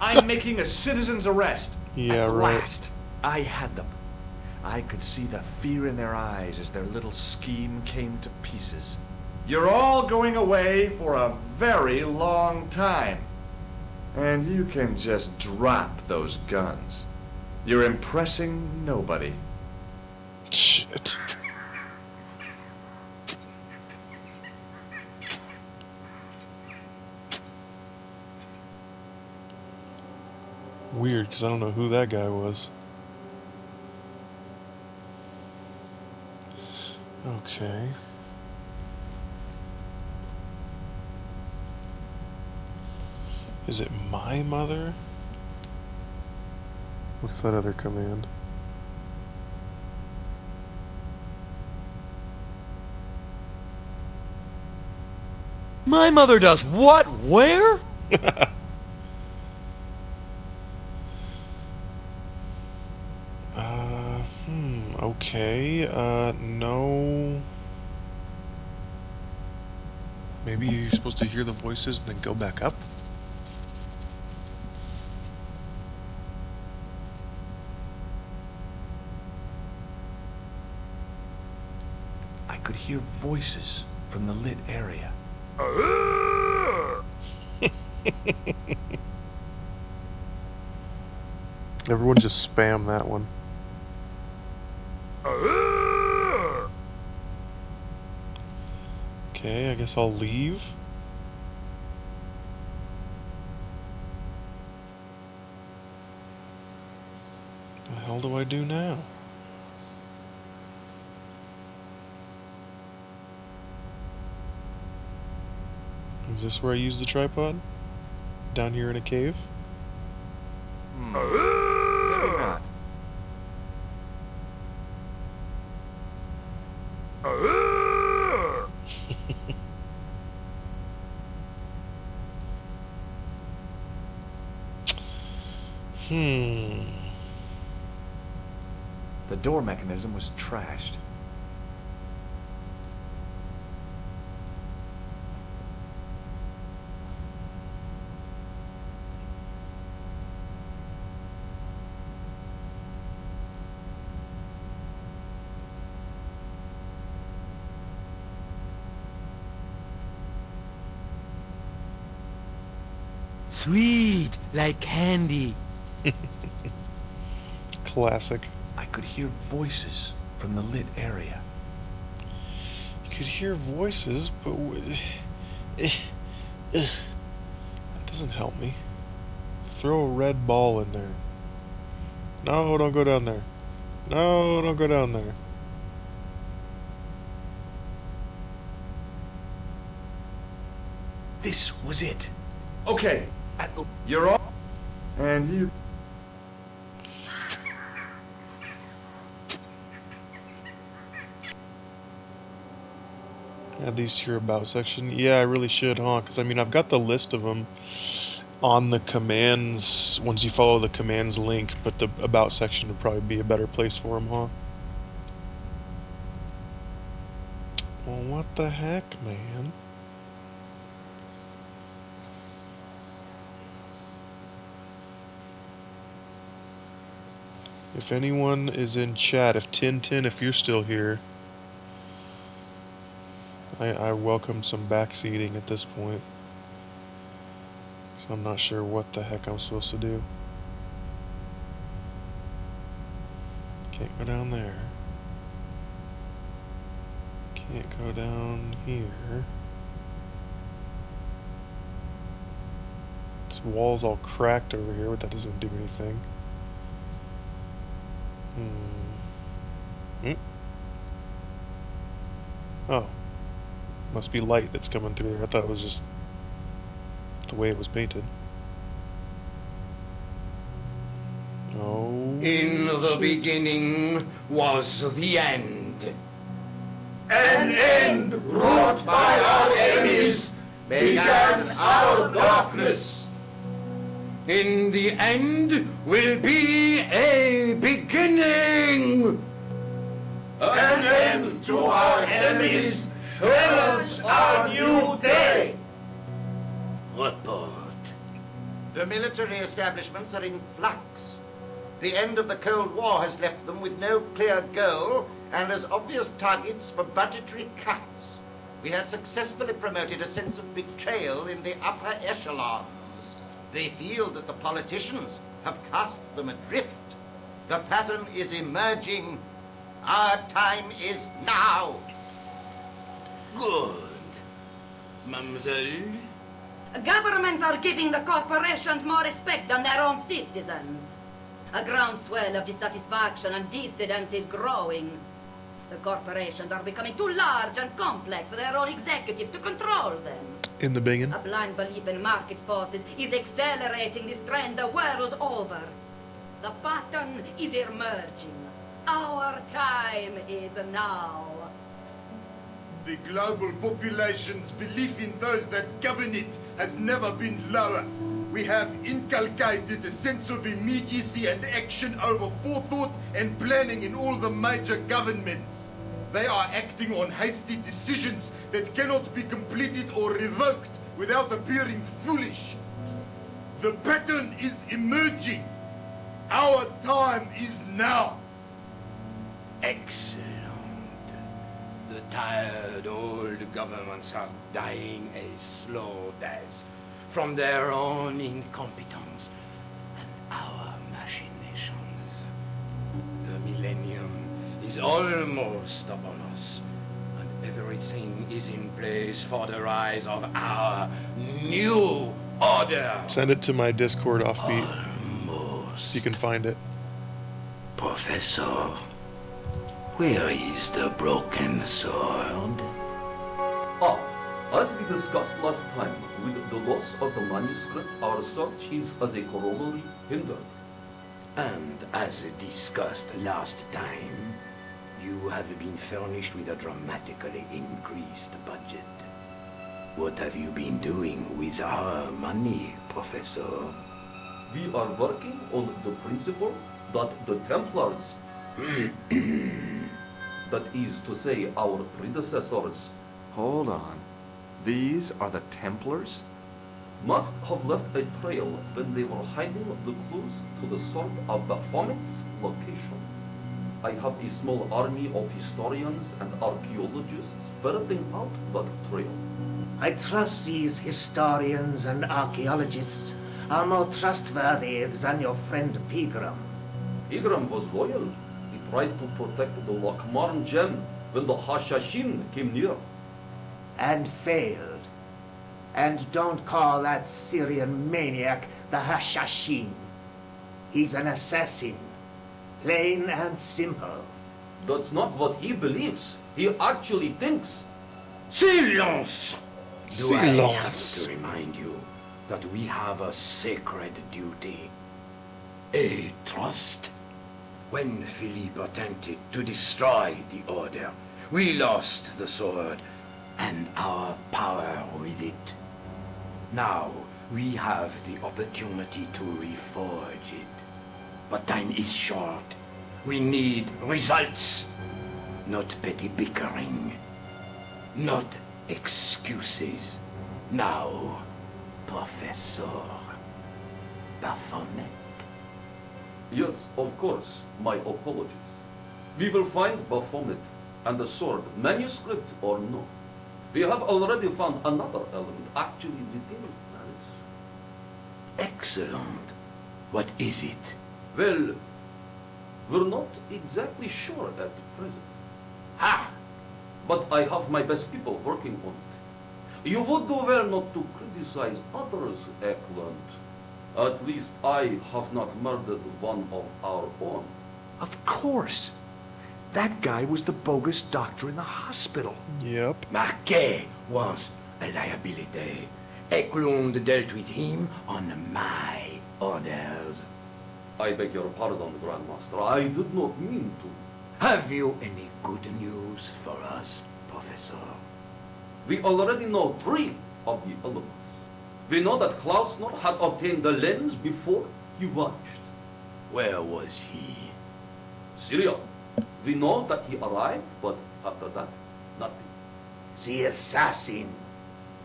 I'm making a citizen's arrest. Yeah, At right. last, I had them. I could see the fear in their eyes as their little scheme came to pieces. You're all going away for a very long time. And you can just drop those guns. You're impressing nobody. Shit. Weird, because I don't know who that guy was. Okay. Is it my mother? What's that other command? My mother does what? Where? Okay, no. Maybe you're supposed to hear the voices and then go back up? I could hear voices from the lit area. Everyone just spam that one. Okay, I guess I'll leave. What the hell do I do now? Is this where I use the tripod? Down here in a cave? Maybe not. The door mechanism was trashed. Sweet, like candy. Classic. I could hear voices from the lit area. You could hear voices, but that doesn't help me. Throw a red ball in there. No, don't go down there. No, don't go down there. This was it. Okay, you're all... And you... Add these to your about section. Yeah, I really should, huh? Because, I mean, I've got the list of them on the commands, once you follow the commands link, but the about section would probably be a better place for them, huh? Well, what the heck, man? If anyone is in chat, if Tintin, if you're still here, I welcome some backseating at this point. So I'm not sure what the heck I'm supposed to do. Can't go down there. Can't go down here. This wall's all cracked over here, but that doesn't do anything. Oh. Must be light that's coming through there. I thought it was just the way it was painted. Oh. In the beginning was the end. An end wrought by our enemies began our darkness. In the end will be a beginning. An end to our enemies heralds our new day. Report. The military establishments are in flux. The end of the Cold War has left them with no clear goal and as obvious targets for budgetary cuts. We have successfully promoted a sense of betrayal in the upper echelons. They feel that the politicians have cast them adrift. The pattern is emerging. Our time is now. Good. Mademoiselle? Governments are giving the corporations more respect than their own citizens. A groundswell of dissatisfaction and dissidence is growing. The corporations are becoming too large and complex for their own executives to control them. In the biggin. A blind belief in market forces is accelerating this trend the world over. The pattern is emerging. Our time is now. The global population's belief in those that govern it has never been lower. We have inculcated a sense of immediacy and action over forethought and planning in all the major governments. They are acting on hasty decisions that cannot be completed or revoked without appearing foolish. The pattern is emerging. Our time is now. Excellent. The tired old governments are dying a slow death from their own incompetence and our machinations. The millennium is almost upon us, and everything is in place for the rise of our new order. Send it to my Discord offbeat. If you can find it. Professor, where is the broken sword? Ah, as we discussed last time, with the loss of the manuscript, our search is as a corollary hindered. And as discussed last time, you have been furnished with a dramatically increased budget. What have you been doing with our money, Professor? We are working on the principle that the Templars, that is to say our predecessors, Hold on. These are the Templars? must have left a trail when they were hiding the clues to the sword of Baphomet's location. I have a small army of historians and archaeologists ferreting out that trail. I trust these historians and archaeologists are more trustworthy than your friend Pegram. Pegram was loyal. He tried to protect the Lakmarn gem when the Hashashin came near. And failed. And don't call that Syrian maniac the Hashashin. He's an assassin. Plain and simple. That's not what he believes. He actually thinks. Silence! Do I have Silence. to remind you that we have a sacred duty? A trust? When Philippe attempted to destroy the Order, we lost the sword and our power with it. Now we have the opportunity to reforge it. But time is short. We need results, not petty bickering. not excuses. Now, Professor Baphomet. Yes, of course. My apologies. We will find Baphomet and the sword, manuscript or no. We have already found another element actually within Paris. Excellent. What is it? Well, we're not exactly sure at present. Ha! But I have my best people working on it. You would do well not to criticize others, Eklund. At least I have not murdered one of our own. Of course. That guy was the bogus doctor in the hospital. Yep. Marquet was a liability. Eklund dealt with him on my orders. I beg your pardon, Grandmaster. I did not mean to. Have you any good news for us, Professor? We already know 3 of the elements. We know that Klausner had obtained the lens before he vanished. Where was he? Syria. We know that he arrived, but after that, nothing. The assassin.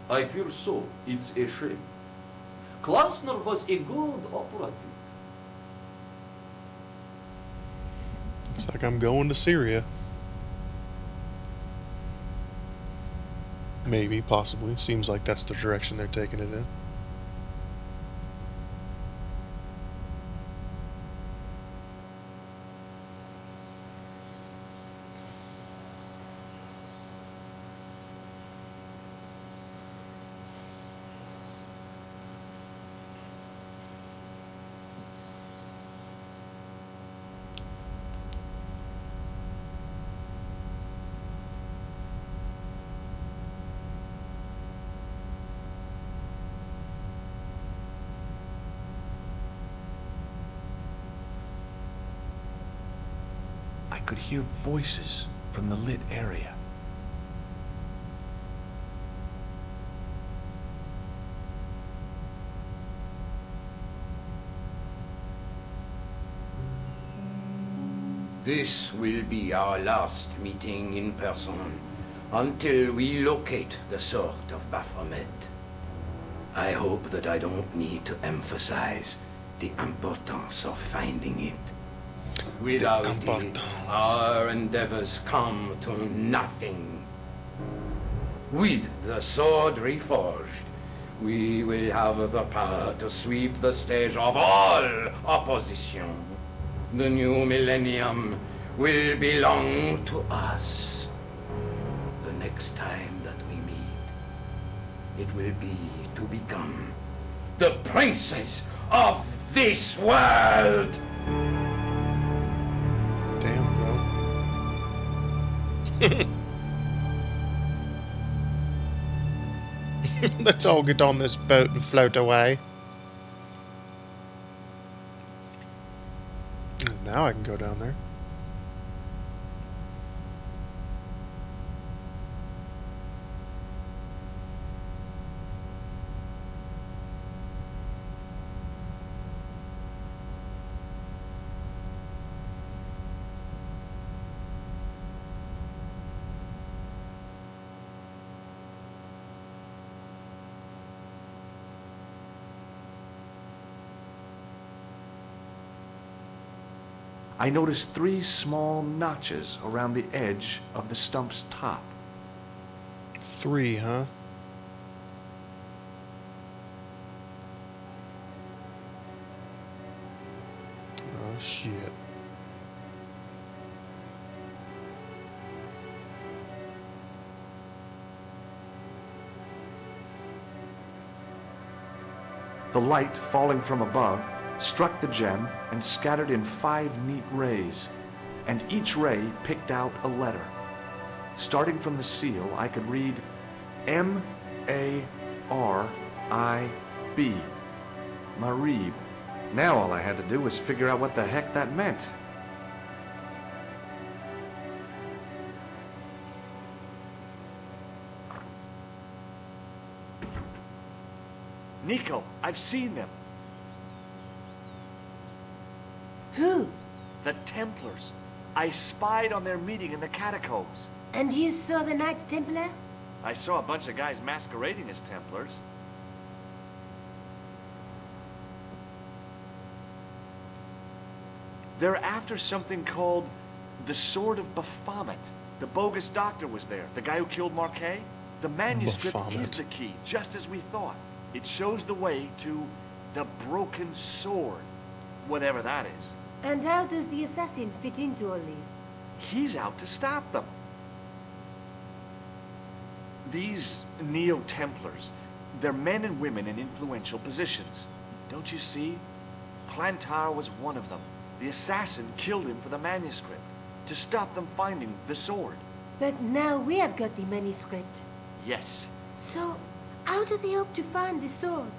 I fear so. It's a shame. Klausner was a good operative. Looks like I'm going to Syria. Maybe, possibly. Seems like that's the direction they're taking it in. I could hear voices from the lit area. This will be our last meeting in person until we locate the sword of Baphomet. I hope that I don't need to emphasize the importance of finding it. Without it, our endeavors come to nothing. With the sword reforged, we will have the power to sweep the stage of all opposition. The new millennium will belong to us. The next time that we meet, it will be to become the princes of this world! Damn, bro. Let's all get on this boat and float away. Now I can go down there. I noticed 3 small notches around the edge of the stump's top. 3, huh? Oh, shit. The light falling from above struck the gem and scattered in 5 neat rays, and each ray picked out a letter. Starting from the seal, I could read M-A-R-I-B. Marib. Now all I had to do was figure out what the heck that meant. Nico, I've seen them. Who? The Templars. I spied on their meeting in the catacombs. And you saw the Knights Templar? I saw a bunch of guys masquerading as Templars. They're after something called the Sword of Baphomet. The bogus doctor was there, the guy who killed Marquet. The manuscript Baphomet. is the key, just as we thought. It shows the way to the Broken Sword, whatever that is. And how does the assassin fit into all this? He's out to stop them. These Neo-Templars, they're men and women in influential positions. Don't you see? Plantar was one of them. The assassin killed him for the manuscript, to stop them finding the sword. But now we have got the manuscript. Yes, So, how do they hope to find the sword?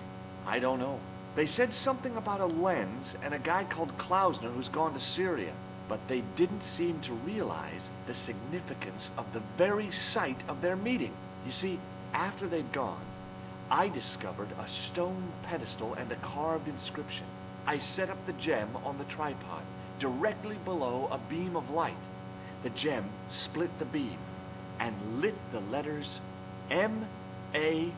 I don't know. They said something about a lens and a guy called Klausner who's gone to Syria, but they didn't seem to realize the significance of the very site of their meeting. You see, after they'd gone, I discovered a stone pedestal and a carved inscription. I set up the gem on the tripod, directly below a beam of light. The gem split the beam and lit the letters M-A-R-I-B.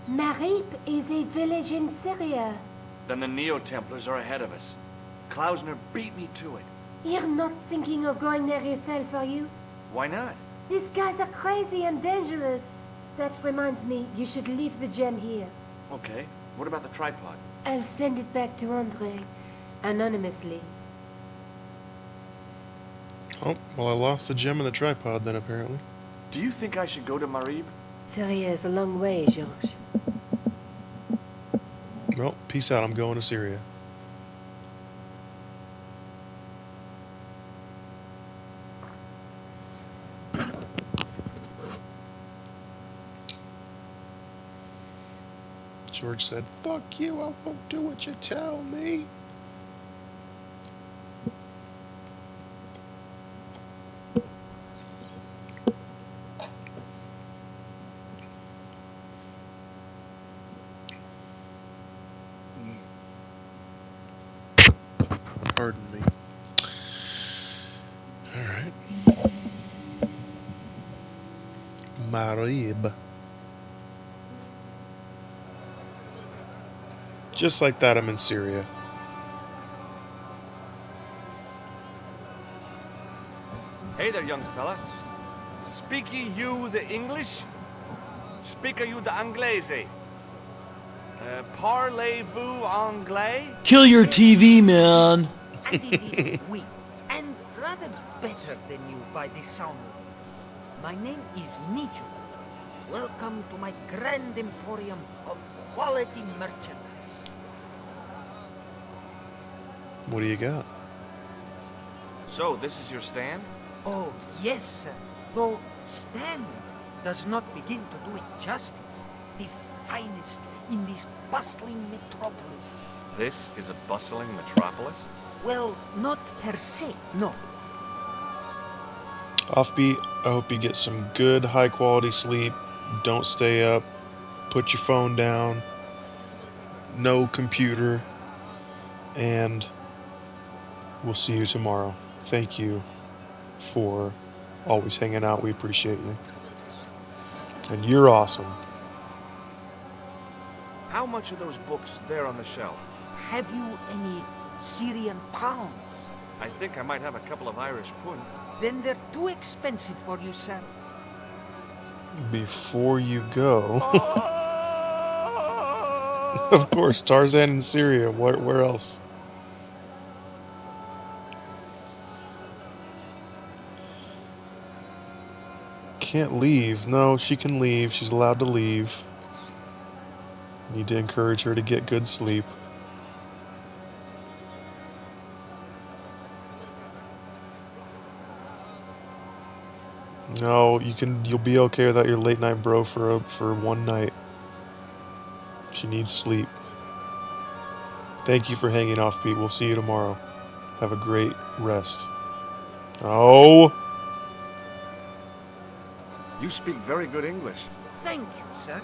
Marib is a village in Syria. Then the Neo-Templars are ahead of us. Klausner beat me to it. You're not thinking of going there yourself, are you? Why not? These guys are crazy and dangerous. That reminds me, you should leave the gem here. Okay, what about the tripod? I'll send it back to Andre, anonymously. Oh, well, I lost the gem and the tripod then, apparently. Do you think I should go to Marib? Syria is a long way, Georges. Well, peace out. I'm going to Syria. George said, "Fuck you, I won't do what you tell me." Pardon me. Alright. Marib. Just like that, I'm in Syria. Hey there, young fella. Speaky you the English? Speak you the Anglaise? Parlez-vous anglais? Kill your TV, man. And it is we, and rather better than you by the sound of it. My name is Nicho. Welcome to my grand emporium of quality merchandise. What do you got? So, this is your stand? Oh, yes, sir. Though stand does not begin to do it justice. The finest in this bustling metropolis. This is a bustling metropolis? Well, not per se, no. Offbeat, I hope you get some good, high quality sleep. Don't stay up. Put your phone down. No computer. And we'll see you tomorrow. Thank you for always hanging out. We appreciate you. And you're awesome. How much are those books there on the shelf? Have you any Syrian pounds? I think I might have a couple of Irish pund. Then they're too expensive for you, sir. Before you go. Of course, Tarzan in Syria. Where else? Can't leave. No, she can leave. She's allowed to leave. Need to encourage her to get good sleep. No, you'll be okay without your late night bro for one night. She needs sleep. Thank you for hanging off, Pete. We'll see you tomorrow. Have a great rest. Oh! You speak very good English. Thank you, sir.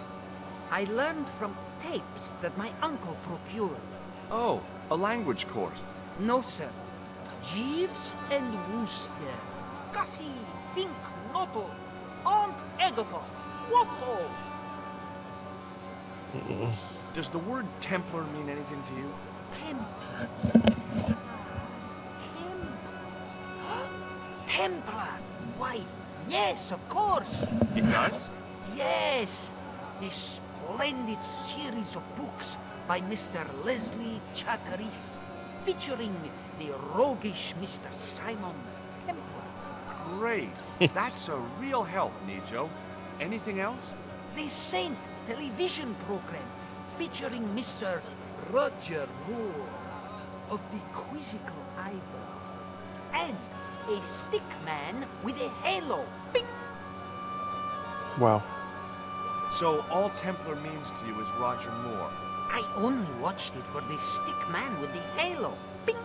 I learned from tapes that my uncle procured. Oh, a language course. No, sir. Jeeves and Wooster, Gussie, Fink, Noto, Aunt Agatha, Whatho? Does the word Templar mean anything to you? Templar! Why, yes, of course! It does? Yes! A splendid series of books by Mr. Leslie Charteris, featuring the roguish Mr. Simon Templar. Great. That's a real help, Nijo. Anything else? The Saint television program, featuring Mr. Roger Moore of the quizzical eyebrow, and a stick man with a halo. Bing! Wow. So all Templar means to you is Roger Moore. I only watched it for the stick man with the halo. Bing!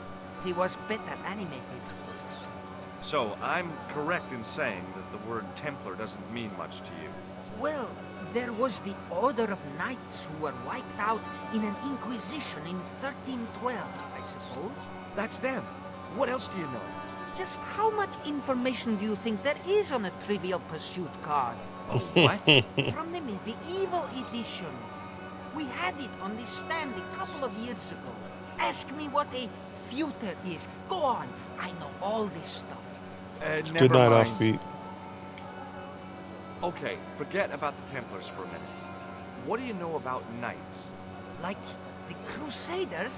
He was better animated. So I'm correct in saying that the word Templar doesn't mean much to you. Well, there was the Order of Knights who were wiped out in an Inquisition in 1312, I suppose. That's them. What else do you know? Just how much information do you think there is on a Trivial Pursuit card? Oh, what? From the medieval edition. We had it on the stand a couple of years ago. Ask me what a feuter is. Go on. I know all this stuff. Never Good night, mind. Offbeat. Okay, forget about the Templars for a minute. What do you know about knights? Like the Crusaders,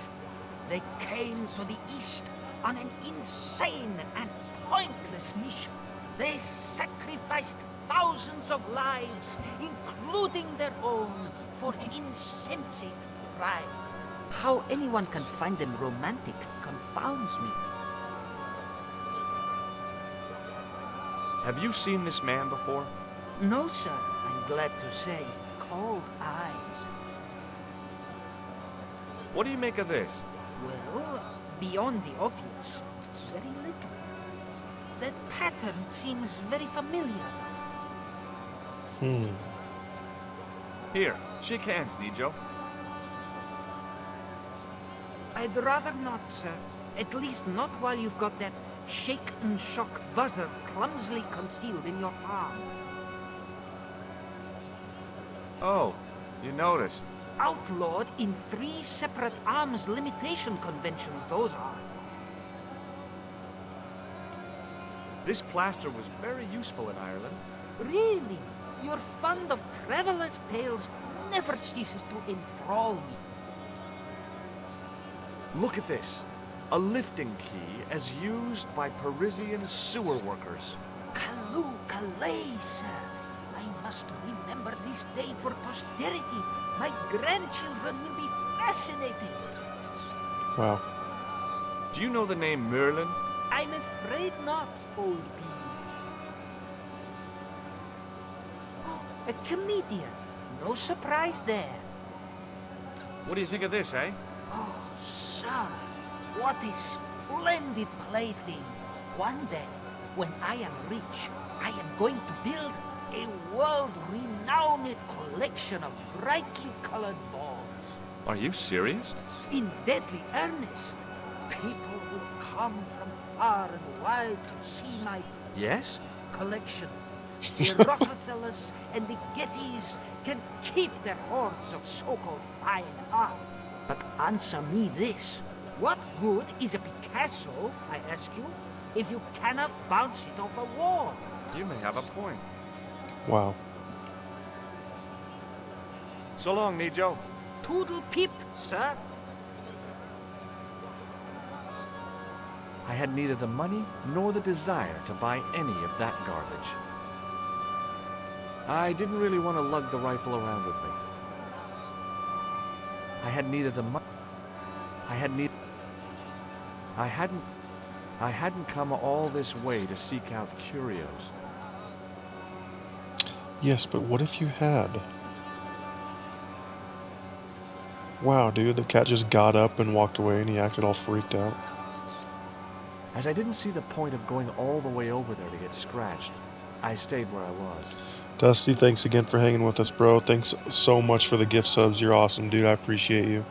they came to the East on an insane and pointless mission. They sacrificed thousands of lives, including their own, for insensate pride. How anyone can find them romantic confounds me. Have you seen this man before? No, sir, I'm glad to say. Cold eyes. What do you make of this? Well, beyond the obvious, very little. That pattern seems very familiar. Here, shake hands, Nijo. I'd rather not, sir. At least not while you've got that shake and shock buzzer clumsily concealed in your palm. Oh, you noticed. Outlawed in 3 separate arms limitation conventions, those are. This plaster was very useful in Ireland. Really? Your fund of travelers' tales never ceases to enthrall me. Look at this. A lifting key as used by Parisian sewer workers. Callooh, Calais, sir. I must remember this day for posterity. My grandchildren will be fascinated. Wow. Do you know the name Merlin? I'm afraid not, old bee. Oh, a comedian. No surprise there. What do you think of this, eh? Oh, sir, what a splendid plaything. One day, when I am rich, I am going to build a world-renowned collection of brightly colored balls. Are you serious? In deadly earnest. People will come from far and wide to see my Yes? collection. The Rockefellers and the Gettys can keep their hoards of so-called fine art. But answer me this. What good is a Picasso, I ask you, if you cannot bounce it off a wall? You may have a point. Wow. So long, Nijo. Toodle peep, sir. I had neither the money nor the desire to buy any of that garbage. I didn't really want to lug the rifle around with me. I had neither the money. I hadn't come all this way to seek out curios. Yes, but what if you had? Wow, dude, the cat just got up and walked away and he acted all freaked out. As I didn't see the point of going all the way over there to get scratched, I stayed where I was. Dusty, thanks again for hanging with us, bro. Thanks so much for the gift subs. You're awesome, dude. I appreciate you.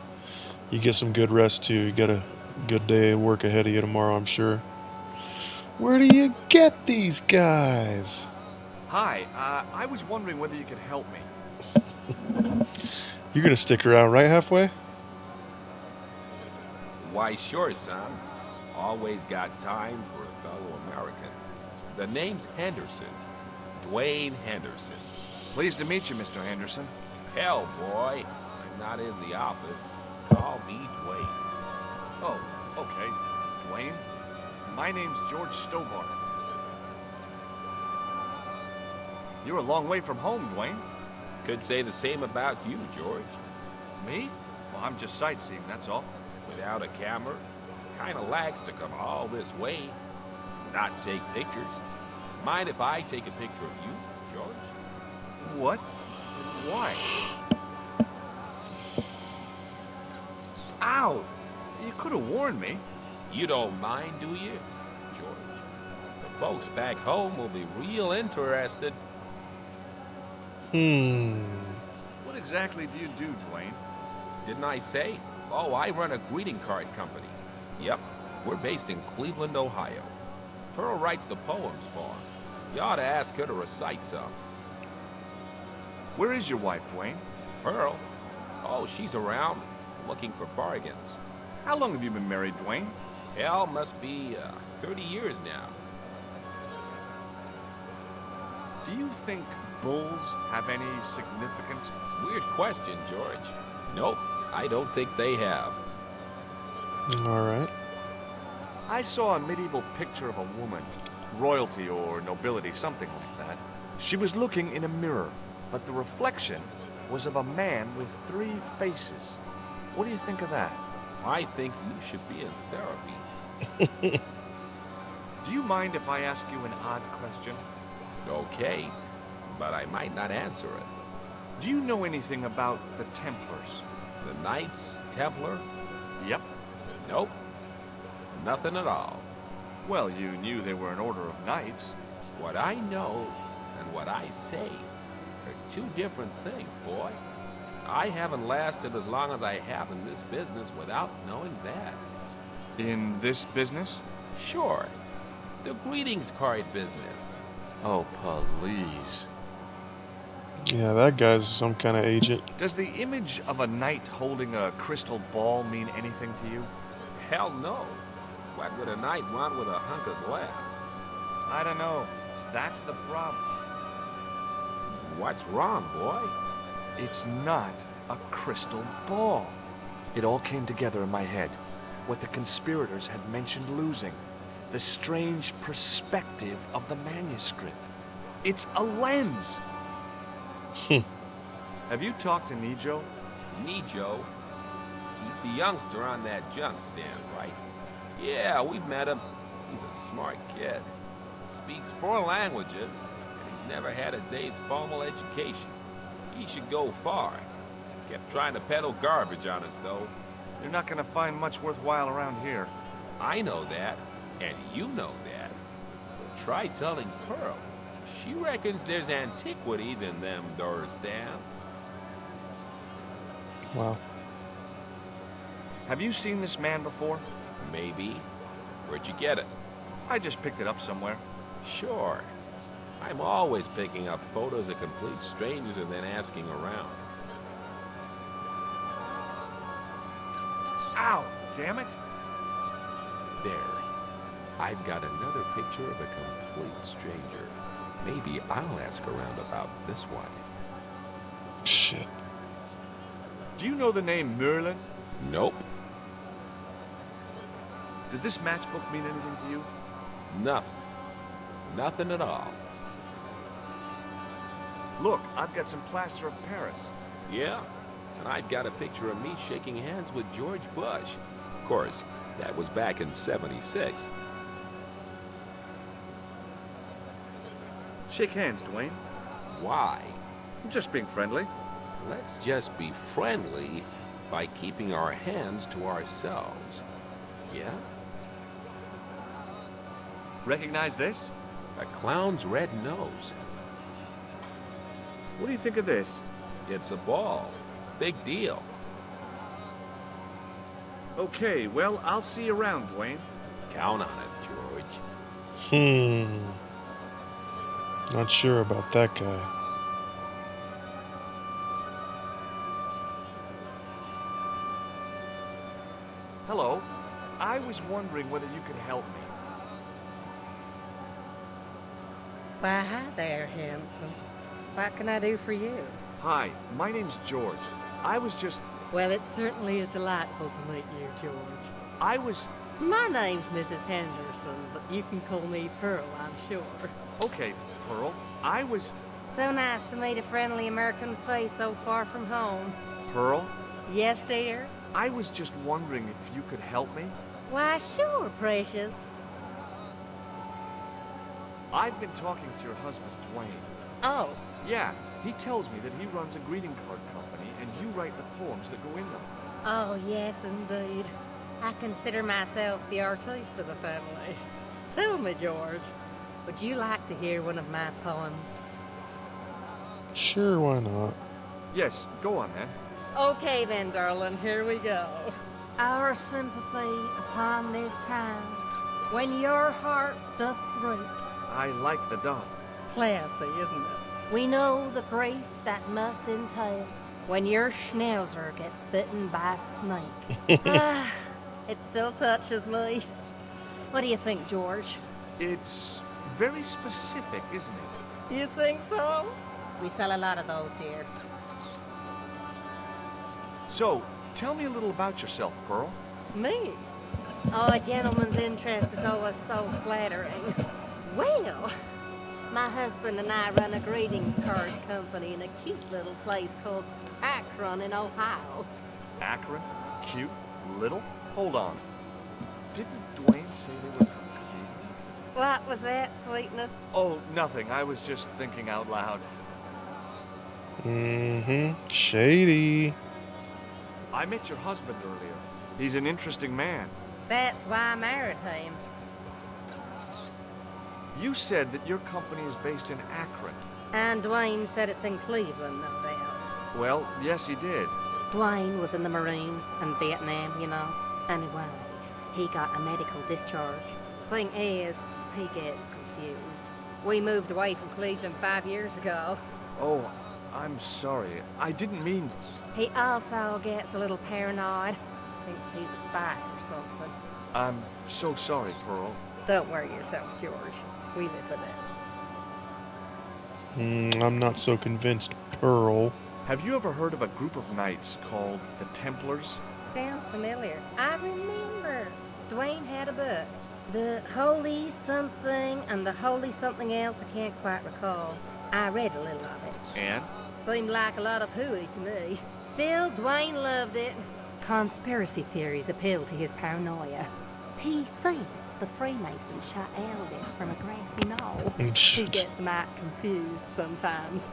You get some good rest, too. You gotta Good day of work ahead of you tomorrow, I'm sure. Where do you get these guys? Hi, I was wondering whether you could help me. You're gonna stick around right halfway? Why, sure, son. Always got time for a fellow American. The name's Henderson. Dwayne Henderson. Pleased to meet you, Mr. Henderson. Hell, boy. I'm not in the office. Call me Dwayne. Oh, okay. Dwayne, my name's George Stobart. You're a long way from home, Dwayne. Could say the same about you, George. Me? Well, I'm just sightseeing, that's all. Without a camera, kinda lags to come all this way. Not take pictures. Mind if I take a picture of you, George? What? Why? Ow! You could have warned me. You don't mind, do you, George? The folks back home will be real interested. What exactly do you do, Dwayne? Didn't I say? Oh, I run a greeting card company. Yep, we're based in Cleveland, Ohio. Pearl writes the poems for 'em. You ought to ask her to recite some. Where is your wife, Dwayne? Pearl? Oh, she's around, looking for bargains. How long have you been married, Dwayne? Hell, must be 30 years now. Do you think bulls have any significance? Weird question, George. Nope, I don't think they have. Alright. I saw a medieval picture of a woman, royalty or nobility, something like that. She was looking in a mirror, but the reflection was of a man with 3 faces. What do you think of that? I think you should be in therapy. Do you mind if I ask you an odd question? Okay, but I might not answer it. Do you know anything about the Templars? The Knights Templar? Yep. Nope. Nothing at all. Well, you knew they were an order of knights. What I know and what I say are 2 different things, boy. I haven't lasted as long as I have in this business without knowing that. In this business? Sure. The greetings card business. Oh, please. Yeah, that guy's some kind of agent. Does the image of a knight holding a crystal ball mean anything to you? Hell no. What would a knight want with a hunk of glass? I don't know. That's the problem. What's wrong, boy? It's not a crystal ball. It all came together in my head. What the conspirators had mentioned losing. The strange perspective of the manuscript. It's a lens. Have you talked to Nijo? Nijo? He's the youngster on that junk stand, right? Yeah, we've met him. He's a smart kid. Speaks 4 languages, and he's never had a day's formal education. He should go far. Kept trying to peddle garbage on us, though. You're not gonna find much worthwhile around here. I know that, and you know that. But try telling Pearl. She reckons there's antiquity in them doors stand. Wow. Have you seen this man before? Maybe. Where'd you get it? I just picked it up somewhere. Sure. I'm always picking up photos of complete strangers and then asking around. Ow! Damn it! There. I've got another picture of a complete stranger. Maybe I'll ask around about this one. Shit. Do you know the name Merlin? Nope. Does this matchbook mean anything to you? Nothing. Nothing at all. Look, I've got some plaster of Paris. Yeah? And I've got a picture of me shaking hands with George Bush. Of course, that was back in '76. Shake hands, Dwayne. Why? I'm just being friendly. Let's just be friendly by keeping our hands to ourselves. Yeah? Recognize this? A clown's red nose. What do you think of this? It's a ball. Big deal. Okay, well, I'll see you around, Dwayne. Count on it, George. Not sure about that guy. Hello. I was wondering whether you could help me. Why, hi there, handsome. What can I do for you? Hi, my name's George. I was just... Well, it certainly is delightful to meet you, George. I was... My name's Mrs. Henderson, but you can call me Pearl, I'm sure. Okay, Pearl. I was... So nice to meet a friendly American face so far from home. Pearl? Yes, dear? I was just wondering if you could help me. Why, sure, precious. I've been talking to your husband, Dwayne. Oh. Yeah, he tells me that he runs a greeting card company and you write the poems that go in them. Oh, yes, indeed. I consider myself the artiste of the family. Tell me, George, would you like to hear one of my poems? Sure, why not? Yes, go on then. Okay then, darling, here we go. Our sympathy upon this time, when your heart doth break. I like the dog. Classy, isn't it? We know the grief that must entail when your schnauzer gets bitten by a snake. It still touches me. What do you think, George? It's very specific, isn't it? You think so? We sell a lot of those here. So, tell me a little about yourself, Pearl. Me? Oh, a gentleman's interest is always so flattering. Well, my husband and I run a greeting card company in a cute little place called Akron in Ohio. Akron? Cute? Little? Hold on. Didn't Dwayne say they were from Cleveland? What was that, sweetness? Oh, nothing. I was just thinking out loud. Shady. I met your husband earlier. He's an interesting man. That's why I married him. You said that your company is based in Akron. And Dwayne said it's in Cleveland, no doubt. Well, yes, he did. Dwayne was in the Marines in Vietnam, you know. Anyway, he got a medical discharge. Thing is, he gets confused. We moved away from Cleveland 5 years ago. Oh, I'm sorry. I didn't mean... He also gets a little paranoid. Thinks he's a spy or something. I'm so sorry, Pearl. Don't worry yourself, George. We live with it. I'm not so convinced, Pearl. Have you ever heard of a group of knights called the Templars? Sounds familiar. I remember. Dwayne had a book. The Holy Something and the Holy Something Else, I can't quite recall. I read a little of it. And? Seemed like a lot of hooey to me. Still, Dwayne loved it. Conspiracy theories appeal to his paranoia. He thinks the Freemasons shot Aldous from a grassy knoll. He gets might confused sometimes.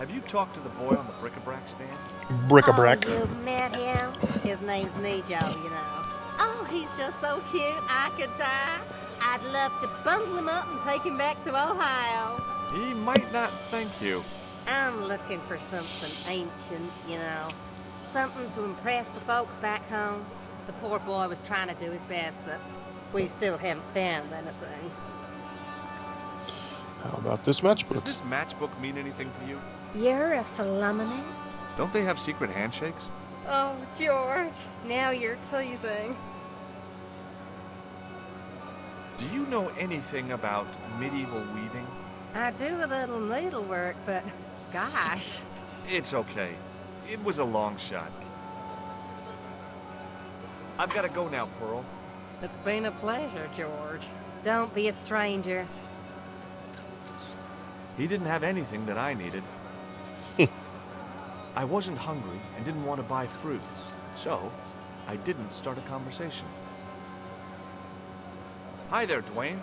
Have you talked to the boy on the bric-a-brac stand? Bric-a-brac. Oh, you've met him? His name's Nejo, you know. Oh, he's just so cute, I could die. I'd love to bundle him up and take him back to Ohio. He might not thank you. I'm looking for something ancient, you know. Something to impress the folks back home. The poor boy was trying to do his best, but we still haven't found anything. How about this matchbook? Does this matchbook mean anything to you? You're a phenomenon. Don't they have secret handshakes? Oh, George, now you're teasing. Do you know anything about medieval weaving? I do a little needlework, but gosh. It's okay. It was a long shot. I've got to go now, Pearl. It's been a pleasure, George. Don't be a stranger. He didn't have anything that I needed. I wasn't hungry and didn't want to buy fruit, so I didn't start a conversation. Hi there, Dwayne.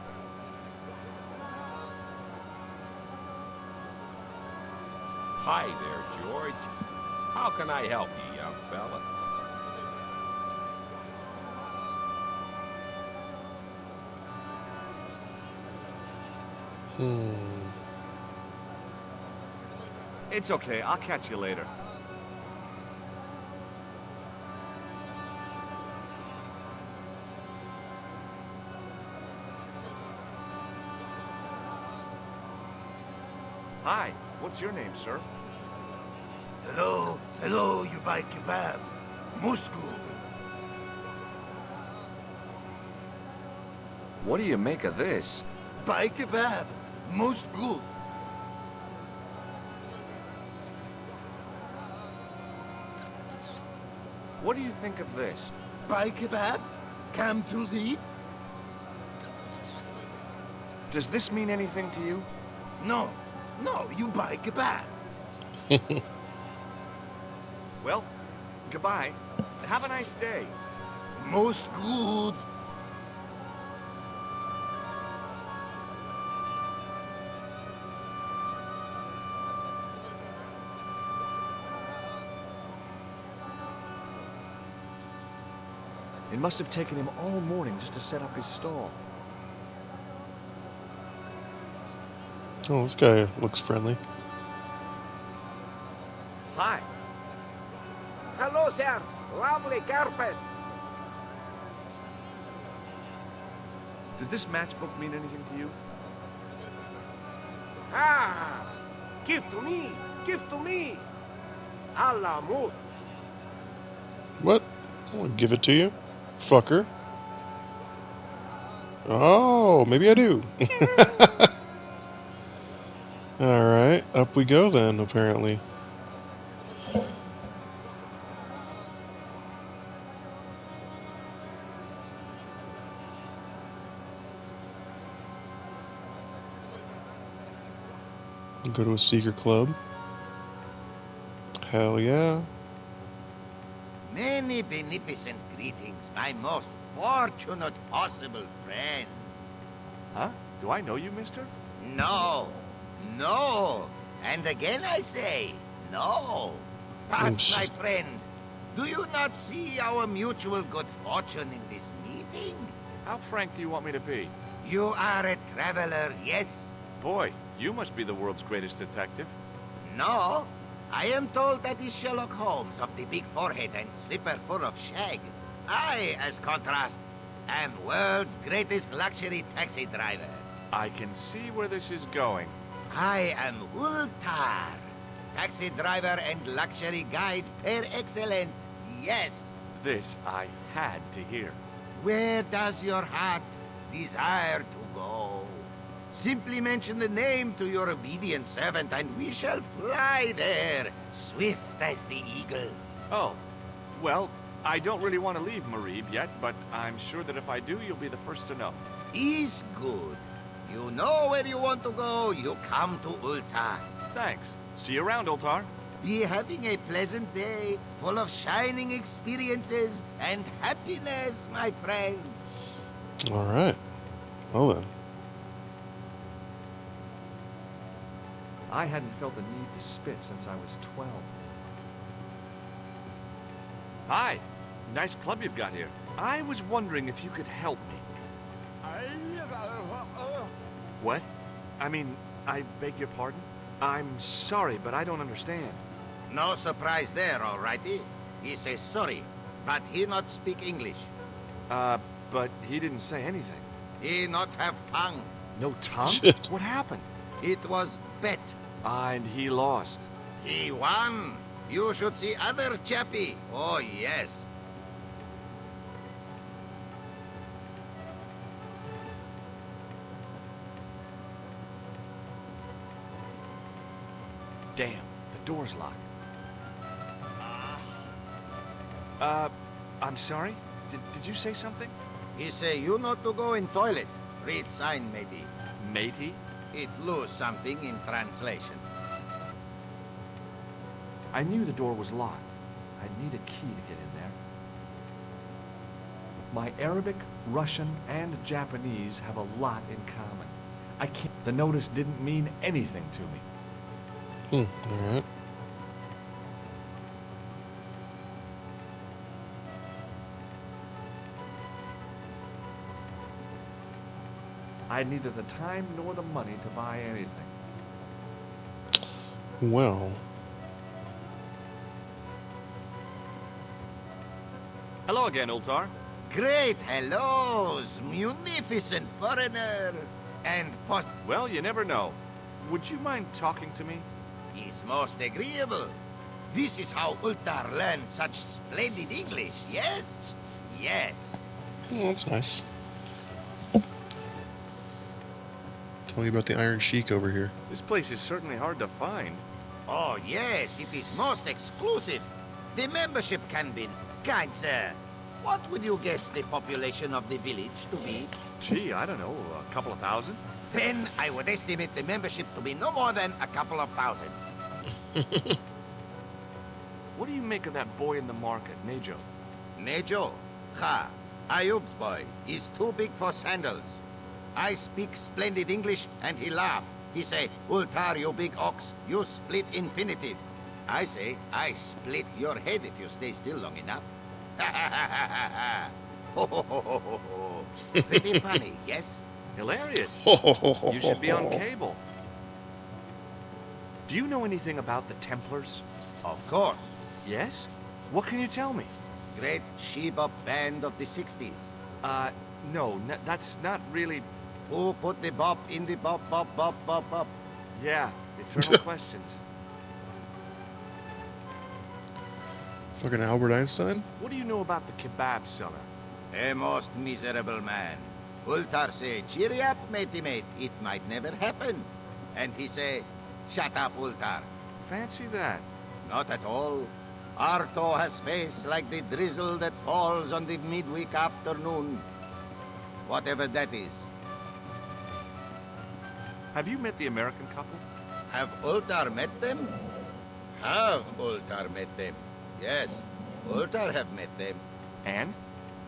Hi there, George. How can I help you, young fella? It's okay. I'll catch you later. Hi, what's your name, sir? Hello, hello, you buy kebab. Moscow. What do you make of this? Buy kebab. Most good. What do you think of this? Buy kebab. Come to eat. Does this mean anything to you? No, no, you buy kebab. Well, goodbye. Have a nice day. Most good. It must have taken him all morning just to set up his stall. Oh, this guy looks friendly. Hi. Hello, sir. Lovely carpet. Does this matchbook mean anything to you? Ah! Give to me! Give to me! A la mode. What? I'll give it to you, fucker. Oh, maybe I do. Alright, up we go then, apparently. Go to a secret club. Hell yeah. Many beneficent greetings, my most fortunate possible friend. Huh? Do I know you, mister? No, no, and again I say, no. But, my friend, do you not see our mutual good fortune in this meeting? How frank do you want me to be? You are a traveler, yes? Boy, you must be the world's greatest detective. No, I am told that is Sherlock Holmes of the big forehead and slipper full of shag. I, as contrast, am world's greatest luxury taxi driver. I can see where this is going. I am Ultar, taxi driver and luxury guide per excellence, yes. This I had to hear. Where does your heart desire to go? Simply mention the name to your obedient servant and we shall fly there, swift as the eagle. Oh, well, I don't really want to leave Marib yet, but I'm sure that if I do, you'll be the first to know. Is good. You know where you want to go, you come to Ultar. Thanks. See you around, Ultar. Be having a pleasant day, full of shining experiences and happiness, my friend. Alright. Well then. I hadn't felt the need to spit since I was 12. Hi. Nice club you've got here. I was wondering if you could help me. What? I mean, I beg your pardon? I'm sorry, but I don't understand. No surprise there, alrighty. He says sorry, but he not speak English. But he didn't say anything. He not have tongue. No tongue? Shit. What happened? It was bet. And he lost. He won. You should see other chappie. Oh, yes. Damn, the door's locked. I'm sorry? Did you say something? He say you not to go in toilet. Read sign, matey. Matey? It lose something in translation. I knew the door was locked. I'd need a key to get in there. My Arabic, Russian, and Japanese have a lot in common. I can't... The notice didn't mean anything to me. Alright. I had neither the time nor the money to buy anything. Well. Hello again, Ultar. Great hellos, munificent foreigner. And post... Well, you never know. would you mind talking to me? Is most agreeable. This is how Ultar learned such splendid English, yes? Yes. Oh, that's nice. Tell me about the Iron Sheik over here. This place is certainly hard to find. Oh, yes, it is most exclusive. The membership can be... Kind sir, what would you guess the population of the village to be? Gee, I don't know, a couple of thousand? Then I would estimate the membership to be no more than a couple of thousand. What do you make of that boy in the market, Nejo? Nejo? Ha! Ayub's boy. He's too big for sandals. I speak splendid English and he laugh. He say, Ultar, you big ox, you split infinitive. I say, I split your head if you stay still long enough. Ha ha ha ha ha ha! Ho ho ho ho ho ho! Pretty funny, yes? Hilarious. You should be on cable. Do you know anything about the Templars? Of course. Yes? What can you tell me? Great Sheba band of the 60s. No, that's not really... Who put the bop in the bop, bop, bop, bop, bop? Yeah, eternal questions. Fucking Albert Einstein? What do you know about the kebab seller? A most miserable man. Ultar say, cheery up, matey mate, it might never happen. And he say, shut up, Ultar. Fancy that. Not at all. Arto has face like the drizzle that falls on the midweek afternoon. Whatever that is. Have you met the American couple? Have Ultar met them? Have Ultar met them? Yes, Ultar have met them. And?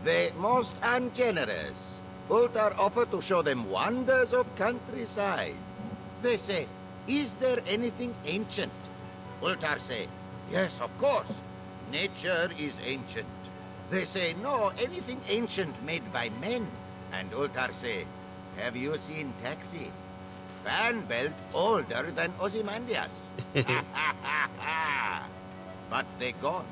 They most ungenerous. Ultar offer to show them wonders of countryside. They say, is there anything ancient? Ultar say, yes, of course. Nature is ancient. They say, no, anything ancient made by men. And Ultar say, have you seen Taxi? Fan belt older than Ozymandias. But they gone.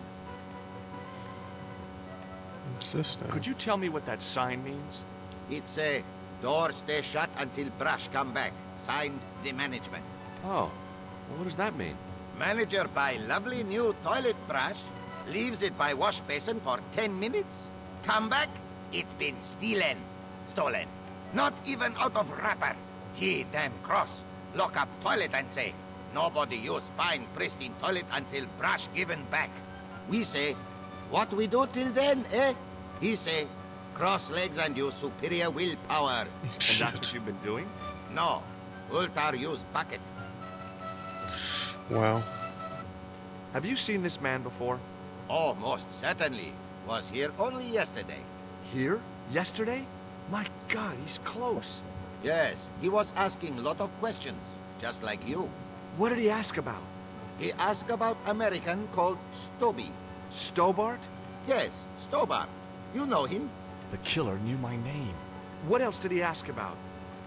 What's this now? Could you tell me what that sign means? It's a door stay shut until brush come back. Signed, the management. Oh, well, what does that mean? Manager buy lovely new toilet brush, leaves it by wash basin for 10 minutes. Come back, it been stolen. Not even out of wrapper. He damn cross. Lock up toilet and say, nobody use fine pristine toilet until brush given back. We say, what we do till then, eh? He say, cross legs and use superior willpower. And that's what you've been doing? No. Ultar use bucket. Wow. Have you seen this man before? Oh, most certainly. Was here only yesterday. Here? Yesterday? My God, he's close. Yes, he was asking lot of questions, just like you. What did he ask about? He asked about American called Stoby. Stobart? Yes, Stobart. You know him. The killer knew my name. What else did he ask about?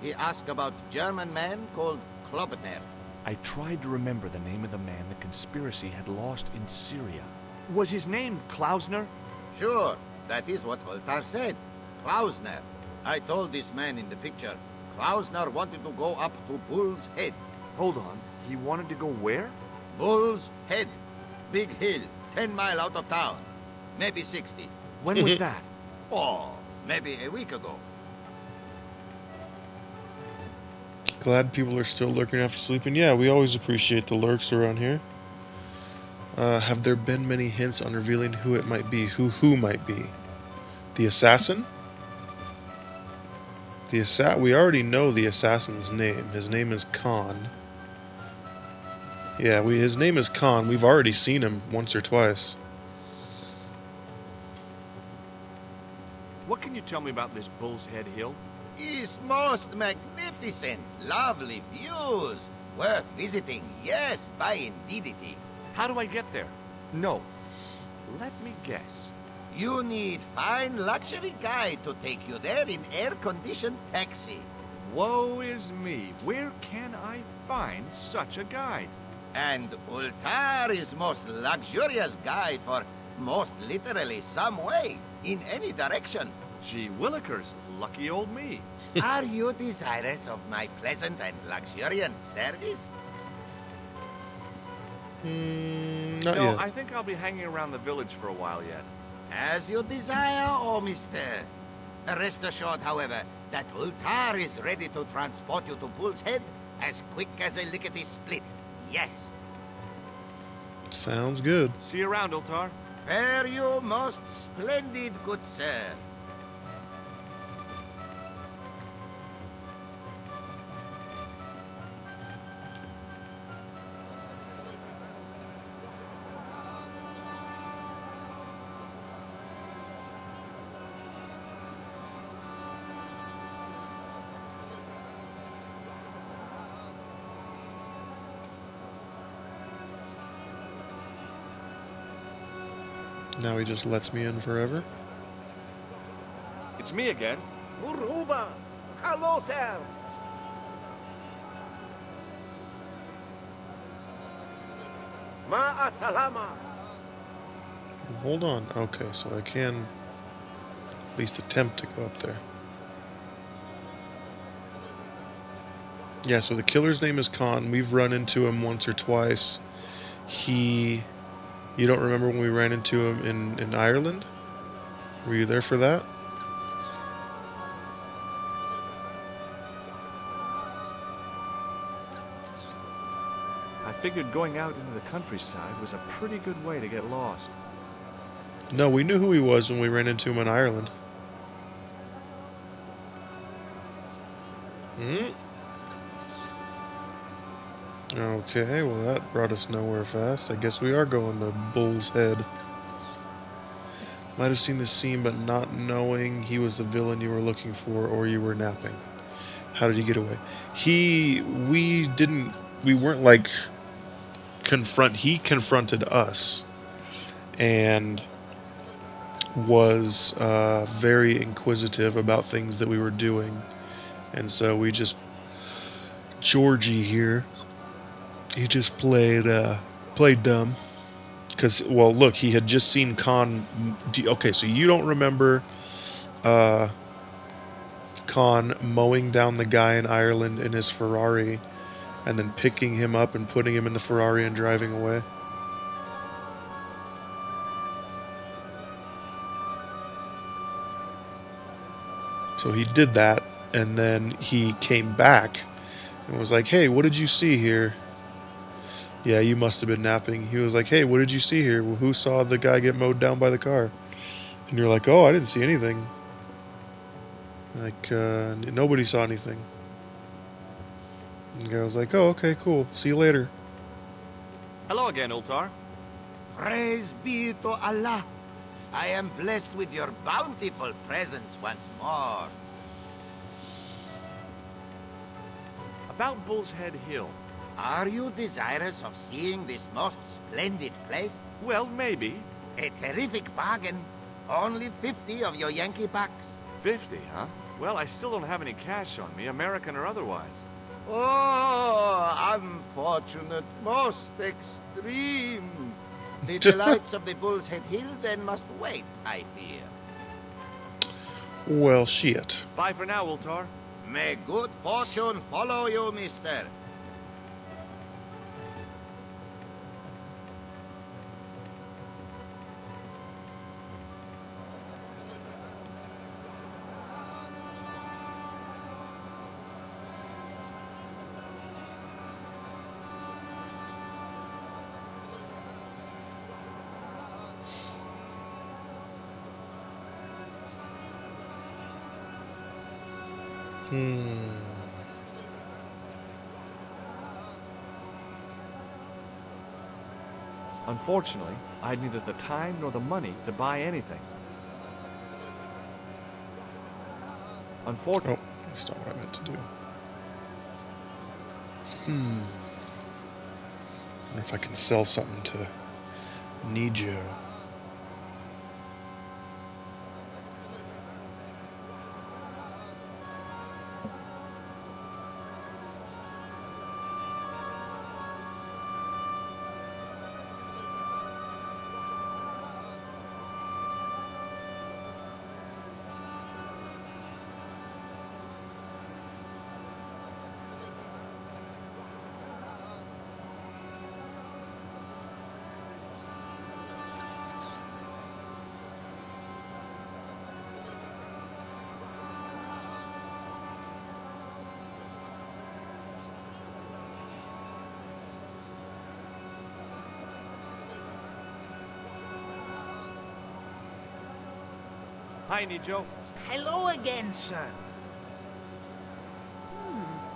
He asked about German man called Klobner. I tried to remember the name of the man the conspiracy had lost in Syria. Was his name Klausner? Sure, that is what Ultar said. Klausner. I told this man in the picture, Klausner wanted to go up to Bull's Head. Hold on, he wanted to go where? Bull's Head. Big hill, 10 miles out of town. Maybe 60. When was that? Oh, maybe a week ago. Glad people are still lurking after sleeping. Yeah, we always appreciate the lurks around here. Have there been many hints on revealing who it might be? Who might be? The assassin? We already know the assassin's name. His name is Khan. Yeah, his name is Khan. We've already seen him once or twice. What can you tell me about this Bull's Head Hill? Is most magnificent. Lovely views. Worth visiting. Yes, by indeedity. How do I get there? No. Let me guess. You need fine luxury guide to take you there in air-conditioned taxi. Woe is me. Where can I find such a guide? And Ultar is most luxurious guide for most literally some way, in any direction. Gee willikers, lucky old me. Are you desirous of my pleasant and luxuriant service? Not No, yet. I think I'll be hanging around the village for a while yet. As you desire, oh mister. Rest assured, however, that Ultar is ready to transport you to Bull's Head as quick as a lickety-split. Yes. Sounds good. See you around, Ultar. Fare you most splendid, good sir. Now he just lets me in forever. It's me again. Muruba! Hello there! Ma'asalama! Hold on. Okay, so I can at least attempt to go up there. Yeah, so the killer's name is Khan. We've run into him once or twice. You don't remember when we ran into him in Ireland? Were you there for that? I figured going out into the countryside was a pretty good way to get lost. No, we knew who he was when we ran into him in Ireland. Okay, well that brought us nowhere fast. I guess we are going to Bull's Head. Might have seen this scene, but not knowing he was the villain you were looking for, or you were napping. How did he get away? We weren't like he confronted us, and was very inquisitive about things that we were doing, and so we just, Georgie here, he just played dumb. Because, well, look, he had just seen Khan. Okay, so you don't remember Khan mowing down the guy in Ireland in his Ferrari and then picking him up and putting him in the Ferrari and driving away? So he did that, and then he came back and was like, hey, what did you see here? Yeah, you must have been napping. He was like, hey, what did you see here? Well, who saw the guy get mowed down by the car? And you're like, oh, I didn't see anything. Like, nobody saw anything. And the guy was like, oh, okay, cool. See you later. Hello again, Ultar. Praise be to Allah. I am blessed with your bountiful presence once more. About Bull's Head Hill. Are you desirous of seeing this most splendid place? Well, maybe. A terrific bargain. Only 50 of your Yankee bucks. 50, huh? Well, I still don't have any cash on me, American or otherwise. Oh, unfortunate, most extreme. The delights of the Bull's Head Hill then must wait, I fear. Well, shit. Bye for now, Ultar. May good fortune follow you, mister. Unfortunately, I had neither the time nor the money to buy anything. Unfortunately... Oh, that's not what I meant to do. Wonder if I can sell something to Nijo. Hi, Nijo. Hello again, sir.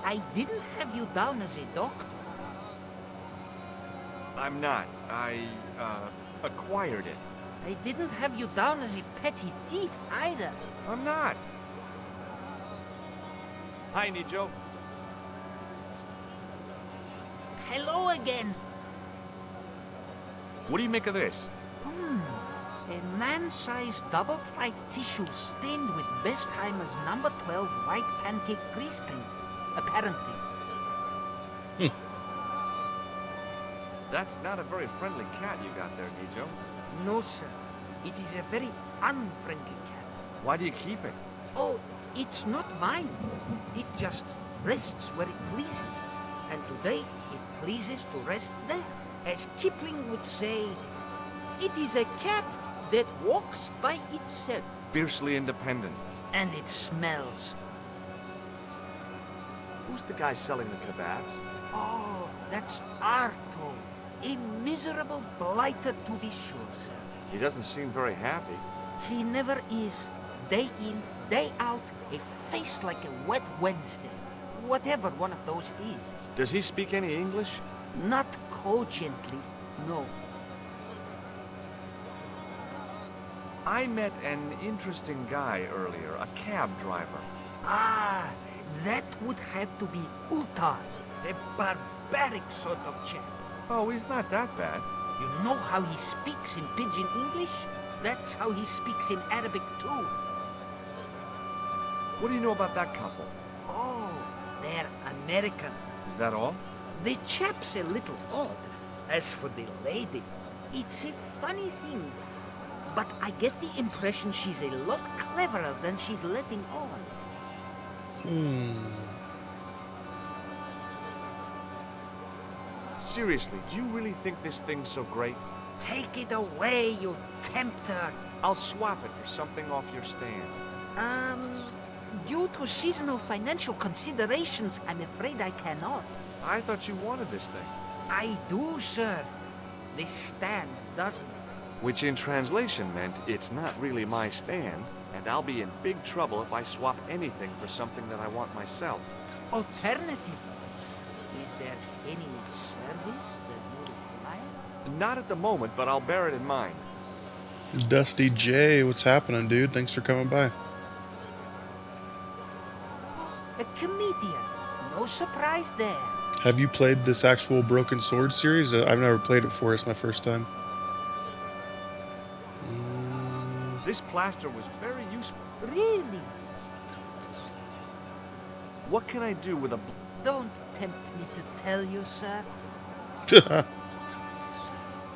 I didn't have you down as a doctor. I'm not. I, acquired it. I didn't have you down as a petty thief either. I'm not. Hi, Nijo. Hello again. What do you make of this? A man-sized double-fried tissue stained with Best Heimer's number 12 white pancake grease paint, apparently. That's not a very friendly cat you got there, Nijo. No, sir. It is a very unfriendly cat. Why do you keep it? Oh, it's not mine. It just rests where it pleases. And today, it pleases to rest there. As Kipling would say, it is a cat that walks by itself. Fiercely independent. And it smells. Who's the guy selling the kebabs? Oh, that's Arto. A miserable blighter to be sure, sir. He doesn't seem very happy. He never is. Day in, day out, a face like a wet Wednesday. Whatever one of those is. Does he speak any English? Not cogently, no. I met an interesting guy earlier, a cab driver. Ah, that would have to be Utar, a barbaric sort of chap. Oh, he's not that bad. You know how he speaks in pidgin English? That's how he speaks in Arabic too. What do you know about that couple? Oh, they're American. Is that all? The chap's a little odd. As for the lady, it's a funny thing. But I get the impression she's a lot cleverer than she's letting on. Seriously, do you really think this thing's so great? Take it away, you tempter. I'll swap it for something off your stand. Due to seasonal financial considerations, I'm afraid I cannot. I thought you wanted this thing. I do, sir. The stand doesn't. Which in translation meant it's not really my stand, and I'll be in big trouble if I swap anything for something that I want myself. Alternative. Is there any service that you require? Not at the moment, but I'll bear it in mind. Dusty J, what's happening, dude? Thanks for coming by. A comedian. No surprise there. Have you played this actual Broken Sword series? I've never played it before. It's my first time. This plaster was very useful. Really? What can I do with a... Don't tempt me to tell you, sir.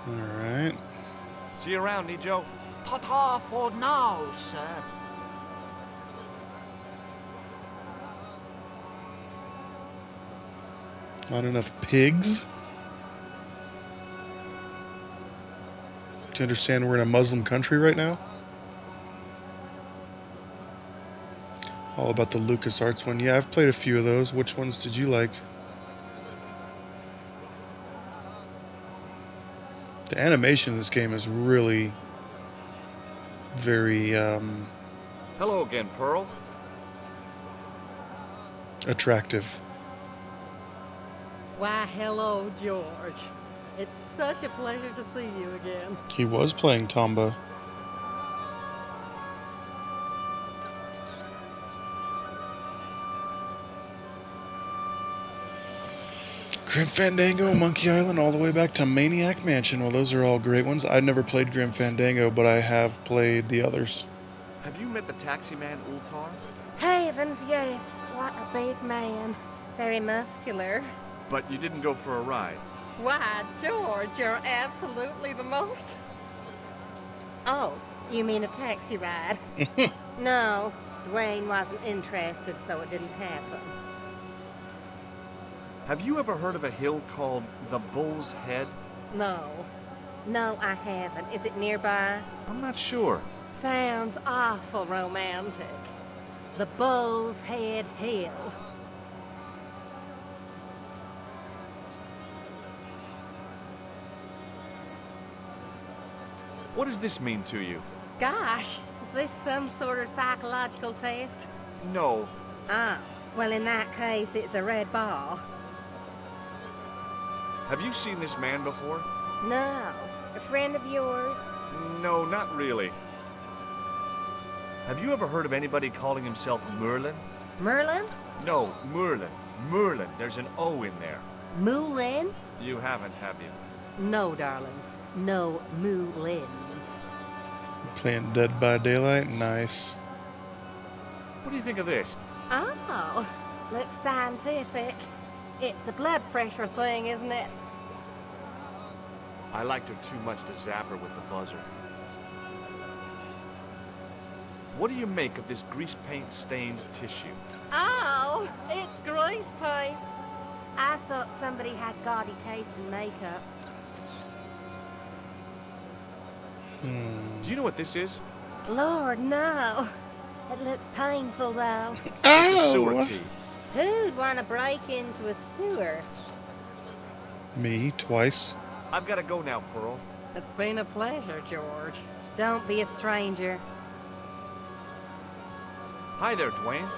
Alright. See you around, Nijo. Ta-ta for now, sir. Not enough pigs? To understand we're in a Muslim country right now? All about the LucasArts one. Yeah, I've played a few of those. Which ones did you like? The animation in this game is really very Hello again, Pearl. attractive. Why, hello, George. It's such a pleasure to see you again. He was playing Tomba. Grim Fandango, Monkey Island, all the way back to Maniac Mansion. Well, those are all great ones. I've never played Grim Fandango, but I have played the others. Have you met the taxi man, Ultar? Heavens, yes. What a big man. Very muscular. But you didn't go for a ride. Why, George, you're absolutely the most... Oh, you mean a taxi ride? No, Dwayne wasn't interested, so it didn't happen. Have you ever heard of a hill called the Bull's Head? No. No, I haven't. Is it nearby? I'm not sure. Sounds awful romantic. The Bull's Head Hill. What does this mean to you? Gosh, this some sort of psychological test? No. Oh, well in that case it's a red ball. Have you seen this man before? No. A friend of yours? No, not really. Have you ever heard of anybody calling himself Merlin? Merlin? No, Merlin. Merlin. There's an O in there. Moulin? You haven't, have you? No, darling. No Moulin. Playing Dead by Daylight? Nice. What do you think of this? Oh, looks scientific. It's a blood pressure thing, isn't it? I liked her too much to zap her with the buzzer. What do you make of this grease paint stained tissue? Oh, it's grease paint. I thought somebody had gaudy taste in makeup. Do you know what this is? Lord, no. It looks painful, though. It's a sewer key. Who'd want to break into a sewer? Me, twice. I've got to go now, Pearl. It's been a pleasure, George. Don't be a stranger. Hi there, Dwayne.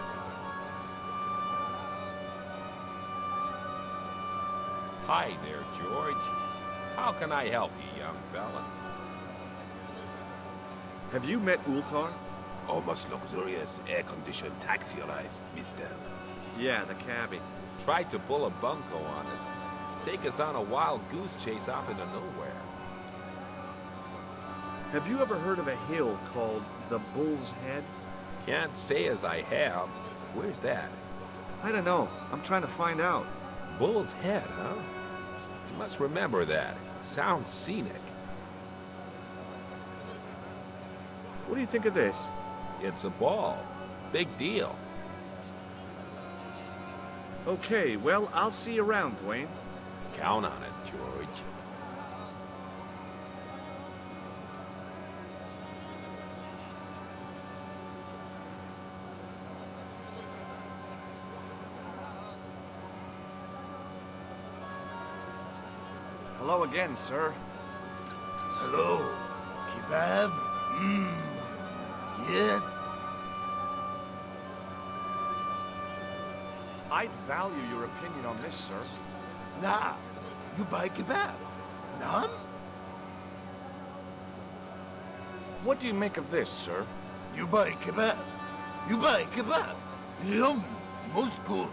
Hi there, George. How can I help you, young fella? Have you met Ultar? Almost luxurious air-conditioned taxi ride, mister. Yeah, the cabbie. Tried to pull a bunco on us. Take us on a wild goose chase off into nowhere. Have you ever heard of a hill called the Bull's Head? Can't say as I have. Where's that? I don't know. I'm trying to find out. Bull's Head, huh? You must remember that. Sounds scenic. What do you think of this? It's a ball. Big deal. Okay, well, I'll see you around, Dwayne. Count on it, George. Hello again, sir. Hello. Kebab? Yes? I'd value your opinion on this, sir. Nah. You buy kebab? None? What do you make of this, sir? You buy kebab? You buy kebab? Yum. Most good.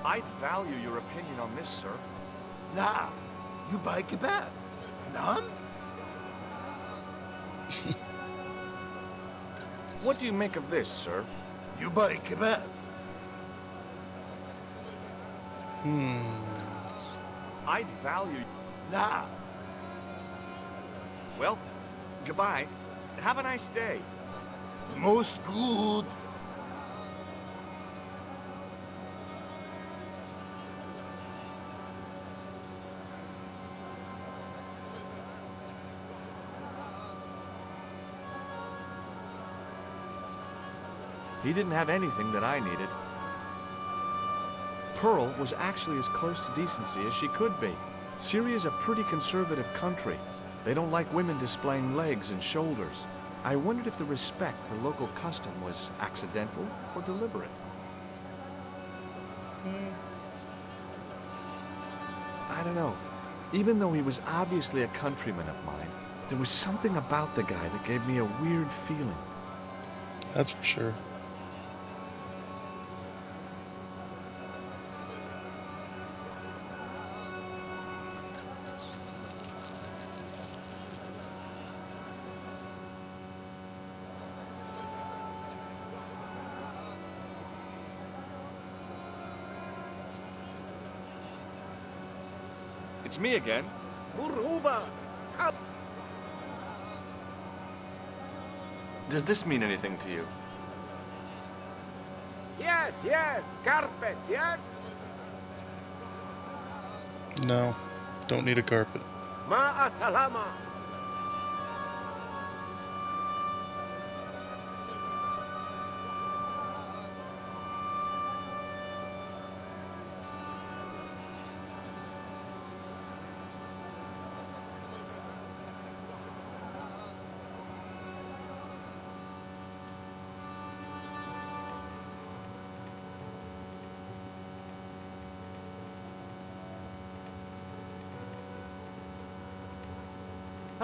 I'd value your opinion on this, sir. Nah. You buy kebab? None? What do you make of this, sir? You buy kebab? I'd value... Nah. Well, goodbye. Have a nice day. Most good. He didn't have anything that I needed. Pearl was actually as close to decency as she could be. Syria's a pretty conservative country. They don't like women displaying legs and shoulders. I wondered if the respect for local custom was accidental or deliberate. I don't know. Even though he was obviously a countryman of mine, there was something about the guy that gave me a weird feeling. That's for sure. It's me again. Muruba! Up! Does this mean anything to you? Yes, yes! Carpet, yes? No, don't need a carpet. Ma'a salama!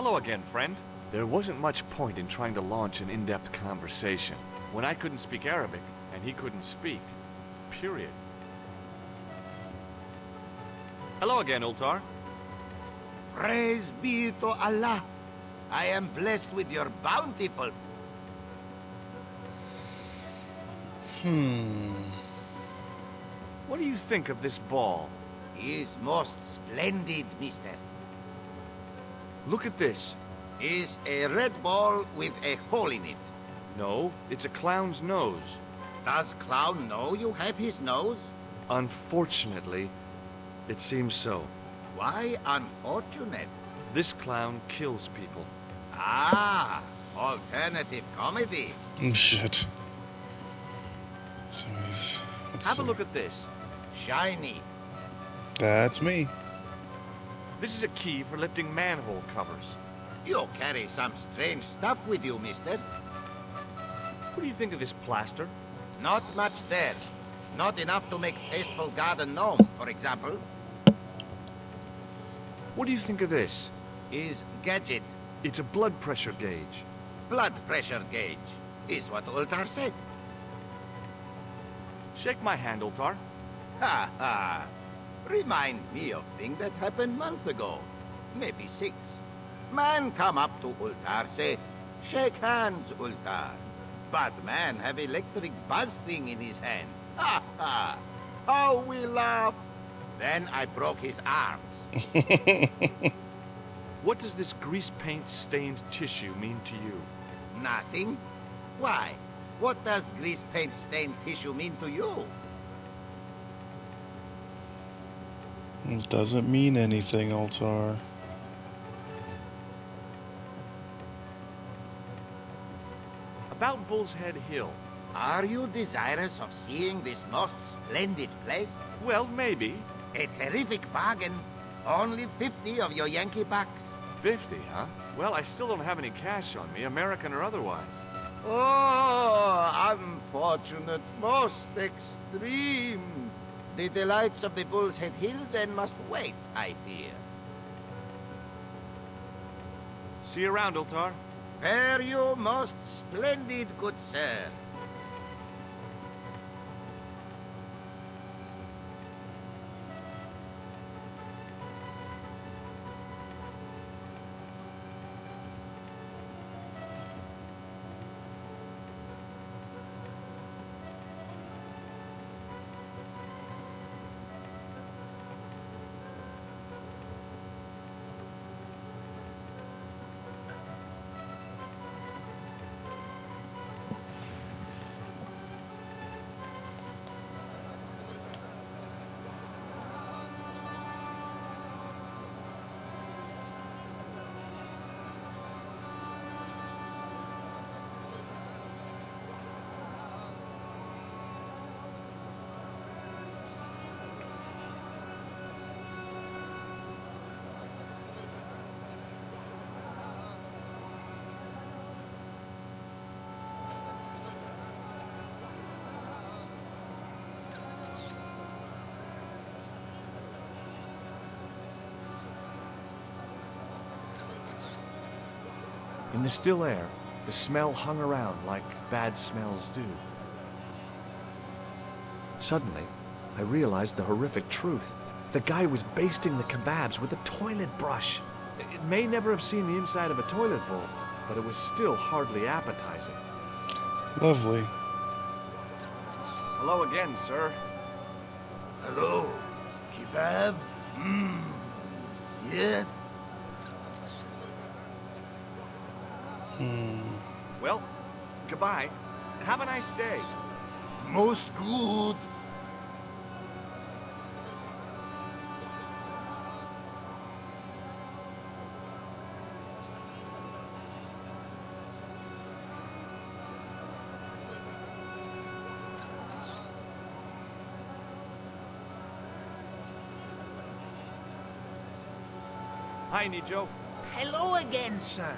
Hello again, friend. There wasn't much point in trying to launch an in-depth conversation when I couldn't speak Arabic and he couldn't speak. Period. Hello again, Ultar. Praise be to Allah. I am blessed with your bountiful... What do you think of this ball? Is most splendid, mister. Look at this. Is a red ball with a hole in it. No, it's a clown's nose. Does Clown know you have his nose? Unfortunately, it seems so. Why unfortunate? This clown kills people. Ah, alternative comedy. Shit. So he's... Have a look at this. Shiny. That's me. This is a key for lifting manhole covers. You carry some strange stuff with you, mister. What do you think of this plaster? Not much there. Not enough to make tasteful garden gnome, for example. What do you think of this? Is gadget. It's a blood pressure gauge. Blood pressure gauge is what Ultar said. Shake my hand, Ultar. Ha ha. Remind me of thing that happened month ago. Maybe 6. Man come up to Ultar, say, shake hands, Ultar. But man have electric buzz thing in his hand. Ha ha. How we laugh. Then I broke his arms. What does this grease paint stained tissue mean to you? Nothing. Why? What does grease paint stained tissue mean to you? It doesn't mean anything, Ultar. About Bull's Head Hill. Are you desirous of seeing this most splendid place? Well, maybe. A terrific bargain. Only 50 of your Yankee bucks. 50, huh? Well, I still don't have any cash on me, American or otherwise. Oh, unfortunate, most extreme. The delights of the Bull's Head Hill then must wait, I fear. See you around, Ultar. Fare you most splendid, good sir. In the still air, the smell hung around like bad smells do. Suddenly, I realized the horrific truth. The guy was basting the kebabs with a toilet brush. It may never have seen the inside of a toilet bowl, but it was still hardly appetizing. Lovely. Hello again, sir. Hello. Kebab? Yeah? Well, goodbye. Have a nice day. Most good. Hi, Nijo. Hello again, sir.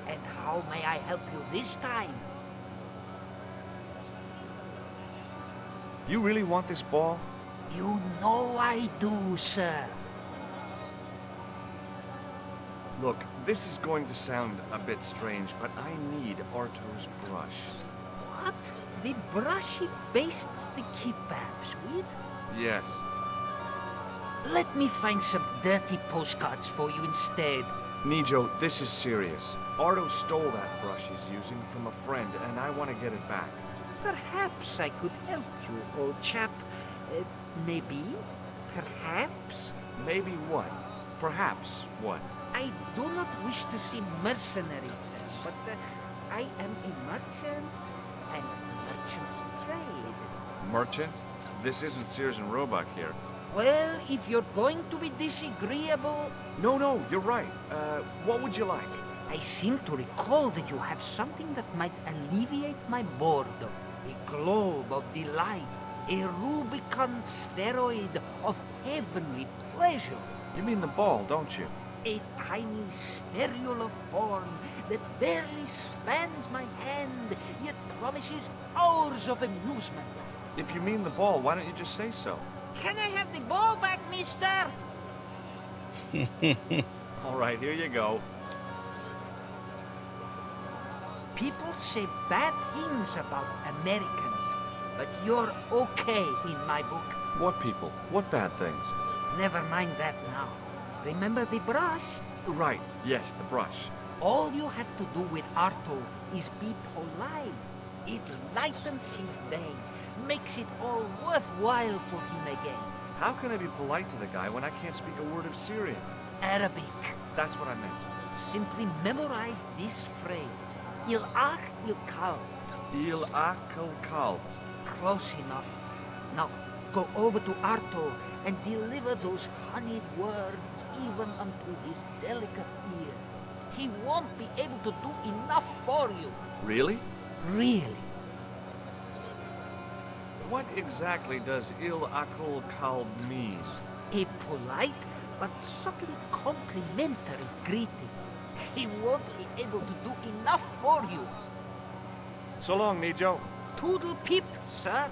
And how may I help you this time? You really want this ball? You know I do, sir. Look, This is going to sound a bit strange, but I need Arto's brush. What? The brush he bastes the kebabs with? Yes. Let me find some dirty postcards for you instead. Nijo, this is serious. Arto stole that brush he's using from a friend, and I want to get it back. Perhaps I could help you, old chap. Maybe? Perhaps? Maybe what? Perhaps what? I do not wish to seem mercenary, sir, but I am a merchant, and merchants trade. Merchant? This isn't Sears and Roebuck here. Well, if you're going to be disagreeable... No, you're right. What would you like? I seem to recall that you have something that might alleviate my boredom. A globe of delight, a Rubicon spheroid of heavenly pleasure. You mean the ball, don't you? A tiny spherule of form that barely spans my hand, yet promises hours of amusement. If you mean the ball, why don't you just say so? Can I have the ball back, mister? All right, here you go. People say bad things about Americans, but you're okay in my book. What people? What bad things? Never mind that now. Remember the brush? Right, yes, the brush. All you have to do with Arto is be polite. It lightens his day, makes it all worthwhile for him again. How can I be polite to the guy when I can't speak a word of Syrian? Arabic. That's what I meant. Simply memorize this phrase. Il-ach il-kal. Il-ach il-kal. Close enough. Now, go over to Arto and deliver those honeyed words even unto his delicate ear. He won't be able to do enough for you. Really? Really. What exactly does il-akul kal mean? A polite but subtly complimentary greeting. He won't be able to do enough for you. So long, Nijo. Toodle pip, sir.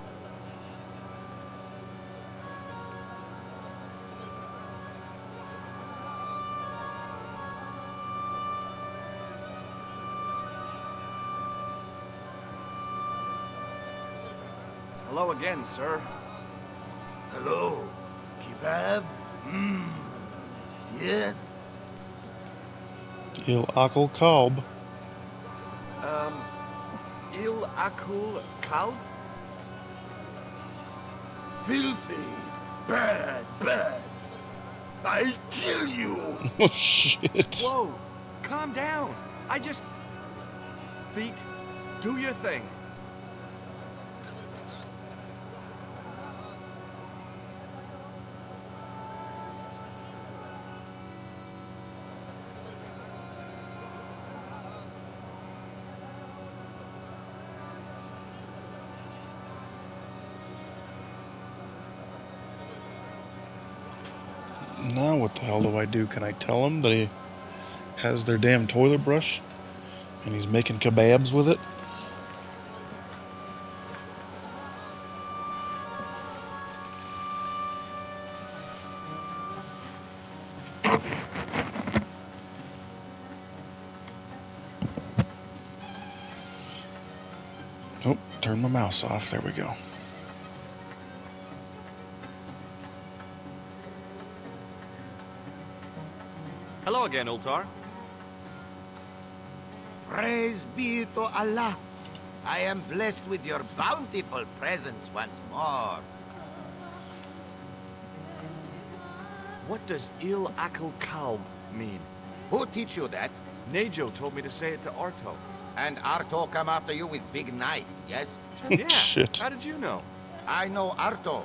Hello again, sir. Hello. Kebab? Yeah? Il-Akal Kalb. Il-akul kal? Filthy. Bad. I'll kill you. Oh, shit. Whoa, calm down. Feet, do your thing. Now what the hell do I do? Can I tell him that he has their damn toilet brush and he's making kebabs with it? Oh, turn my mouse off. There we go. Hello again, Ultar. Praise be to Allah. I am blessed with your bountiful presence once more. What does il-akul kalb mean? Who teach you that? Nejo told me to say it to Arto. And Arto come after you with big knife, yes? Yeah, Shit. How did you know? I know Arto.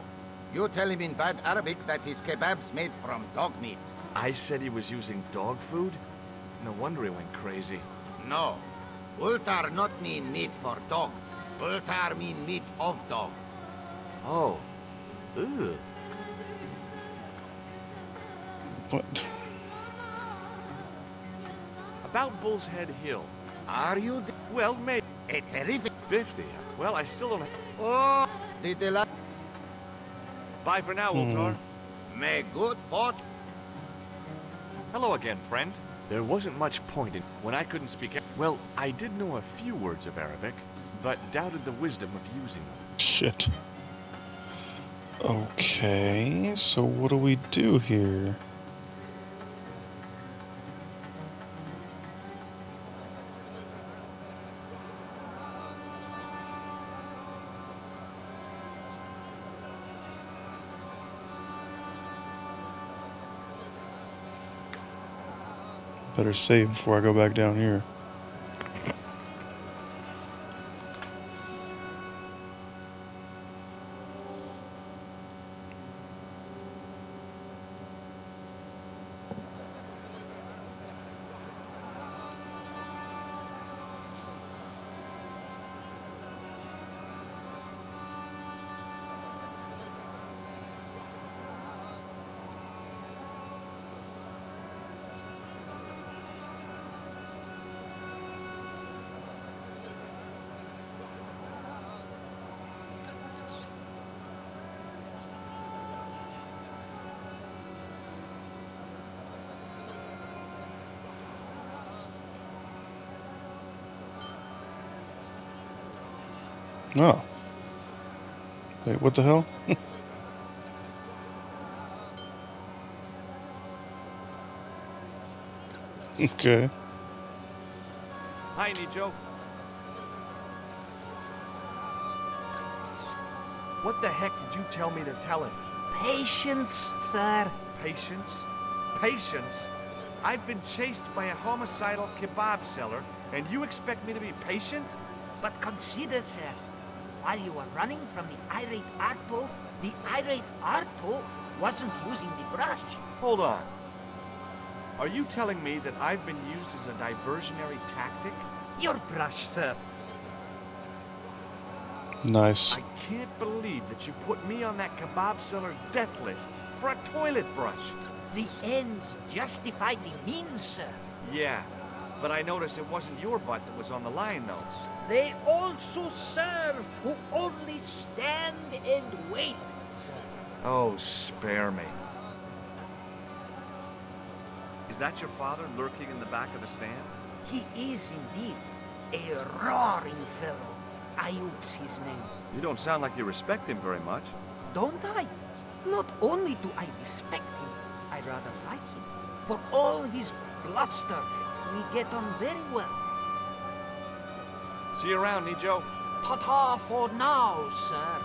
You tell him in bad Arabic that his kebab's made from dog meat. I said he was using dog food? No wonder he went crazy. No. Ultar not mean meat for dog. Ultar mean meat of dog. Oh. Ugh. What? About Bull's Head Hill. Are you Well, maybe. a terrific 50. Well, I still don't have... Oh, did they like Bye for now, Ultar. May good fortune. Hello again, friend. There wasn't much point in when I couldn't speak. Well, I did know a few words of Arabic, but doubted the wisdom of using them. Shit. Okay, so what do we do here? Better save before I go back down here. Oh. Wait, what the hell? Okay. Hi, Nijo. What the heck did you tell me to tell him? Patience, sir. Patience? Patience? I've been chased by a homicidal kebab seller, and you expect me to be patient? But consider, sir, while you were running from the irate Arto wasn't using the brush. Hold on. Are you telling me that I've been used as a diversionary tactic? Your brush, sir. Nice. I can't believe that you put me on that kebab seller's death list for a toilet brush. The ends justify the means, sir. Yeah, but I noticed it wasn't your butt that was on the line, though. They also serve who only stand and wait, sir. Oh, spare me. Is that your father lurking in the back of the stand? He is indeed a roaring fellow. Ayuk's his name. You don't sound like you respect him very much. Don't I? Not only do I respect him, I rather like him. For all his bluster, we get on very well. See you around, Nijo. Ta-ta for now, sir.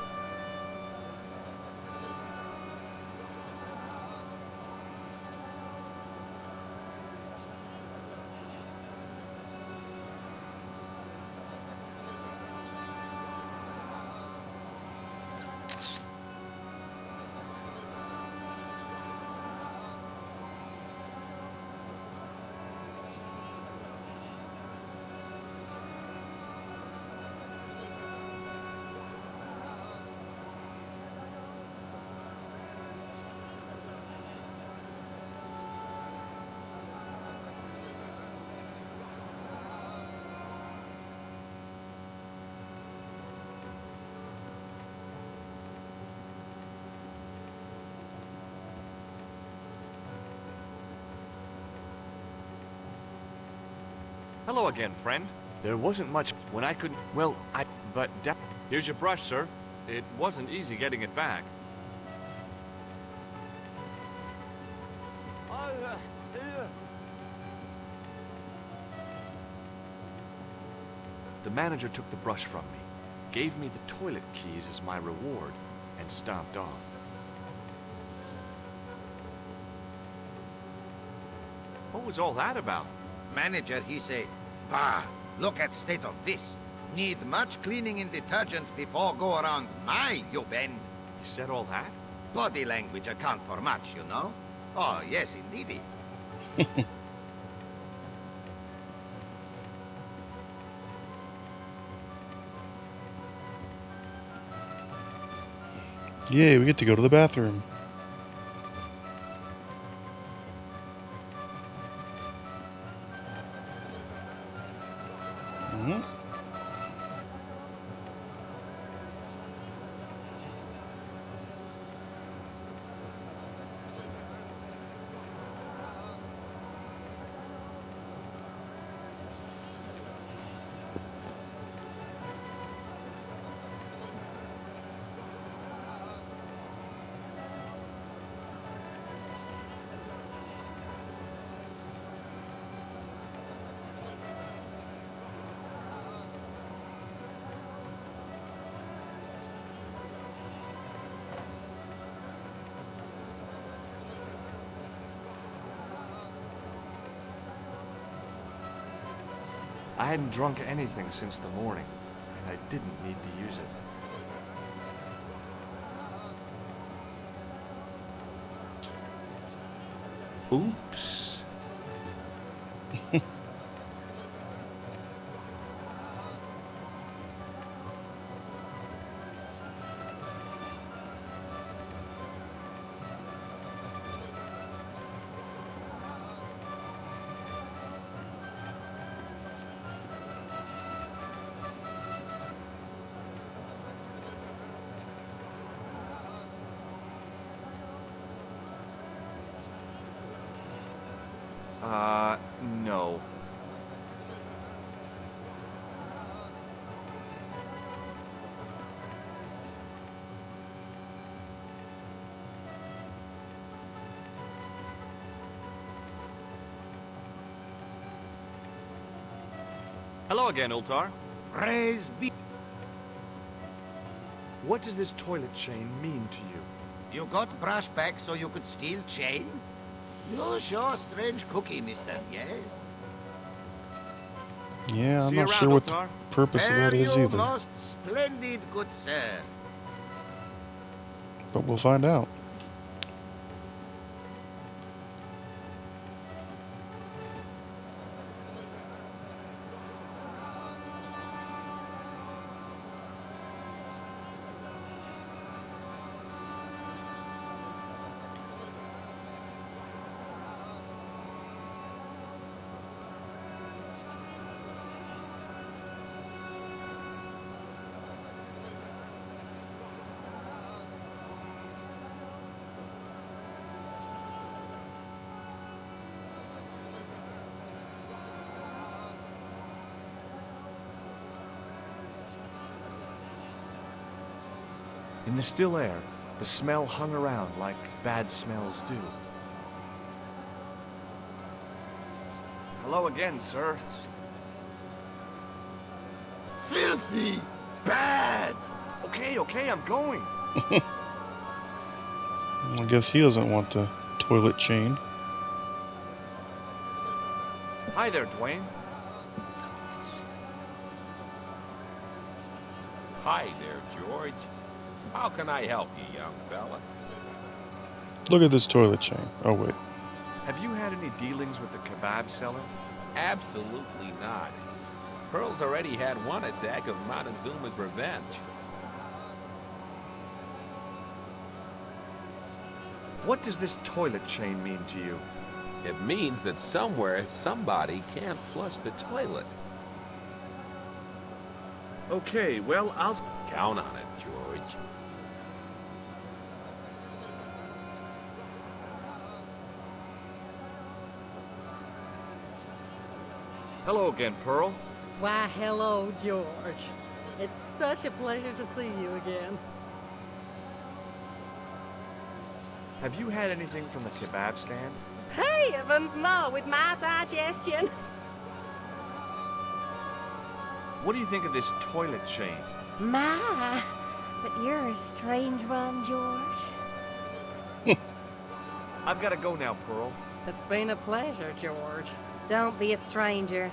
Hello again, friend. There wasn't much when I couldn't... Well, here's your brush, sir. It wasn't easy getting it back. The manager took the brush from me, gave me the toilet keys as my reward, and stomped off. What was all that about? Manager, he say, bah, look at state of this. Need much cleaning in detergent before go around my, you bend. He said all that? Body language account for much, you know? Oh, yes, indeedy. Yay, we get to go to the bathroom. I hadn't drunk anything since the morning, and I didn't need to use it. Oops. No. Hello again, Ultar. Praise be. What does this toilet chain mean to you? You got brass back so you could steal chain? You're sure strange cookie, mister, yes? Yeah, I'm See not you sure around, what the Ultar. purpose of that Very is either. most splendid, good sir. But we'll find out. In the still air, the smell hung around like bad smells do. Hello again, sir. Filthy! Bad! Okay, I'm going. I guess he doesn't want the toilet chain. Hi there, Dwayne. Hi there, George. How can I help you, young fella? Look at this toilet chain. Oh, wait. Have you had any dealings with the kebab seller? Absolutely not. Pearl's already had one attack of Montezuma's revenge. What does this toilet chain mean to you? It means that somewhere, somebody can't flush the toilet. Okay, well, I'll count on it, George. Hello again, Pearl. Why, hello, George. It's such a pleasure to see you again. Have you had anything from the kebab stand? Heavens, no, with my digestion. What do you think of this toilet chain? My, but you're a strange one, George. I've got to go now, Pearl. It's been a pleasure, George. Don't be a stranger.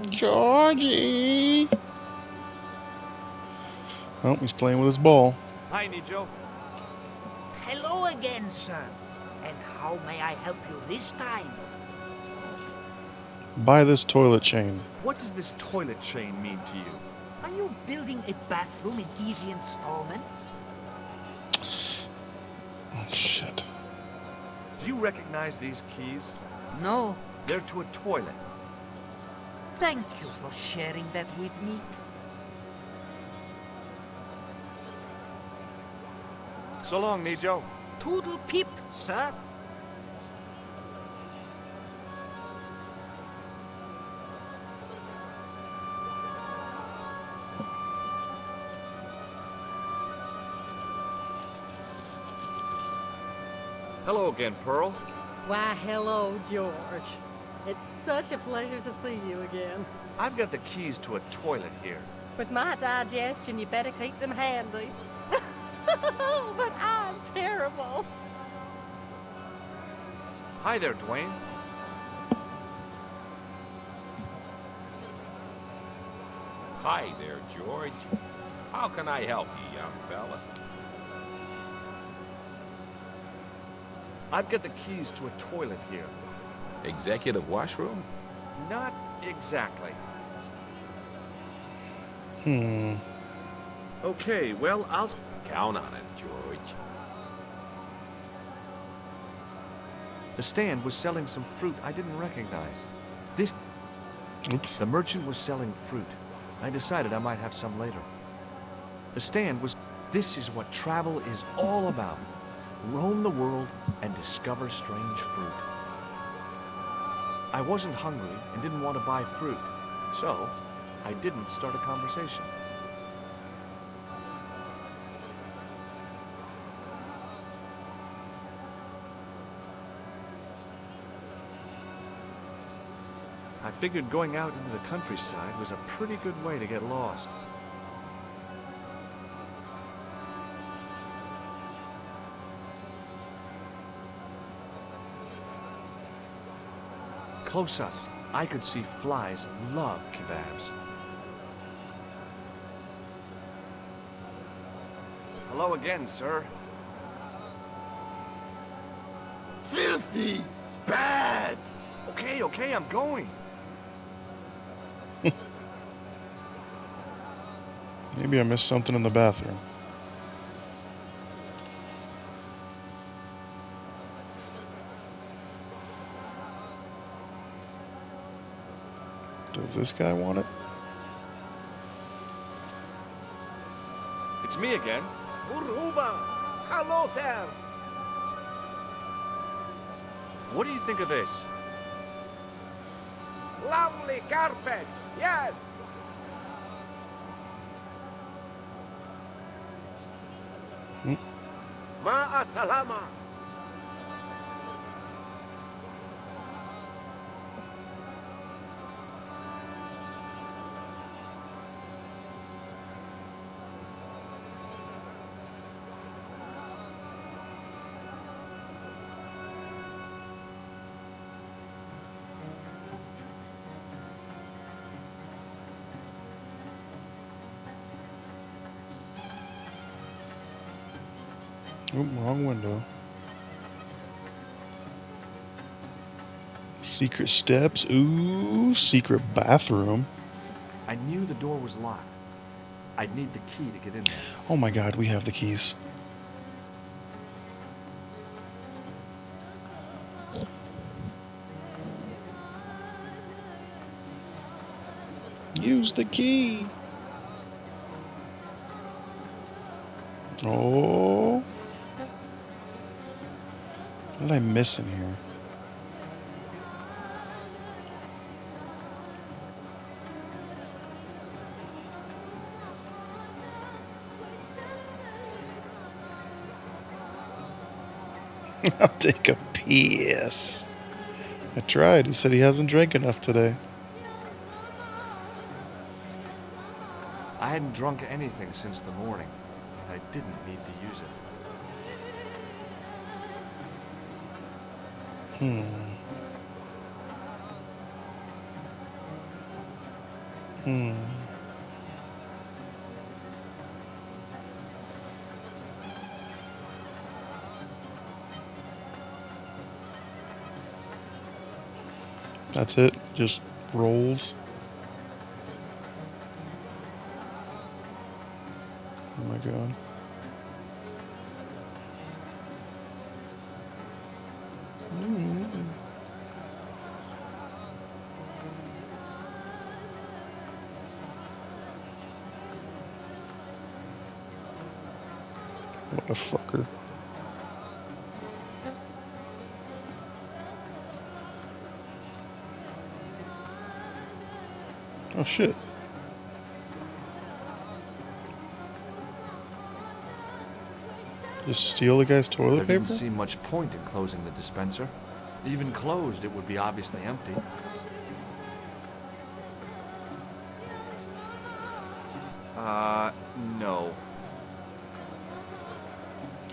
Georgie! Oh, he's playing with his ball. Hi, Nijo. Hello again, sir. And how may I help you this time? Buy this toilet chain. What does this toilet chain mean to you? Are you building a bathroom in easy installments? Oh, shit. Do you recognize these keys? No. They're to a toilet. Thank you for sharing that with me. So long, Nijo. Toodle pip, sir. Hello again, Pearl. Why, hello, George. It's such a pleasure to see you again. I've got the keys to a toilet here. With my digestion, you better keep them handy. But I'm terrible. Hi there, Dwayne. Hi there, George. How can I help you, young fella? I've got the keys to a toilet here. Executive washroom? Not exactly. Okay, well, I'll... Count on it, George. The stand was selling some fruit I didn't recognize. Oops. The merchant was selling fruit. I decided I might have some later. The stand was... This is what travel is all about. Roam the world and discover strange fruit. I wasn't hungry and didn't want to buy fruit, so I didn't start a conversation. I figured going out into the countryside was a pretty good way to get lost. Close up, I could see flies love kebabs. Hello again, sir. Filthy! Bad! Okay, I'm going. Maybe I missed something in the bathroom. Does this guy want it? It's me again. Uruba! Hello there! What do you think of this? Lovely carpet! Yes! Ma'a salama! Oop, wrong window. Secret steps. Ooh, secret bathroom. I knew the door was locked. I'd need the key to get in there. Oh my god, we have the keys. Use the key. Oh. What did I miss in here? I'll take a piss. I tried. He said he hasn't drank enough today. I hadn't drunk anything since the morning, and I didn't need to use it. That's it. Just rolls. Oh my god. What a fucker. Oh shit. Just steal the guy's toilet There paper? didn't seem much point in closing the dispenser. Even closed, it would be obviously empty. No.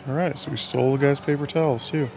Alright, so we stole the guy's paper towels, too.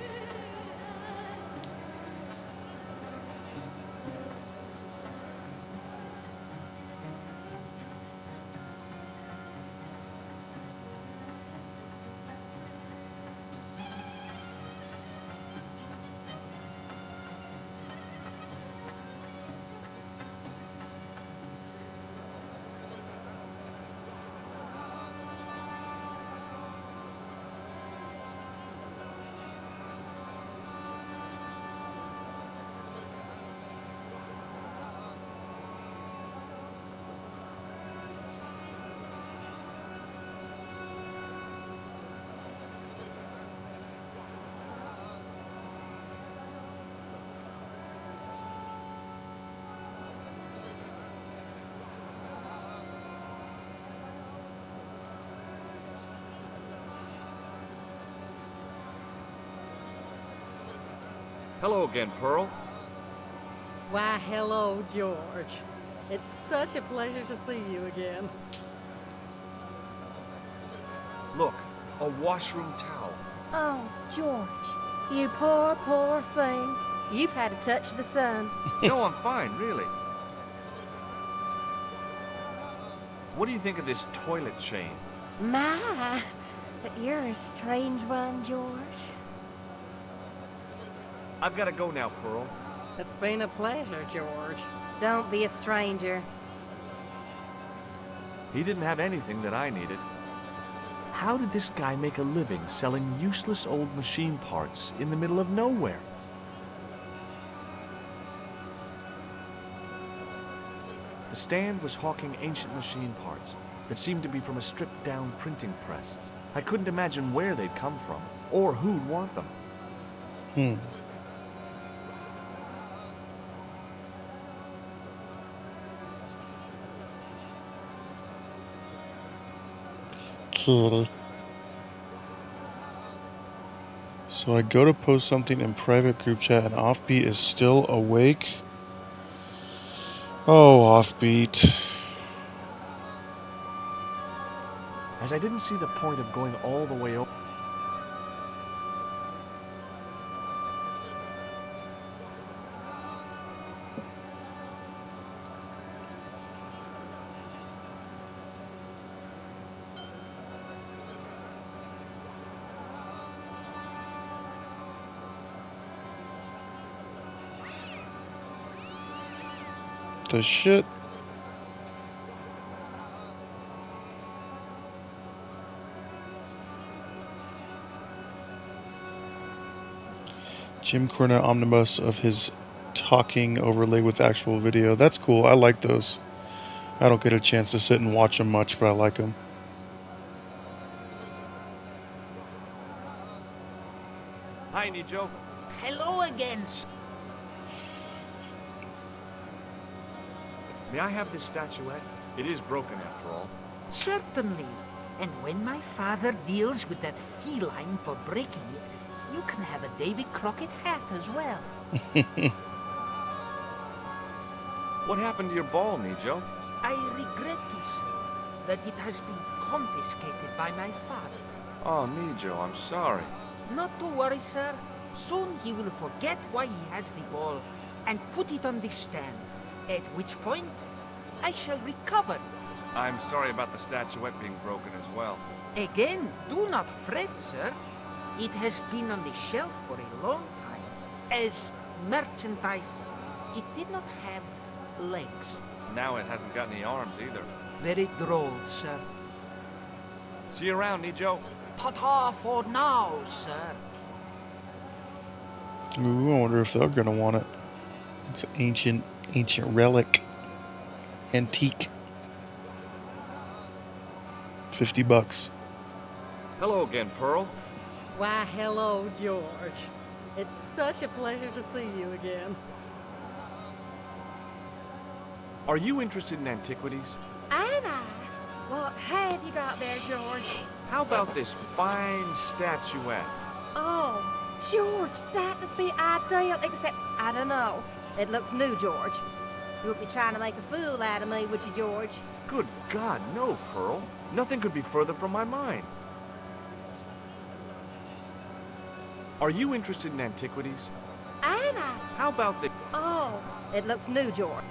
Hello again, Pearl. Why, hello, George. It's such a pleasure to see you again. Look, a washroom towel. Oh, George, you poor, poor thing. You've had a touch of the sun. No, I'm fine, really. What do you think of this toilet chain? My, but you're a strange one, George. I've got to go now, Pearl. It's been a pleasure, George. Don't be a stranger. He didn't have anything that I needed. How did this guy make a living selling useless old machine parts in the middle of nowhere? The stand was hawking ancient machine parts that seemed to be from a stripped-down printing press. I couldn't imagine where they'd come from, or who'd want them. Kitty. So I go to post something in private group chat and Offbeat is still awake. Oh, Offbeat. As I didn't see the point of going all the way over. The shit. Jim Cornette omnibus of his talking overlaid with actual video. That's cool. I like those. I don't get a chance to sit and watch them much, but I like them. Hi, Nijo. Hello again. May I have this statuette? It is broken after all. Certainly. And when my father deals with that feline for breaking it, you can have a Davy Crockett hat as well. What happened to your ball, Nijo? I regret to say that it has been confiscated by my father. Oh, Nijo, I'm sorry. Not to worry, sir. Soon he will forget why he has the ball and put it on the stand, at which point I shall recover it. I'm sorry about the statuette being broken as well. Again, do not fret, sir. It has been on the shelf for a long time. As merchandise, it did not have legs. Now it hasn't got any arms either. Very droll, sir. See you around, Nijo. Ta-ta for now, sir. Ooh, I wonder if they're gonna want it. It's an ancient relic. Antique. $50. Hello again, Pearl. Why, hello, George. It's such a pleasure to see you again. Are you interested in antiquities? Am I? What have you got there, George? How about this fine statuette? Oh, George, that would be ideal, except, I don't know. It looks new, George. You wouldn't be trying to make a fool out of me, would you, George? Good God, no, Pearl. Nothing could be further from my mind. Are you interested in antiquities? Anna! How about the... Oh, it looks new, George.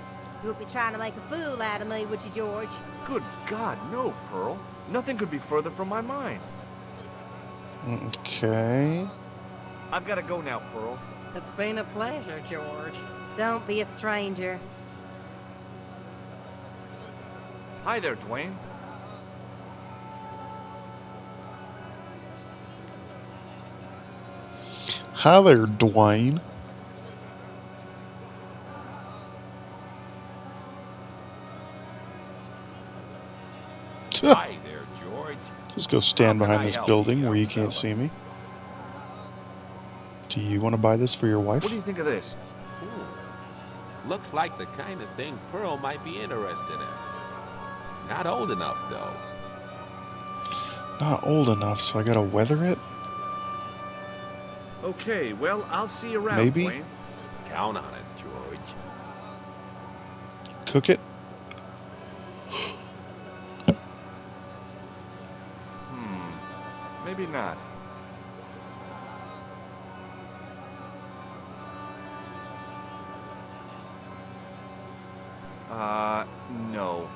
You'll be trying to make a fool out of me, would you, George? Good God, no, Pearl. Nothing could be further from my mind. Okay. I've got to go now, Pearl. It's been a pleasure, George. Don't be a stranger. Hi there, Dwayne. Hi there, Dwayne. Hi there, George. Just go stand behind this building where you can't see me. Do you want to buy this for your wife? What do you think of this? Ooh. Looks like the kind of thing Pearl might be interested in. Not old enough, though. Not old enough, so I gotta weather it? Okay, well, I'll see you around, Maybe. Dwayne. Count on it, George. Cook it? Maybe not. No.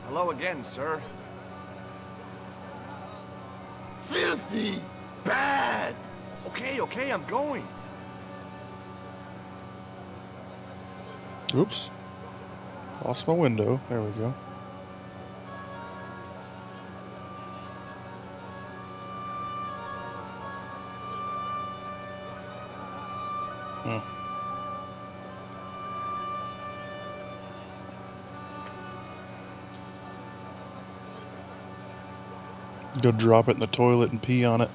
Hello again, sir. Filthy! Bad! Okay, I'm going. Oops. Lost my window. There we go. Go drop it in the toilet and pee on it.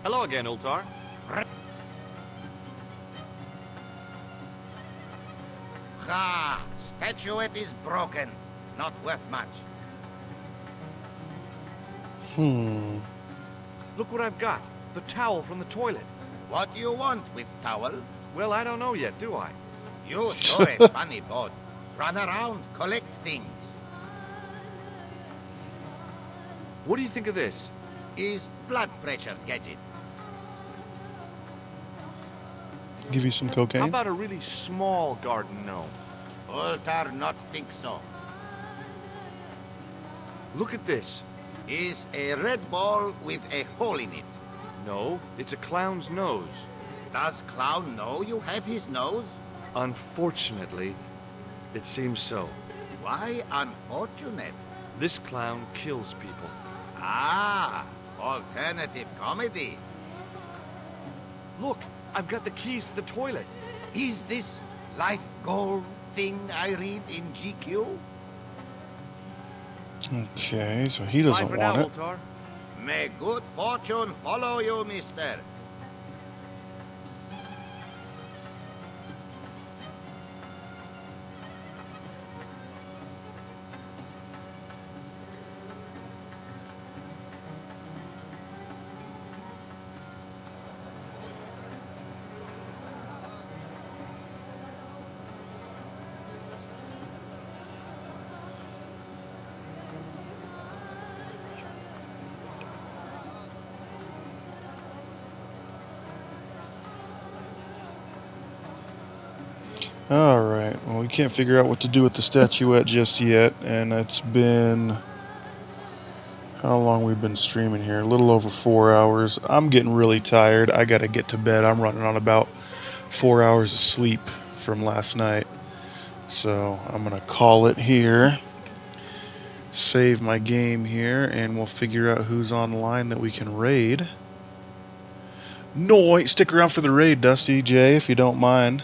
Hello again, Ultar. Ha! Statuette is broken. Not worth much. Look what I've got. The towel from the toilet. What do you want with towel? Well, I don't know yet, do I? You sure a funny boat. Run around, collect things. What do you think of this? Is blood pressure gadget. Give you some cocaine? How about a really small garden gnome? Ultar not think so. Look at this. Is a red ball with a hole in it. No, it's a clown's nose. Does Clown know you have his nose? Unfortunately, it seems so. Why unfortunate? This clown kills people. Ah, alternative comedy. Look, I've got the keys to the toilet. Is this life goal thing I read in GQ? Okay, so he doesn't Bye for want now, it. Ultar. May good fortune follow you, mister. Alright, well, we can't figure out what to do with the statuette just yet, and it's been... How long we've been streaming here? A little over 4 hours. I'm getting really tired. I gotta get to bed. I'm running on about 4 hours of sleep from last night. So I'm gonna call it here. save my game here, and we'll figure out who's online that we can raid. No, stick around for the raid, Dusty J, if you don't mind.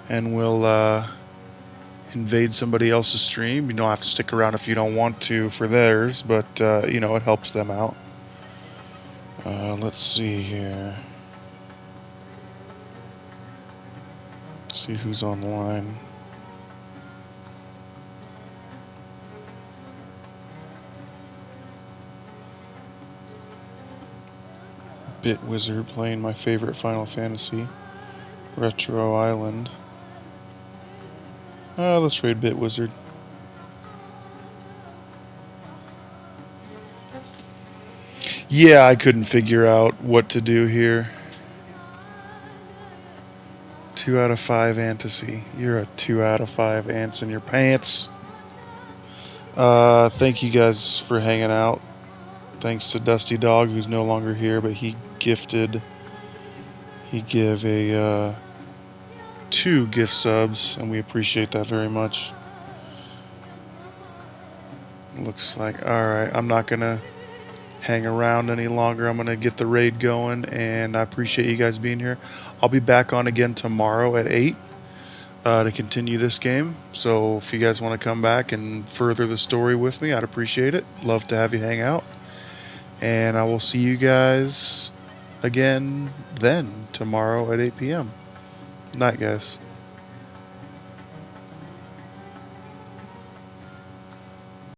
And we'll invade somebody else's stream. You don't have to stick around if you don't want to for theirs, but you know, it helps them out. Let's see here. Let's see who's online. Bit Wizard playing my favorite Final Fantasy, Retro Island. Let's raid Bit Wizard. Yeah, I couldn't figure out what to do here. 2 out of 5 Antasy. You're a 2 out of 5 ants in your pants. Thank you guys for hanging out. Thanks to Dusty Dog, who's no longer here, but he gave a 2 gift subs, and we appreciate that very much. Looks like, alright, I'm not gonna hang around any longer. I'm gonna get the raid going, and I appreciate you guys being here. I'll be back on again tomorrow at 8 to continue this game, so if you guys want to come back and further the story with me, I'd appreciate it. Love to have you hang out. And I will see you guys again then, tomorrow at 8 p.m. Night, guys.